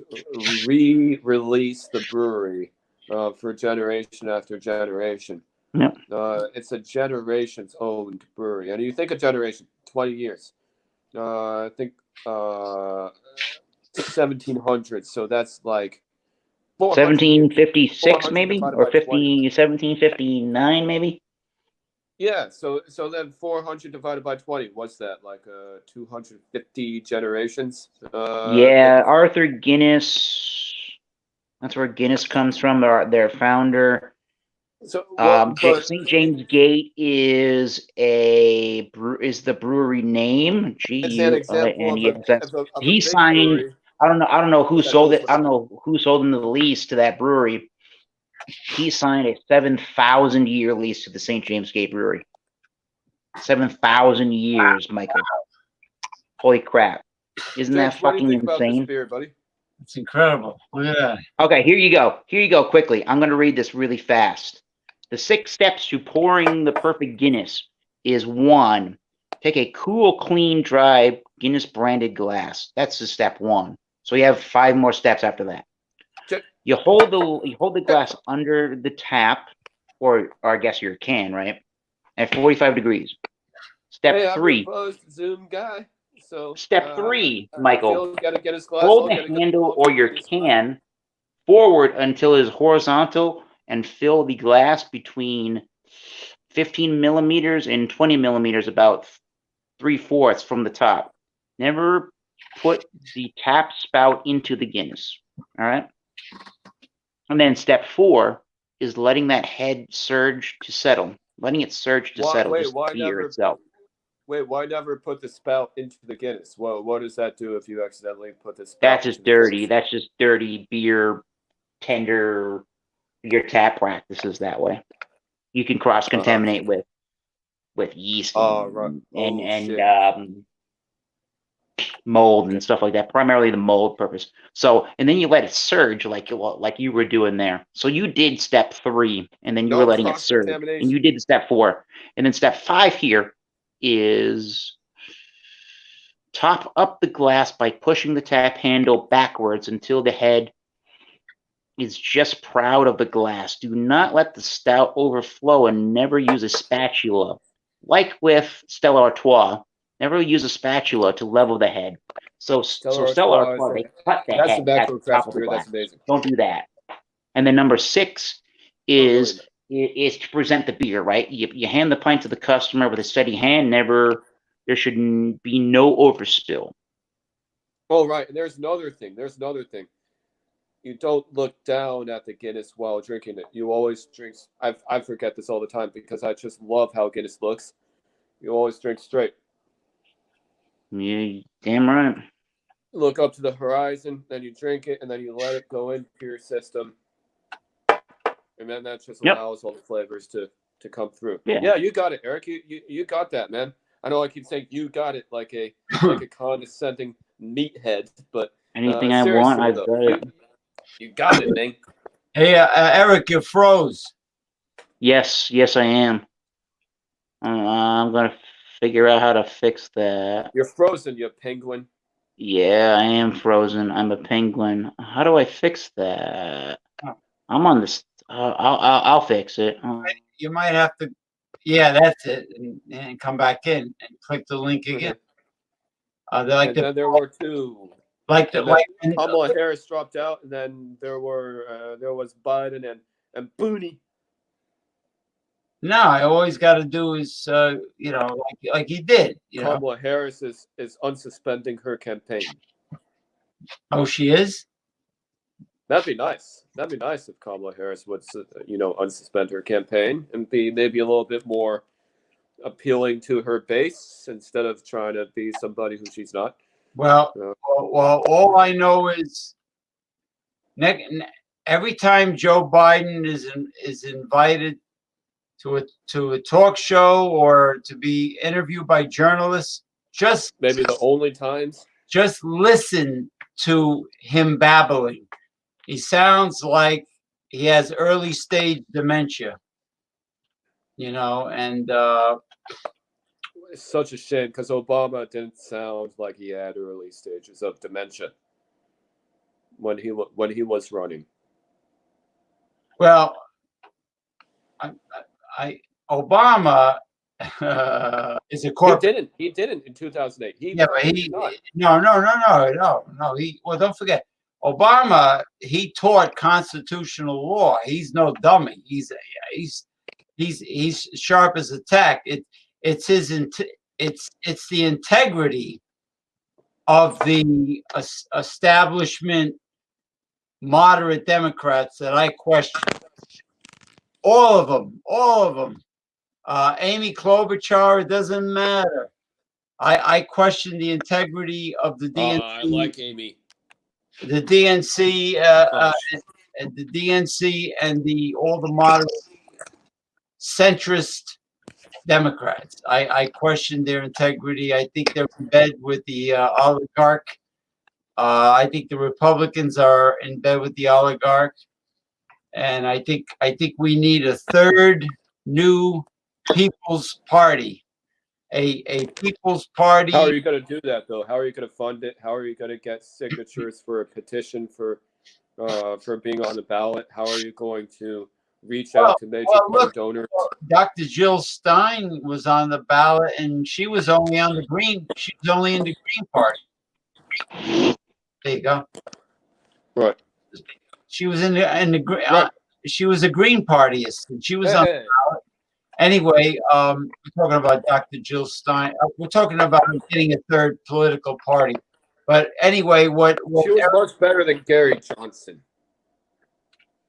re-release the brewery for generation after generation. Yep. It's a generations owned brewery, and you think a generation, 20 years. I think 1700. So that's like 1756 maybe, or 1759 maybe. Yeah, so then 400 divided by 20, what's that, like 250 generations? Yeah, Arthur Guinness, that's where Guinness comes from, their founder. So St. James Gate is the brewery name. G-U-I-N-E-S-S. He signed. I don't know who sold it. I don't know who sold him the lease to that brewery. He signed a 7,000-year lease to the St. James Gate Brewery. 7,000 years, Michael. Holy crap! Isn't that fucking insane? Beer, buddy? It's incredible. Look at that. Okay, here you go. Here you go. Quickly, I'm going to read this really fast. The 6 steps to pouring the perfect Guinness is 1. Take a cool, clean, dry Guinness branded glass. That's the step 1. So you have 5 more steps after that. You hold the glass under the tap, or I guess your can, right, at 45 degrees. Step 3. Zoom guy. So step 3, Michael. Hold the handle or your can forward until it is horizontal and fill the glass between 15 millimeters and 20 millimeters, about 3/4 from the top. Never put the tap spout into the Guinness. All right. And then step 4 is letting that head surge to settle. Letting it surge to settle. Just the beer itself. Wait, why never put the spout into the Guinness? Well, what does that do if you accidentally put the spout? That's just dirty. That's just dirty beer tender. Your tap practices that way. You can cross contaminate with yeast and mold and stuff like that, primarily the mold purpose. So, and then you let it surge like you were doing there. So you did step 3, and then you were No letting it surge, and cross-contamination. you did step 4. And then step 5 here is top up the glass by pushing the tap handle backwards until the head is just proud of the glass. Do not let the stout overflow, and never use a spatula. Like with Stella Artois, never use a spatula to level the head. So Stella Artois, they cut the that's head the at the macro top of the cafeteria. glass. That's amazing. Don't do that. And then number 6 is to present the beer, right? You hand the pint to the customer with a steady hand. There should be no overspill. Oh, right. And there's another thing. You don't look down at the Guinness while drinking it. You always drink. I forget this all the time because I just love how Guinness looks. You always drink straight. Yeah, damn right. Look up to the horizon, then you drink it, and then you let it go into your system. And then that just allows all the flavors to come through. Yeah, you got it, Eric. You got that, man. I know I keep saying you got it like a condescending meathead, but anything I want, I've got it. You got it, man. Hey, Eric, you froze. Yes, I am. I'm gonna figure out how to fix that. You're frozen, you penguin. Yeah, I am frozen. I'm a penguin. How do I fix that? I'm on this. I'll fix it. You might have to. Yeah, that's it, and come back in and click the link again. Then there were 2. Kamala Harris dropped out, and then there was Biden and Booney. No, I always got to do is like he did. Kamala Harris is unsuspending her campaign. Oh, she is? That'd be nice. That'd be nice if Kamala Harris would, unsuspend her campaign and be maybe a little bit more appealing to her base instead of trying to be somebody who she's not. Well, all I know is every time Joe Biden is invited to a talk show or to be interviewed by journalists, just maybe the only times, just listen to him babbling. He sounds like he has early stage dementia, and it's such a shame because Obama didn't sound like he had early stages of dementia when he was running. Well, Obama is a corporate. He didn't in 2008. Well, don't forget, Obama. He taught constitutional law. He's no dummy. He's sharp as a tack. It's the integrity of the establishment moderate Democrats that I question. All of them. Amy Klobuchar, it doesn't matter. I question the integrity of the DNC. I like Amy. The DNC, and the DNC, and all the moderate centrist Democrats. I question their integrity. I think they're in bed with the oligarch. I think the Republicans are in bed with the oligarch, and I think we need a third new People's Party, a People's Party. How are you going to do that, though? How are you going to fund it? How are you going to get signatures for a petition for being on the ballot? How are you going to reach out to major donors? Dr. Jill Stein was on the ballot, and she was only on the Green. She was only in the Green Party. There you go. Right. She was in the Green. She was a Green Partyist, and she was on the ballot. Anyway, we're talking about Dr. Jill Stein. We're talking about getting a third political party. But anyway, she was much better than Gary Johnson.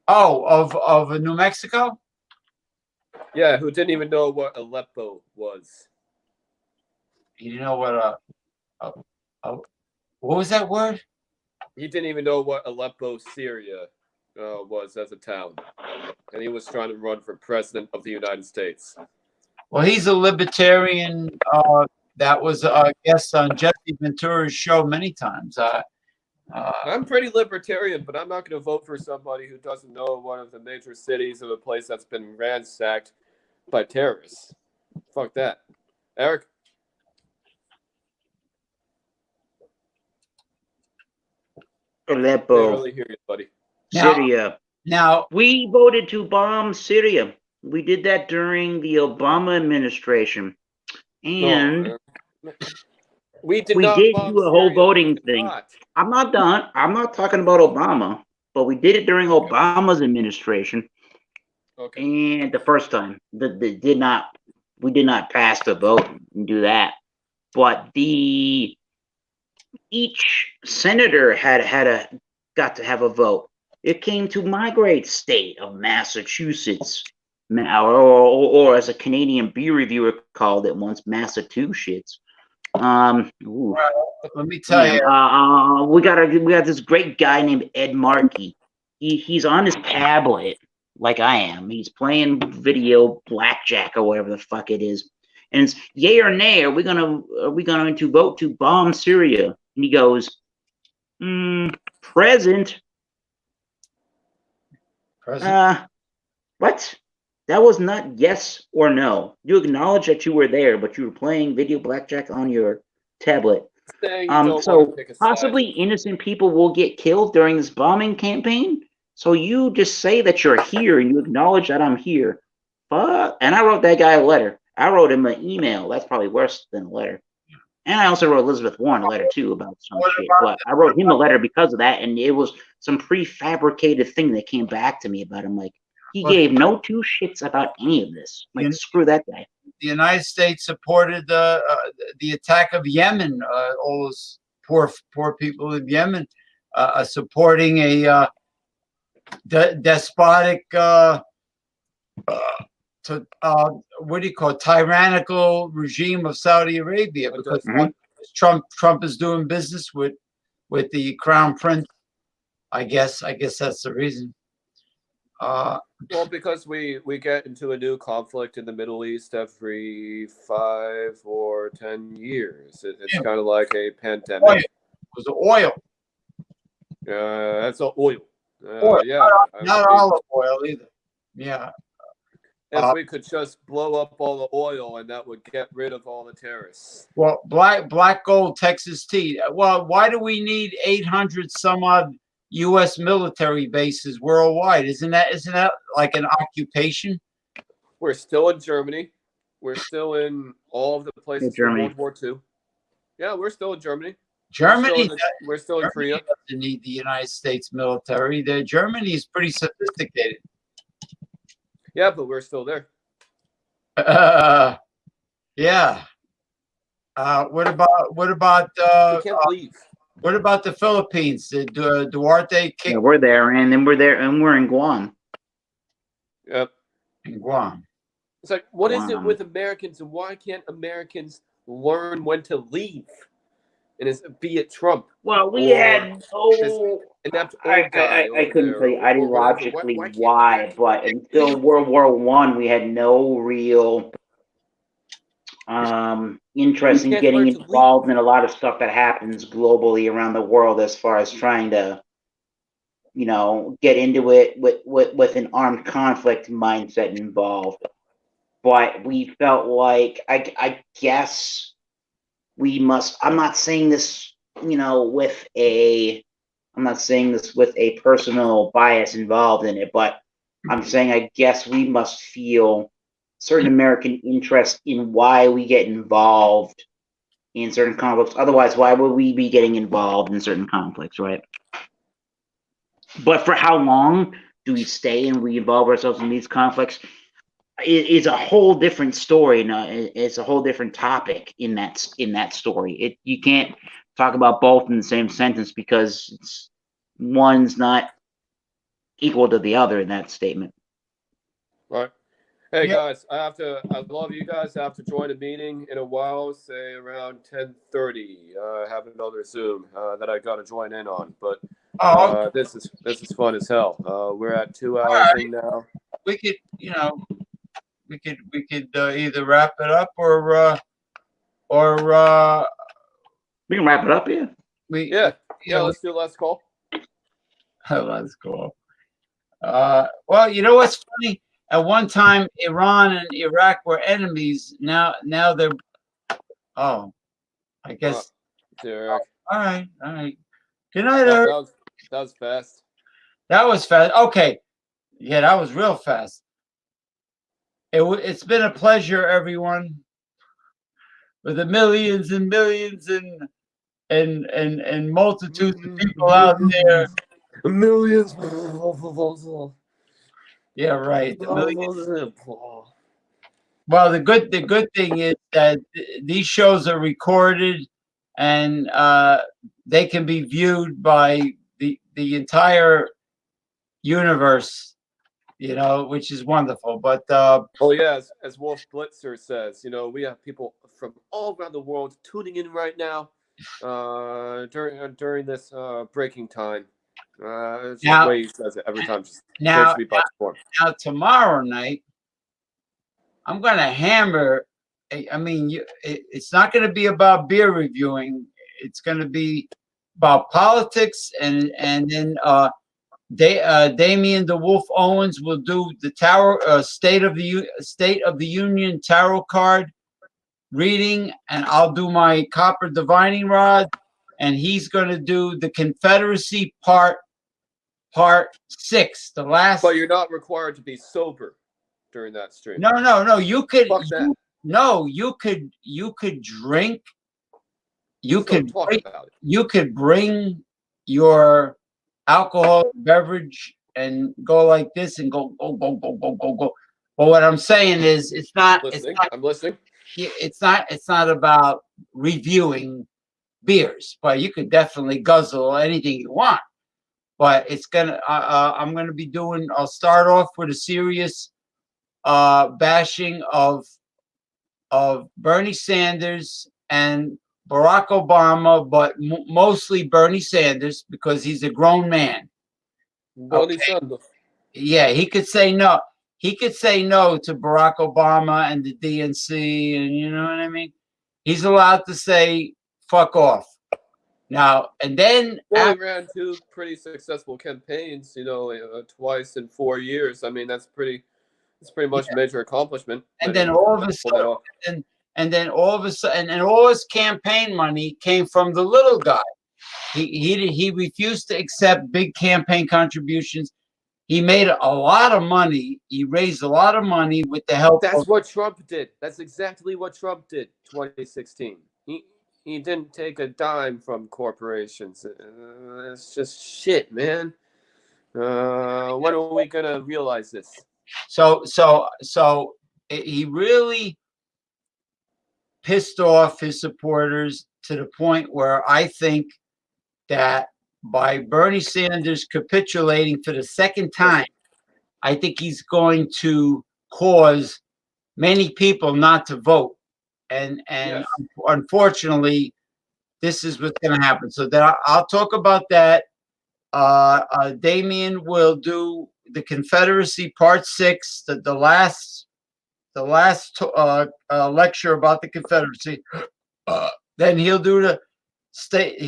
Oh, of New Mexico? Yeah, who didn't even know what Aleppo was. He didn't know what what was that word? He didn't even know what Aleppo, Syria was as a town. And he was trying to run for president of the United States. Well, he's a libertarian That was a guest on Jesse Ventura's show many times. I'm pretty libertarian, but I'm not going to vote for somebody who doesn't know one of the major cities of a place that's been ransacked by terrorists. Fuck that. Eric? Aleppo, Barely hear you, buddy. Syria. Now, We voted to bomb Syria. We did that during the Obama administration. And we did we not did bomb do a whole Syria. voting thing. I'm not done. I'm not talking about Obama, but we did it during Obama's administration. Okay. And the first time, we did not pass the vote and do that. But each senator got to have a vote. It came to my great state of Massachusetts, or as a Canadian beer reviewer called it once, Massachusetts. let me tell you, we got this great guy named Ed Markey. He's on his tablet like I am. He's playing video blackjack or whatever the fuck it is, and it's yay or nay. Are we going to vote to bomb Syria? And he goes, present. What? That was not yes or no. You acknowledge that you were there, but you were playing video blackjack on your tablet. So possibly innocent people will get killed during this bombing campaign. So you just say that you're here and you acknowledge that I'm here. And I wrote that guy a letter. I wrote him an email. That's probably worse than a letter. And I also wrote Elizabeth Warren a letter too about some shit. But I wrote him a letter because of that, and it was some prefabricated thing that came back to me about him. Like, he gave no two shits about any of this. Like, screw that guy. The United States supported the attack of Yemen. All those poor people of Yemen supporting a despotic, what do you call it, tyrannical regime of Saudi Arabia, because Trump is doing business with the Crown Prince. I guess that's the reason. Well, because we get into a new conflict in the Middle East every 5 or 10 years. It's kind of like a pandemic. Oil. It was the oil. That's oil. Oil. Yeah. Not olive oil either. Yeah. If we could just blow up all the oil, and that would get rid of all the terrorists. Well, black gold Texas tea. Well, why do we need 800 some odd U.S. military bases worldwide? Isn't that like an occupation? We're still in Germany. We're still in all of the places from World War II. Yeah, we're still in Germany. Germany. We're still in Korea. Doesn't need the United States military. Germany is pretty sophisticated. Yeah, but we're still there. Yeah. What about we can't leave. What about the Philippines? Did Duarte kick? Yeah, we're there, and then we're in Guam. Yep. In Guam. It's like, what is it with Americans, and why can't Americans learn when to leave? And be it Trump. Well, we had I couldn't tell you ideologically why, but until World War I, we had no real interest in getting involved in a lot of stuff that happens globally around the world, as far as trying to, get into it with an armed conflict mindset involved. But we felt like, I guess we must. I'm not saying this, with a personal bias involved in it, but I'm saying I guess we must feel certain American interest in why we get involved in certain conflicts. Otherwise, why would we be getting involved in certain conflicts, right? But for how long do we stay and we involve ourselves in these conflicts? It's a whole different story. It's a whole different topic in that story. You can't talk about both in the same sentence, because one's not equal to the other in that statement. Right. Hey guys, I love you guys. I have to join a meeting in a while, say around 10:30. I have another Zoom that I got to join in on, but this is fun as hell. We're at 2 hours in now. We could, we could either wrap it up or or We can wrap it up, yeah. Yeah, let's do last call. Let's go. Well, you know what's funny? At one time, Iran and Iraq were enemies. Now they're. Oh, I guess. Derek. All right. Good night, That Eric. was fast. That was fast. Okay, yeah, that was real fast. It's been a pleasure, everyone, with the millions and millions and multitudes of people out there. Millions. Yeah, right. The millions. Well, the good thing is that these shows are recorded, and they can be viewed by the entire universe. Which is wonderful. But oh yeah, as Wolf Blitzer says, we have people from all around the world tuning in right now during this breaking time. It's the way he says it every time. Just great to be back. Now tomorrow night, I'm going to hammer. I mean, it's not going to be about beer reviewing. It's going to be about politics, and then Damien the Wolf Owens will do the tarot State of the Union tarot card reading, and I'll do my copper divining rod, and he's going to do the Confederacy part 6, the last. But you're not required to be sober during that stream. No. You could. Fuck that. You could drink. You could bring your alcohol beverage and go like this and go. But what I'm saying is, it's not. I'm listening. It's not about reviewing beers, but you could definitely guzzle anything you want. But it's gonna. I'm gonna be doing. I'll start off with a serious bashing of Bernie Sanders and Barack Obama, but mostly Bernie Sanders, because he's a grown man. Bernie Sanders. Yeah, he could say no. He could say no to Barack Obama and the DNC, and you know what I mean? He's allowed to say fuck off. Now, and then he ran 2 pretty successful campaigns, twice in 4 years. I mean, that's pretty much a major accomplishment. And then all of a sudden, and all his campaign money came from the little guy. He refused to accept big campaign contributions. He made a lot of money. He raised a lot of money with the help. That's what Trump did. That's exactly what Trump did. 2016. He didn't take a dime from corporations. It's just shit, man. When are we gonna realize this? So he really pissed off his supporters to the point where I think that by Bernie Sanders capitulating for the second time, I think he's going to cause many people not to vote. And yes. Unfortunately, this is what's going to happen. So that I'll talk about that. Damien will do the Confederacy Part 6, the last lecture about the Confederacy. Then he'll do the State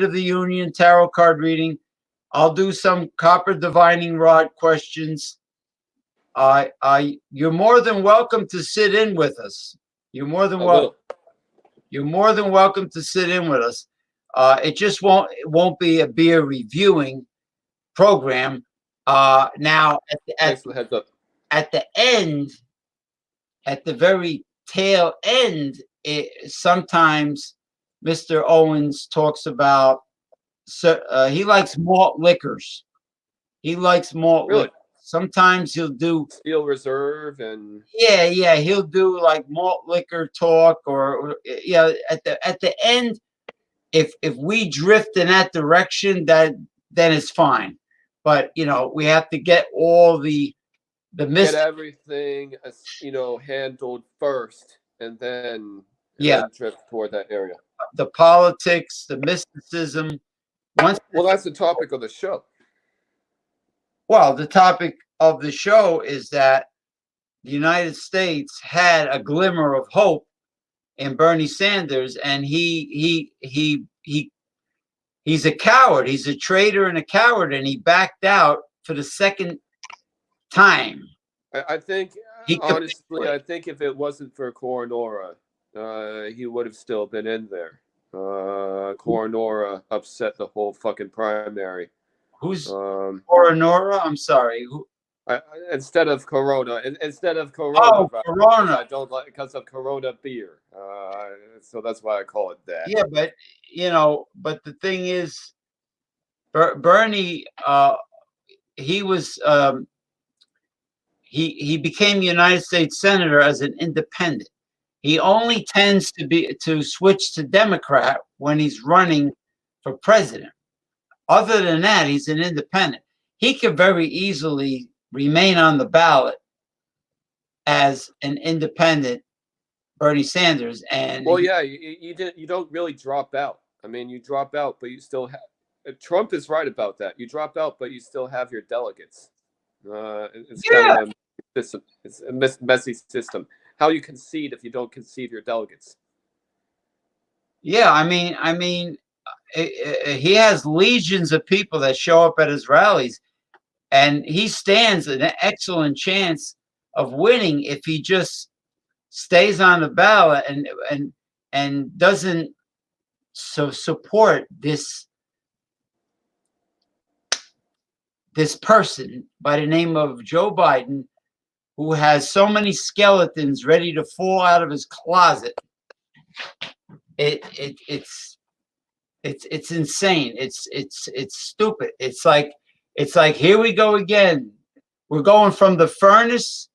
of the Union tarot card reading. I'll do some copper divining rod questions. You're more than welcome to sit in with us. You're more than welcome. You're more than welcome to sit in with us. It just won't be a beer reviewing program. Now at the end, at the very tail end, sometimes Mr. Owens talks about he likes malt liquors. He likes malt liquors. Sometimes he'll do Steel Reserve and he'll do like malt liquor talk, or at the end, if we drift in that direction, then it's fine. But we have to get all the get everything handled first, and then drift toward that area. The politics, the mysticism. Well, that's the topic of the show. Well, the topic of the show is that the United States had a glimmer of hope in Bernie Sanders, and he's a coward. He's a traitor and a coward, and he backed out for the second time. I think, honestly, I think if it wasn't for Coronora, he would have still been in there. Coronora upset the whole fucking primary. Who's Coronora? I'm sorry. Who? Instead of Corona, Oh, Corona. I don't like because of Corona beer. So that's why I call it that. Yeah, but but the thing is, Bernie, he was he became United States Senator as an independent. He only tends to switch to Democrat when he's running for president. Other than that, he's an independent. He could very easily remain on the ballot as an independent, Bernie Sanders. And well, yeah, you don't really drop out. I mean, you drop out, but you still have. Trump is right about that. You drop out, but you still have your delegates. It's kind of a system. It's a messy system. How you concede if you don't concede your delegates? Yeah, I mean, he has legions of people that show up at his rallies, and he stands an excellent chance of winning if he just stays on the ballot and doesn't support this person by the name of Joe Biden, who has so many skeletons ready to fall out of his closet. It's insane. It's stupid. It's like here we go again. We're going from the furnace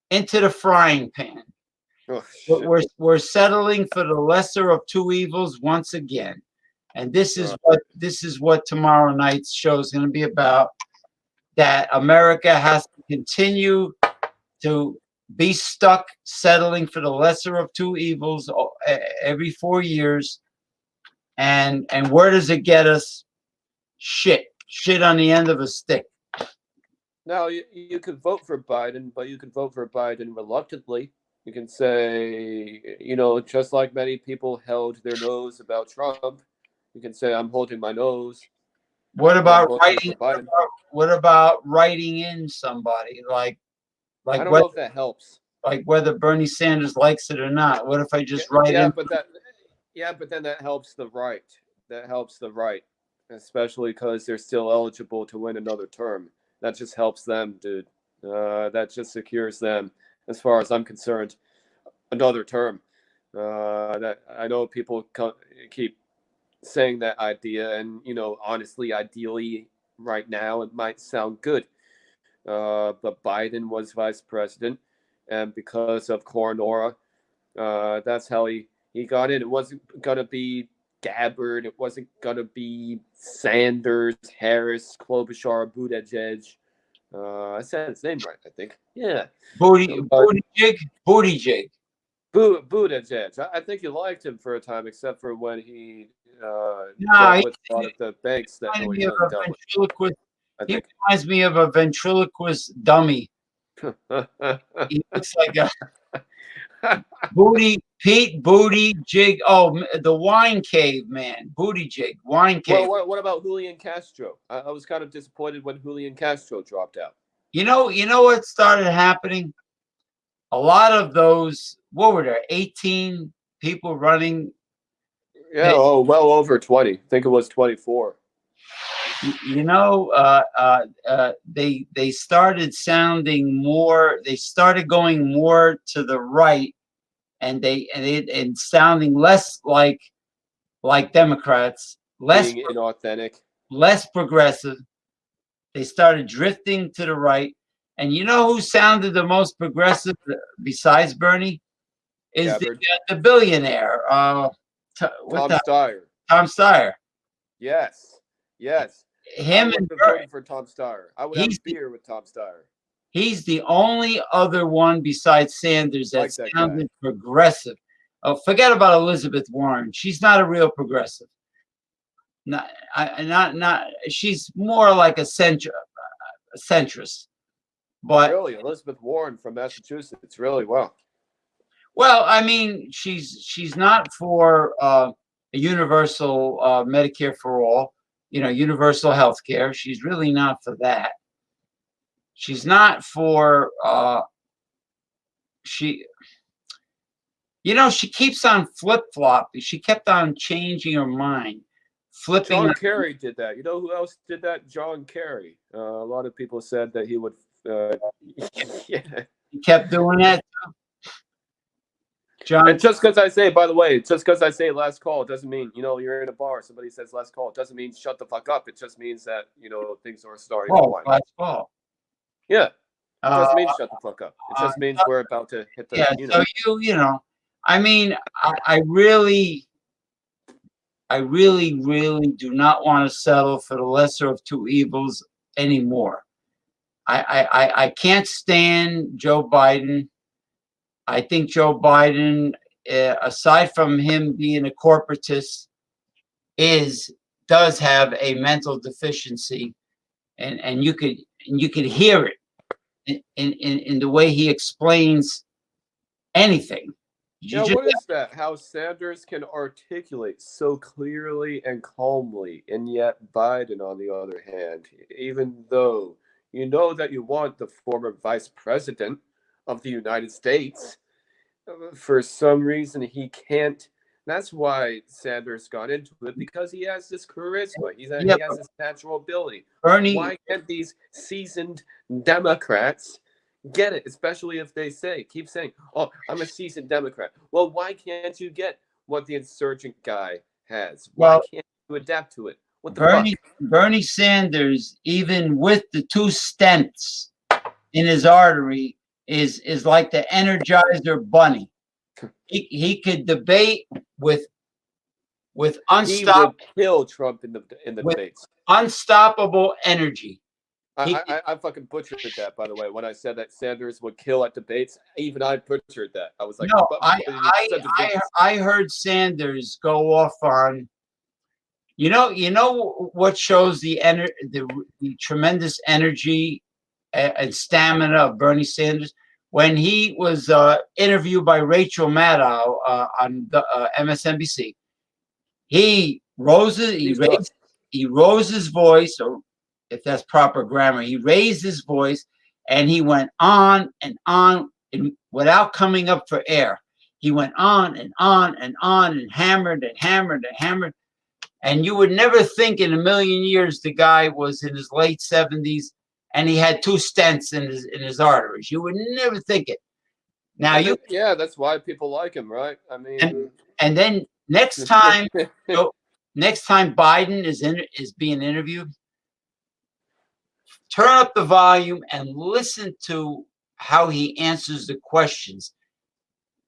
into the frying pan. Oh, we're settling for the lesser of two evils once again. And this is what tomorrow night's show is going to be about. That America has to continue to be stuck settling for the lesser of two evils every 4 years. And where does it get us? Shit on the end of a stick. Now, you could vote for Biden, but you can vote for Biden reluctantly. You can say, just like many people held their nose about Trump, you can say, I'm holding my nose. What about writing? What about writing in somebody? Like I don't know if that helps. Like whether Bernie Sanders likes it or not. What if I just write in? But then that helps the right. That helps the right, especially because they're still eligible to win another term. That just helps them, dude. That just secures them, as far as I'm concerned, another term. That I know people keep saying that idea, and honestly, ideally, right now it might sound good. But Biden was vice president, and because of Coronora, that's how he got in. It wasn't gonna be Gabbard. It wasn't gonna be Sanders, Harris, Klobuchar, Buttigieg. I said his name right, I think. Yeah. Buttigieg. Buttigieg. I think you liked him for a time, except for when he dealt with a lot of the banks that no one dealt with. He reminds me of a ventriloquist dummy. He looks like a Pete Buttigieg. Oh, the wine cave man, Buttigieg, wine cave. Well, what about Julian Castro? I was kind of disappointed when Julian Castro dropped out. You know what started happening? A lot of those, what were there, 18 people running? Yeah, well over 20. I think it was 24. They started sounding more. They started going more to the right, and sounding less like Democrats, being inauthentic, less progressive. They started drifting to the right, and you know who sounded the most progressive besides Bernie? Is the billionaire Tom Steyer. Tom Steyer. Yes. Him and Bernie for Tom Steyer. I would have beer with Tom Steyer. He's the only other one besides Sanders that sounded progressive. Oh, forget about Elizabeth Warren. She's not a real progressive. Not. She's more like a centrist. But really, Elizabeth Warren from Massachusetts, really well. Well, I mean, she's not for a universal Medicare for all, universal health care. She's really not for that. She's not for she. She keeps on flip-flopping. She kept on changing her mind, flipping. John Kerry did that. You know who else did that? John Kerry. A lot of people said that he would. Yeah. He kept doing that. John. And just because I say, by the way, just because I say last call doesn't mean, you're in a bar, somebody says last call, it doesn't mean shut the fuck up. It just means that, things are starting to wind. Last call. Yeah. It doesn't mean shut the fuck up. It just means we're about to hit the. Yeah. So I mean, I really, really do not want to settle for the lesser of two evils anymore. I can't stand Joe Biden. I think Joe Biden, aside from him being a corporatist, does have a mental deficiency, and you could hear it in the way he explains anything. What is that? How Sanders can articulate so clearly and calmly, and yet Biden, on the other hand, even though you know that you want the former vice president of the United States, for some reason he can't. That's why Sanders got into it, because he has this charisma. He has this natural ability. Bernie, why can't these seasoned Democrats get it? Especially if they keep saying, "Oh, I'm a seasoned Democrat." Well, why can't you get what the insurgent guy has? Why can't you adapt to it? What the fuck? Bernie Sanders, even with the 2 stents in his artery, is like the Energizer Bunny. He could debate with unstoppable. He would kill Trump in the debates. Unstoppable energy. I fucking butchered that, by the way, when I said that Sanders would kill at debates. Even I butchered that. I was like, no, I heard Sanders go off on. You know what shows the tremendous energy and stamina of Bernie Sanders? When he was interviewed by Rachel Maddow on the, MSNBC, he rose his voice, or if that's proper grammar, he raised his voice, and he went on and on, and without coming up for air. He went on and on and on, and hammered and hammered and hammered. And you would never think in a million years the guy was in his late 70s and he had 2 stents in his arteries. You would never think it. Now that's why people like him, right? I mean, and then next time Biden is being interviewed, turn up the volume and listen to how he answers the questions.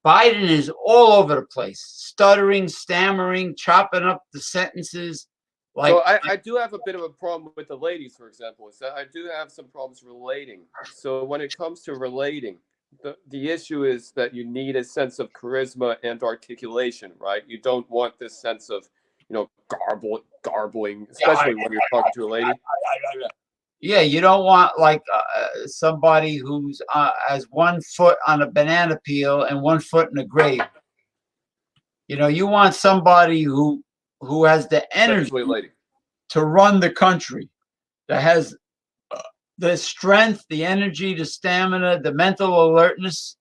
Biden is all over the place, stuttering, stammering, chopping up the sentences. So I do have a bit of a problem with the ladies, for example. Is that I do have some problems relating. So when it comes to relating, the issue is that you need a sense of charisma and articulation, right? You don't want this sense of, garbling, especially when you're talking to a lady. Yeah, you don't want like somebody who's has 1 foot on a banana peel and 1 foot in a grave. You want somebody who has the energy to run the country, that has the strength, the energy, the stamina, the mental alertness.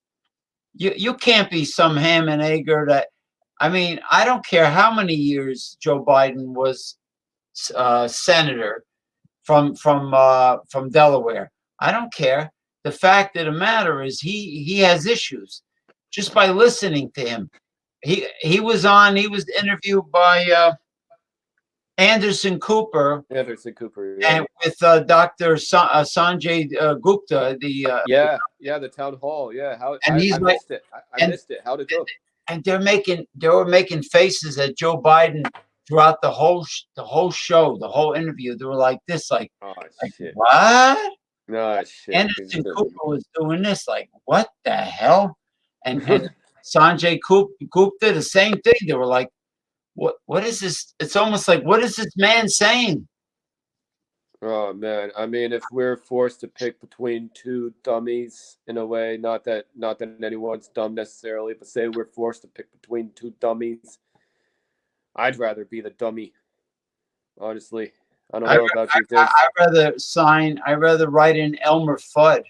You can't be some ham and egger that. I mean, I don't care how many years Joe Biden was senator from Delaware. I don't care. The fact of the matter is he has issues. Just by listening to him, he was interviewed by Anderson Cooper. Yeah. And with Dr. Sanjay Gupta, the town hall. Yeah, I missed it. I missed it. How'd it go? And they were making faces at Joe Biden throughout the whole show, the whole interview. They were like this, like shit. What? No shit. Anderson Cooper was doing this, like, what the hell? And Sanjay Gupta, the same thing. They were like, what is this? It's almost like, what is this man saying? Oh man, I mean, if we're forced to pick between two dummies in a way, not that anyone's dumb necessarily, but say we're forced to pick between two dummies, I'd rather be the dummy. Honestly, I don't I, know about you, Diggs. I'd rather write in Elmer Fudd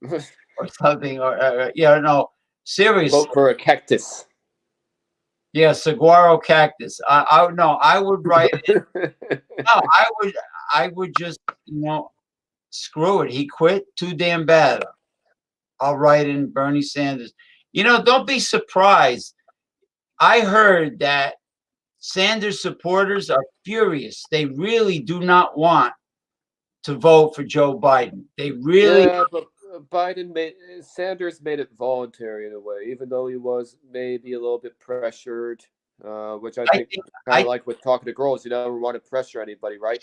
or something, or yeah, no, seriously, Vote for a cactus. yeah, saguaro cactus. I would write. No, I would just, screw it. He quit. Too damn bad. I'll write in Bernie Sanders. Don't be surprised. I heard that Sanders supporters are furious. They really do not want to vote for Joe Biden. They really. Yeah, but Sanders made it voluntary in a way, even though he was maybe a little bit pressured, which I think kind of like with talking to girls, you never want to pressure anybody, right?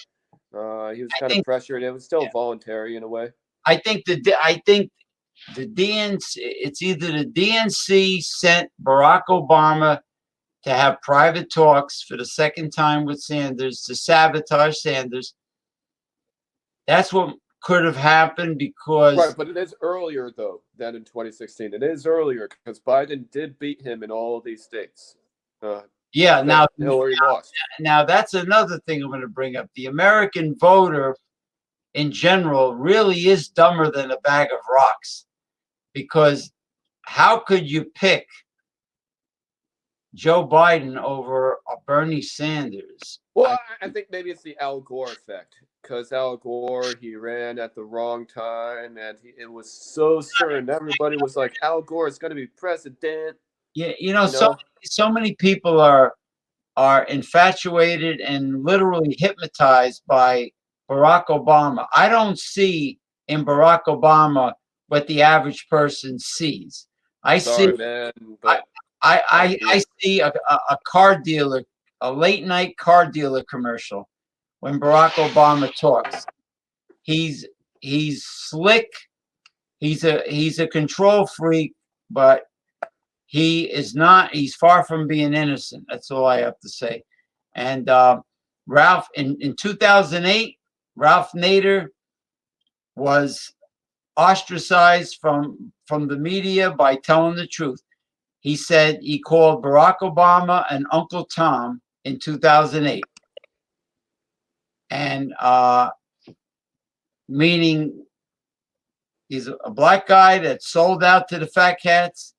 He was kind of pressured. It was still voluntary in a way. I think the DNC. It's either the DNC sent Barack Obama to have private talks for the second time with Sanders to sabotage Sanders. That's what could have happened because. Right, but it is earlier, though, than in 2016. It is earlier because Biden did beat him in all of these states. Yeah, now Hillary lost. Now, that's another thing I'm going to bring up. The American voter in general really is dumber than a bag of rocks, because how could you pick Joe Biden over Bernie Sanders? Well, I think maybe it's the Al Gore effect, because Al Gore, he ran at the wrong time, and it was so certain. Everybody was like, Al Gore is going to be president. Yeah, so many people are infatuated and literally hypnotized by Barack Obama. I don't see in Barack Obama what the average person sees. I see a car dealer, a late night car dealer commercial when Barack Obama talks. He's slick. He's a control freak, but he's far from being innocent. That's all I have to say. And Ralph, in 2008, Ralph Nader was ostracized from the media by telling the truth. He said he called Barack Obama and Uncle Tom in 2008. And meaning he's a black guy that sold out to the fat cats,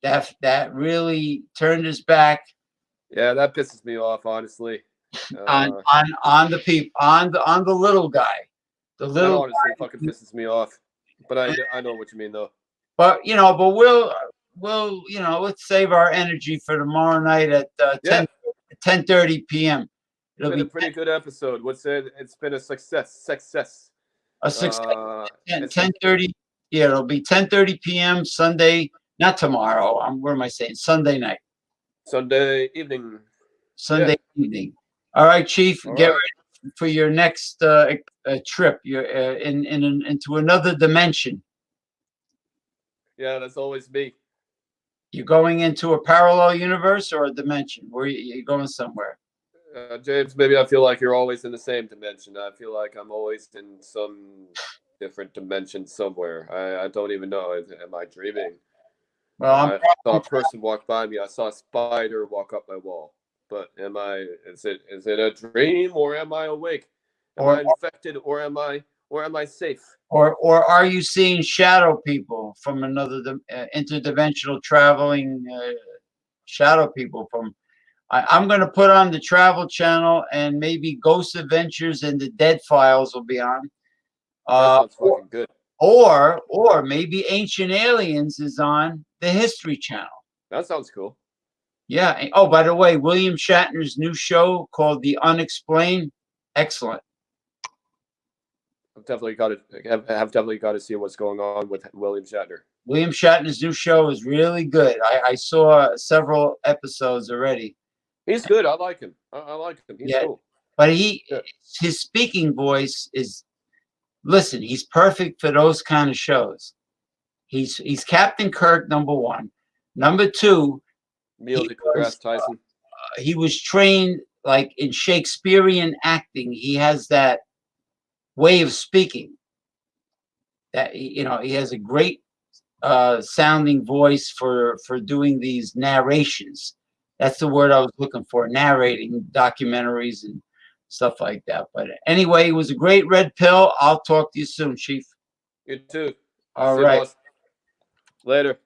that really turned his back. Yeah, that pisses me off, honestly. On the people, on the little guy. The little that honestly fucking pisses me off. But I know what you mean, though. But we'll let's save our energy for tomorrow night at 10:30 p.m. It's been a pretty good episode. It's been a success. A success. 10:30. Yeah, it'll be 10:30 p.m. Sunday, not tomorrow. What am I saying? Sunday night. Sunday evening. Sunday evening. All right, Chief. Get ready for your next trip. You're into another dimension. Yeah, that's always me. You're going into a parallel universe or a dimension? Where you're going somewhere? James, maybe I feel like you're always in the same dimension. I feel like I'm always in some different dimension somewhere. I don't even know. Am I dreaming? Well, I saw a person walk by me. I saw a spider walk up my wall. But is it a dream, or am I awake? Am I infected, or am I safe? Or are you seeing shadow people from another interdimensional traveling shadow people from? I'm going to put on the Travel Channel, and maybe Ghost Adventures and the Dead Files will be on. That sounds fucking good. Or maybe Ancient Aliens is on the History Channel. That sounds cool. Yeah. Oh, by the way, William Shatner's new show called The Unexplained, excellent. I've definitely got to see what's going on with William Shatner. William Shatner's new show is really good. I saw several episodes already. He's good. I like him. I like him. He's cool. But his speaking voice is, listen, he's perfect for those kind of shows. He's Captain Kirk, number one. Number two, Neil deGrasse Tyson. He was trained like in Shakespearean acting. He has that way of speaking. That you know, he has a great sounding voice for doing these narrations. That's the word I was looking for, narrating documentaries and stuff like that. But anyway, it was a great red pill. I'll talk to you soon, Chief. You too. All See you, right. boss. Later.